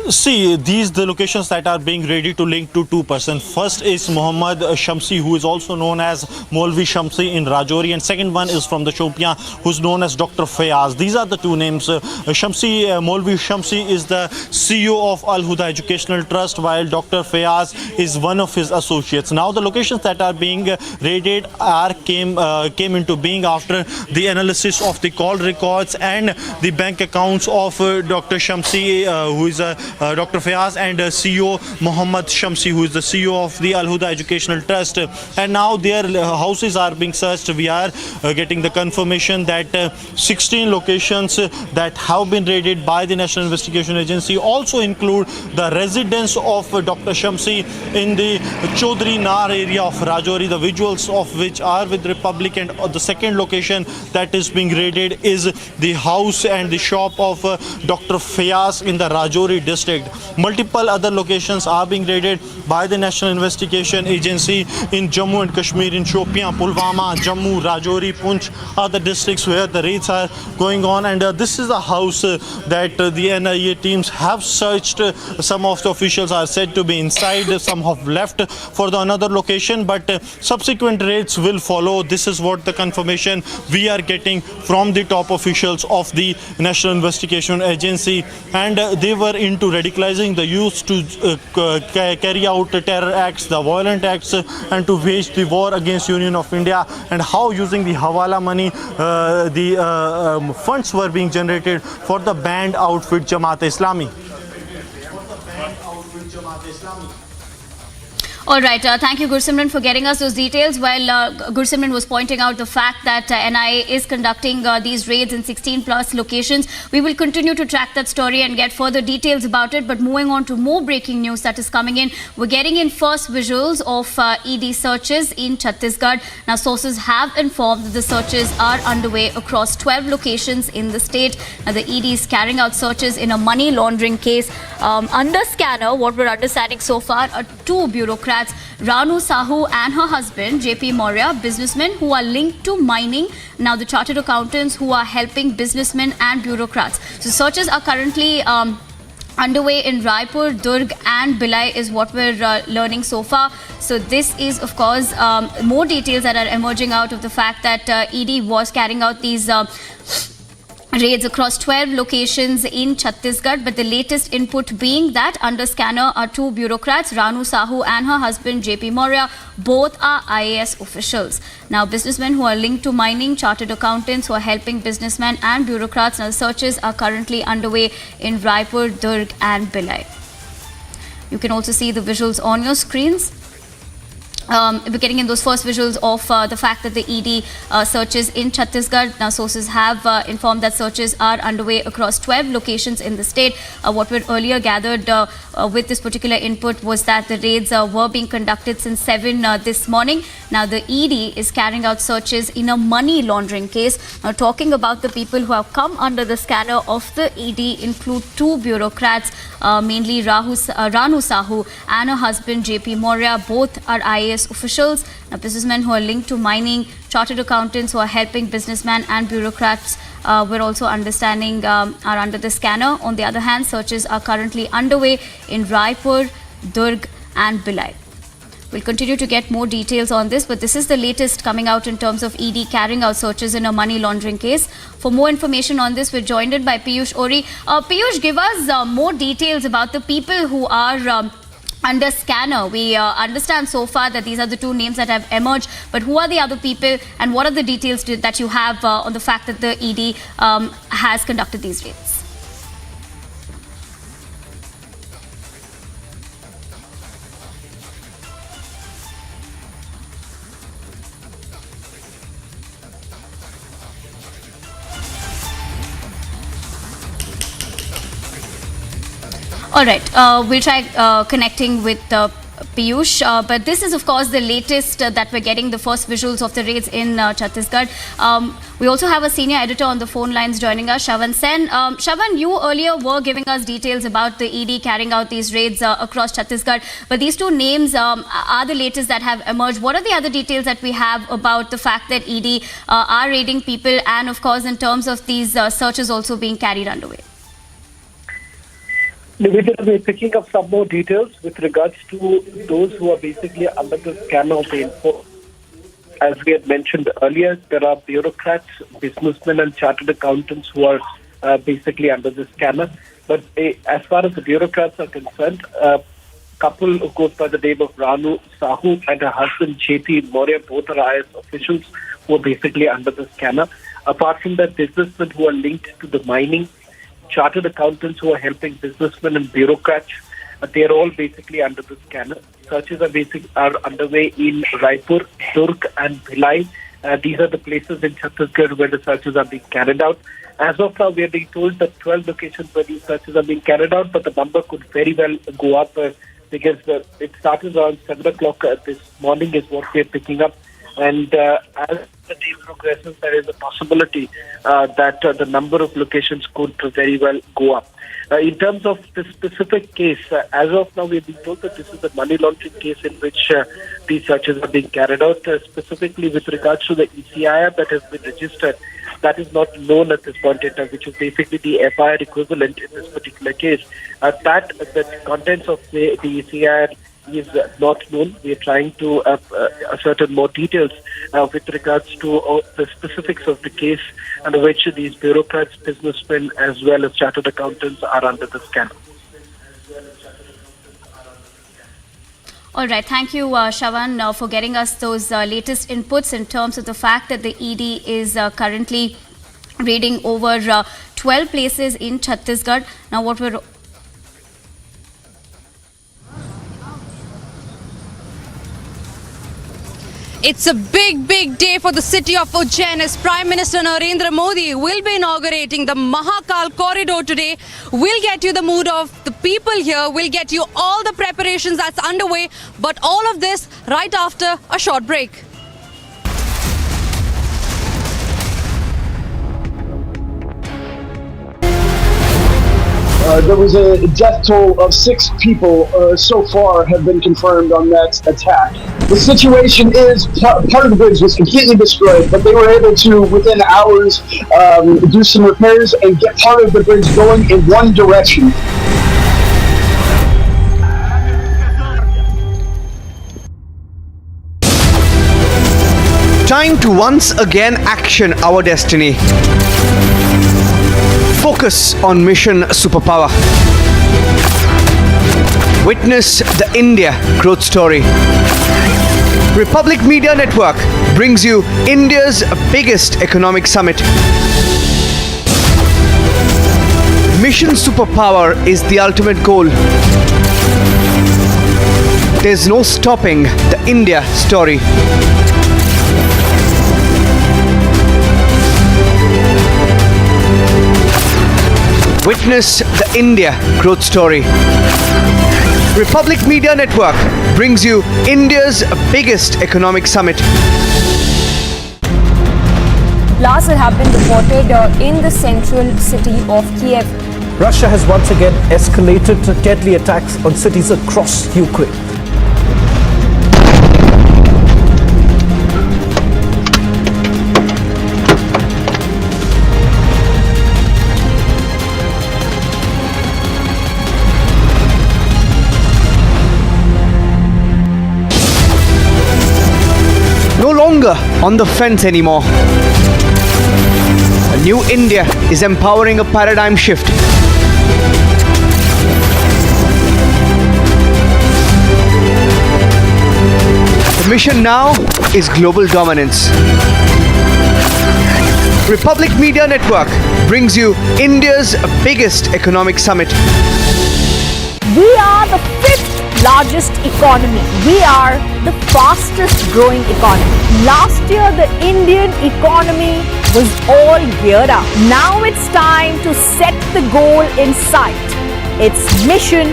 Speaker 9: See, these the locations that are being ready to link to two persons. First is Muhammad Shamsi, who is also known as Maulvi Shamsi in Rajouri, and second one is from the Shopian, who's known as Dr. Fayaz. These are the two names. Maulvi Shamsi is the CEO of Al-Huda Educational Trust, while Dr. Fayaz is one of his associates. Now the locations that are being raided came into being after the analysis of the call records and the bank accounts of Dr. Shamsi, who is a Dr. Fayaz and CEO Mohammad Shamsi, who is the CEO of the Al Huda Educational Trust. And now their houses are being searched. We are getting the confirmation that 16 locations that have been raided by the National Investigation Agency also include the residence of Dr. Shamsi in the Chaudhry Nar area of Rajouri, the visuals of which are with Republic. And the second location that is being raided is the house and the shop of Dr. Fayaz in the Rajouri district. Multiple other locations are being raided by the National Investigation Agency in Jammu and Kashmir, in Shopian, Pulwama, Jammu, Rajouri, Punch are the districts where the raids are going on. And this is the house that the NIA teams have searched. Some of the officials are said to be inside, some have left for the another location, but subsequent raids will follow. This is what the confirmation we are getting from the top officials of the National Investigation Agency. And they were into radicalizing the youth to carry out terror acts, the violent acts, and to wage the war against Union of India, and how using the Hawala money the funds were being generated for the banned outfit Jamaat-e-Islami.
Speaker 11: All right, thank you, Gursimran, for getting us those details. While Gursimran was pointing out the fact that NIA is conducting these raids in 16 plus locations, we will continue to track that story and get further details about it. But moving on to more breaking news that is coming in, we're getting in first visuals of ED searches in Chhattisgarh. Now, sources have informed that the searches are underway across 12 locations in the state. Now, the ED is carrying out searches in a money laundering case. Under scanner, what we're understanding so far are two bureaucrats, Ranu Sahu and her husband, JP Maurya, businessmen who are linked to mining. Now, the chartered accountants who are helping businessmen and bureaucrats. So, searches are currently underway in Raipur, Durg and Bhilai is what we're learning so far. So this is, of course, more details that are emerging out of the fact that ED was carrying out these raids across 12 locations in Chhattisgarh, but the latest input being that under scanner are two bureaucrats, Ranu Sahu and her husband JP Maurya. Both are IAS officials. Now, businessmen who are linked to mining, chartered accountants who are helping businessmen and bureaucrats. Now, searches are currently underway in Raipur, Durg and Bhilai. You can also see the visuals on your screens. We're getting in those first visuals of the fact that the ED searches in Chhattisgarh. Now, sources have informed that searches are underway across 12 locations in the state. What we earlier gathered with this particular input was that the raids were being conducted since 7 this morning. Now, the ED is carrying out searches in a money laundering case. Now, talking about the people who have come under the scanner of the ED include two bureaucrats, mainly Ranu Sahu and her husband JP Maurya. Both are IAS officials. Now, businessmen who are linked to mining, chartered accountants who are helping businessmen and bureaucrats, we're also understanding are under the scanner. On the other hand, searches are currently underway in Raipur, Durg and Bhilai. We'll continue to get more details on this, but this is the latest coming out in terms of ED carrying out searches in a money laundering case. For more information on this, we're joined by Piyush Ori. Piyush, give us more details about the people who are under scanner. We understand so far that these are the two names that have emerged, but who are the other people and what are the details that you have on the fact that the ED has conducted these raids? All right, we'll try connecting with Piyush, but this is of course the latest that we're getting, the first visuals of the raids in Chhattisgarh. We also have a senior editor on the phone lines joining us, Shiv Sena. Shavan, you earlier were giving us details about the ED carrying out these raids across Chhattisgarh, but these two names are the latest that have emerged. What are the other details that we have about the fact that ED are raiding people and of course in terms of these searches also being carried underway?
Speaker 13: We're picking up some more details with regards to those who are basically under the scanner of the info. As we had mentioned earlier, there are bureaucrats, businessmen and chartered accountants who are basically under the scanner. But as far as the bureaucrats are concerned, a couple who goes by the name of Ranu Sahu and her husband JP Maurya, both are IS officials who are basically under the scanner. Apart from that, businessmen who are linked to the mining, chartered accountants who are helping businessmen and bureaucrats. They are all basically under the scanner. Searches are underway in Raipur, Durg and Bhilai. These are the places in Chhattisgarh where the searches are being carried out. As of now, we are being told that 12 locations where these searches are being carried out, but the number could very well go up because it started around 7 o'clock this morning is what we are picking up. And as the day progresses, there is a possibility that the number of locations could very well go up. In terms of the specific case, as of now, we have been told that this is a money laundering case in which these searches are being carried out. Specifically with regards to the ECIR that has been registered, that is not known at this point in time, which is basically the FIR equivalent in this particular case. The contents of the ECIR is not known. We are trying to ascertain more details with regards to the specifics of the case under which these bureaucrats, businessmen, as well as chartered accountants are under the scan.
Speaker 11: All right. Thank you, Shawan, for getting us those latest inputs in terms of the fact that the ED is currently raiding over 12 places in Chhattisgarh. Now, what we're
Speaker 16: It's a big day for the city of Ujjain as Prime Minister Narendra Modi will be inaugurating the Mahakal corridor today. We'll get you the mood of the people here. We'll get you all the preparations that's underway. But all of this right after a short break.
Speaker 2: There was a death toll of 6 people so far have been confirmed on that attack. The situation is, part of the bridge was completely destroyed, but they were able to, within hours, do some repairs and get part of the bridge going in one direction.
Speaker 3: Time to once again action our destiny. Focus on mission superpower. Witness the India growth story. Republic Media Network brings you India's biggest economic summit. Mission superpower is the ultimate goal. There's no stopping the India story. Witness the India growth story. Republic Media Network brings you India's biggest economic summit.
Speaker 15: Blasts have been reported in the central city of Kiev.
Speaker 7: Russia has once again escalated deadly attacks on cities across Ukraine.
Speaker 3: No longer on the fence anymore. A new India is empowering a paradigm shift. The mission now is global dominance. Republic Media Network brings you India's biggest economic summit.
Speaker 15: We are the 5th largest economy. We are the fastest growing economy. Last year, the Indian economy was all geared up. Now it's time to set the goal in sight. It's mission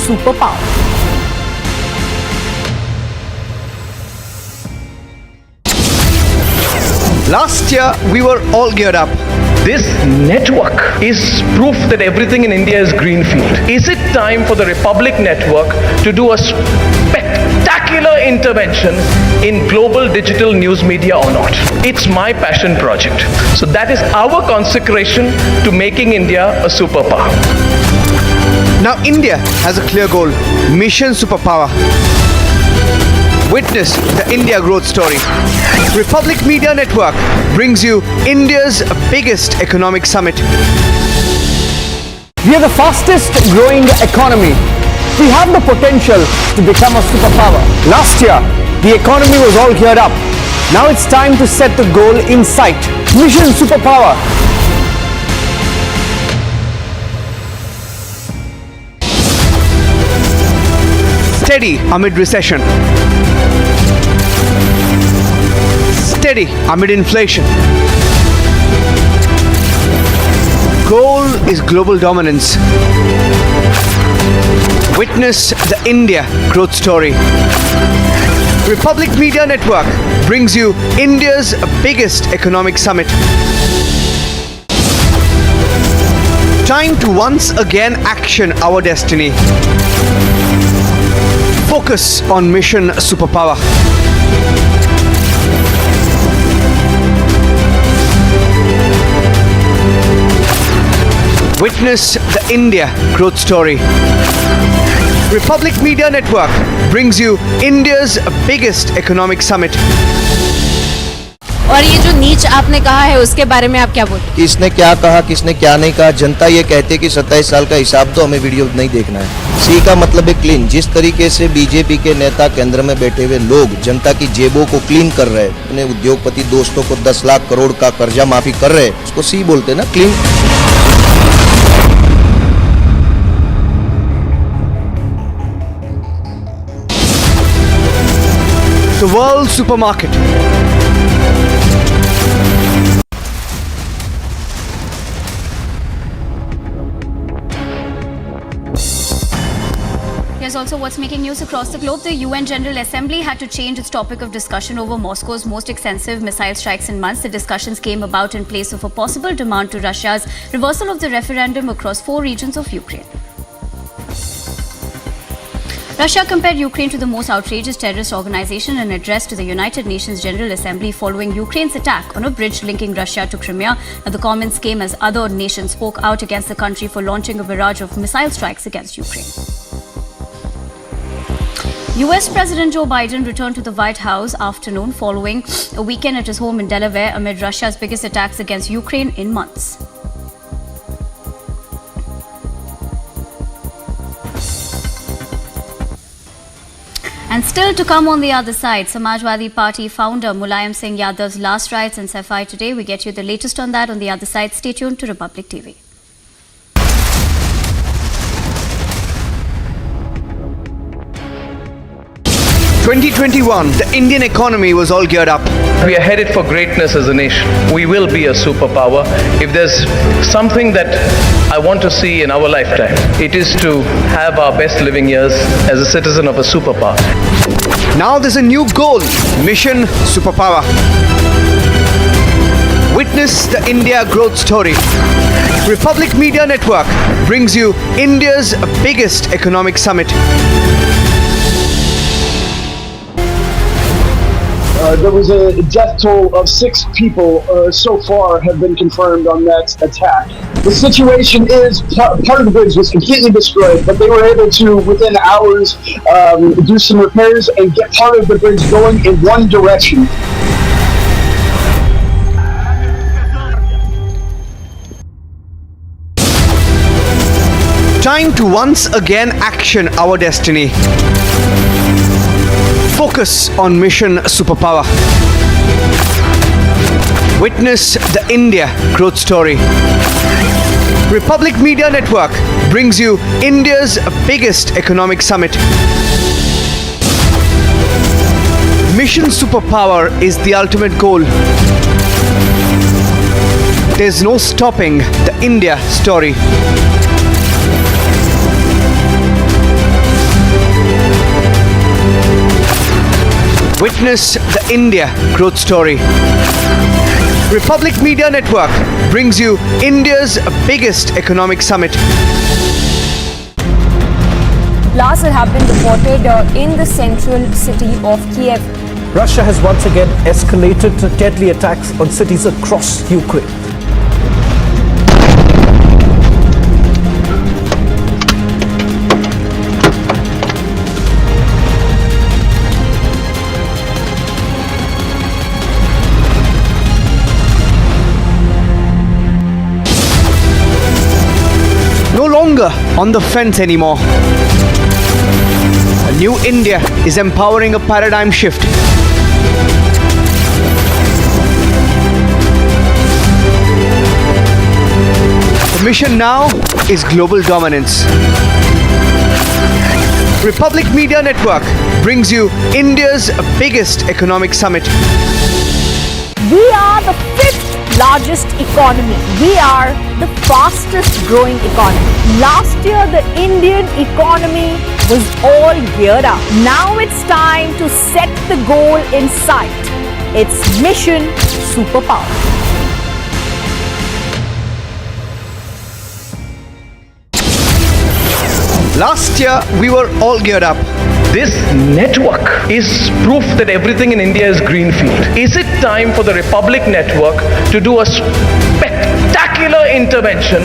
Speaker 15: superpower.
Speaker 3: Last year, we were all geared up.
Speaker 1: This network is proof that everything in India is greenfield. Is it time for the Republic Network to do a spectacular intervention in global digital news media or not? It's my passion project. So that is our consecration to making India a superpower.
Speaker 3: Now India has a clear goal, mission superpower. Witness the India growth story. Republic Media Network brings you India's biggest economic summit.
Speaker 7: We are the fastest growing economy. We have the potential to become a superpower. Last year, the economy was all geared up. Now it's time to set the goal in sight. Mission superpower.
Speaker 3: Steady amid recession. Steady amid inflation. Goal is global dominance. Witness the India growth story. Republic Media Network brings you India's biggest economic summit. Time to once again action our destiny. Focus on mission superpower. Witness the India growth story. Republic Media Network brings you India's biggest economic summit.
Speaker 19: और ये जो नीच आपने कहा है उसके बारे में आप क्या बोलते?
Speaker 20: किसने क्या कहा, किसने क्या नहीं कहा, जनता ये कहती है कि 27 साल का हिसाब तो हमें वीडियो नहीं देखना है। सी का मतलब है क्लीन। जिस तरीके से बीजेपी के नेता केंद्र में बैठे हुए लोग जनता की जेबों को क्लीन कर रहे हैं, अपने उद्योगपति दोस्तों को 10 लाख करोड़ का कर्जा माफी कर रहे हैं, उसको सी बोलते हैं ना, clean.
Speaker 3: The world supermarket.
Speaker 11: Here's also what's making news across the globe. The UN General Assembly had to change its topic of discussion over Moscow's most extensive missile strikes in months. The discussions came about in place of a possible demand to Russia's reversal of the referendum across 4 regions of Ukraine. Russia compared Ukraine to the most outrageous terrorist organization in an address to the United Nations General Assembly following Ukraine's attack on a bridge linking Russia to Crimea. Now, the comments came as other nations spoke out against the country for launching a barrage of missile strikes against Ukraine. US President Joe Biden returned to the White House afternoon following a weekend at his home in Delaware amid Russia's biggest attacks against Ukraine in months. And still to come on the other side, Samajwadi Party founder Mulayam Singh Yadav's last rites in Saifai today. We get you the latest on that on the other side. Stay tuned to Republic TV.
Speaker 3: In 2021, the Indian economy was all geared up.
Speaker 1: We are headed for greatness as a nation. We will be a superpower. If there's something that I want to see in our lifetime, it is to have our best living years as a citizen of a superpower.
Speaker 3: Now there's a new goal, mission superpower. Witness the India growth story. Republic Media Network brings you India's biggest economic summit.
Speaker 2: There was a death toll of 6 people so far have been confirmed on that attack. The situation is, part of the bridge was completely destroyed, but they were able to, within hours, do some repairs and get part of the bridge going in one direction.
Speaker 3: Time to once again action our destiny. Focus on mission superpower. Witness the India growth story. Republic Media Network brings you India's biggest economic summit. Mission superpower is the ultimate goal. There's no stopping the India story. Witness the India growth story. Republic Media Network brings you India's biggest economic summit.
Speaker 15: Blasts have been reported in the central city of Kiev.
Speaker 7: Russia has once again escalated deadly attacks on cities across Ukraine.
Speaker 3: No longer on the fence anymore. A new India is empowering a paradigm shift. The mission now is global dominance. Republic Media Network brings you India's biggest economic summit.
Speaker 15: We are the fifth largest economy. We are the fastest growing economy. Last year, the Indian economy was all geared up. Now it's time to set the goal in sight. It's Mission Superpower.
Speaker 3: Last year, we were all geared up.
Speaker 1: This network is proof that everything in India is greenfield. Is it time for the Republic Network to do a spectacular intervention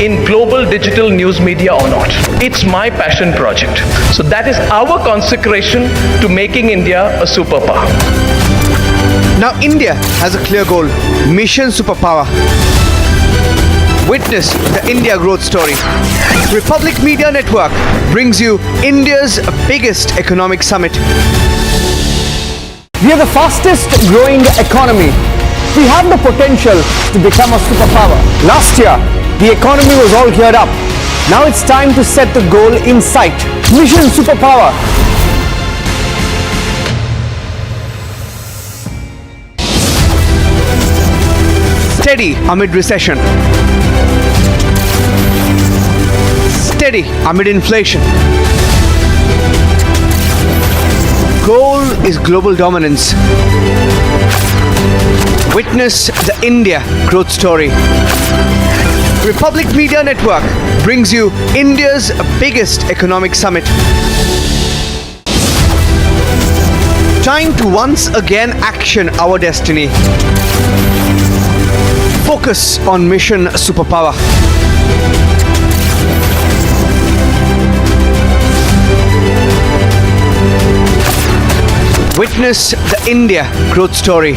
Speaker 1: in global digital news media or not? It's my passion project. So that is our consecration to making India a superpower.
Speaker 3: Now India has a clear goal, Mission Superpower. Witness the India growth story. Republic Media Network brings you India's biggest economic summit.
Speaker 7: We are the fastest growing economy. We have the potential to become a superpower. Last year, the economy was all geared up. Now it's time to set the goal in sight. Mission Superpower.
Speaker 3: Steady amid recession. Steady amid inflation. Goal is global dominance. Witness the India growth story. Republic Media Network brings you India's biggest economic summit. Time to once again action our destiny. Focus on Mission Superpower. Witness the India growth story.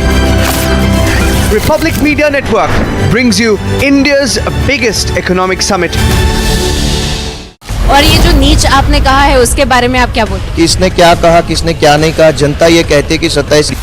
Speaker 3: Republic Media Network brings you India's biggest economic summit.
Speaker 19: और ये जो नीच आपने कहा है उसके बारे में आप क्या बोलते?
Speaker 20: किसने क्या कहा, किसने क्या नहीं कहा, जनता ये कहती है कि 27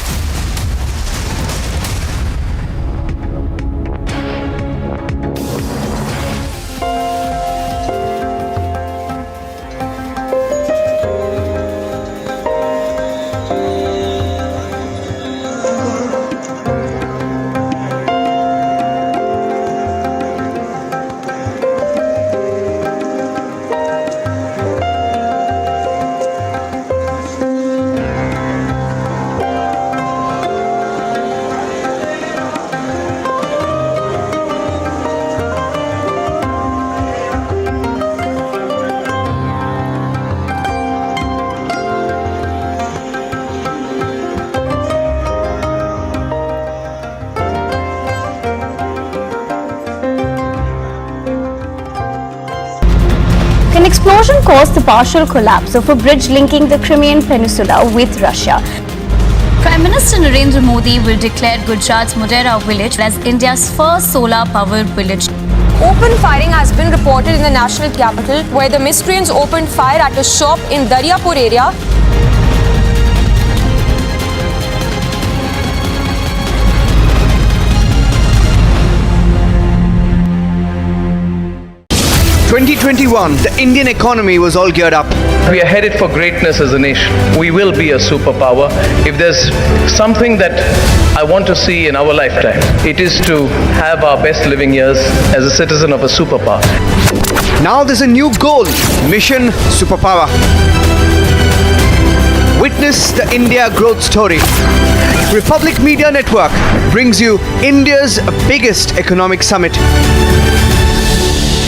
Speaker 26: An explosion caused the partial collapse of a bridge linking the Crimean Peninsula with Russia. Prime Minister Narendra Modi will declare Gujarat's Modera village as India's first solar-powered village.
Speaker 16: Open firing has been reported in the national capital, where the miscreants opened fire at a shop in Daryapur area.
Speaker 3: In 2021, the Indian economy was all geared up.
Speaker 1: We are headed for greatness as a nation. We will be a superpower. If there's something that I want to see in our lifetime, it is to have our best living years as a citizen of a superpower.
Speaker 3: Now there's a new goal, Mission Superpower. Witness the India growth story. Republic Media Network brings you India's biggest economic summit.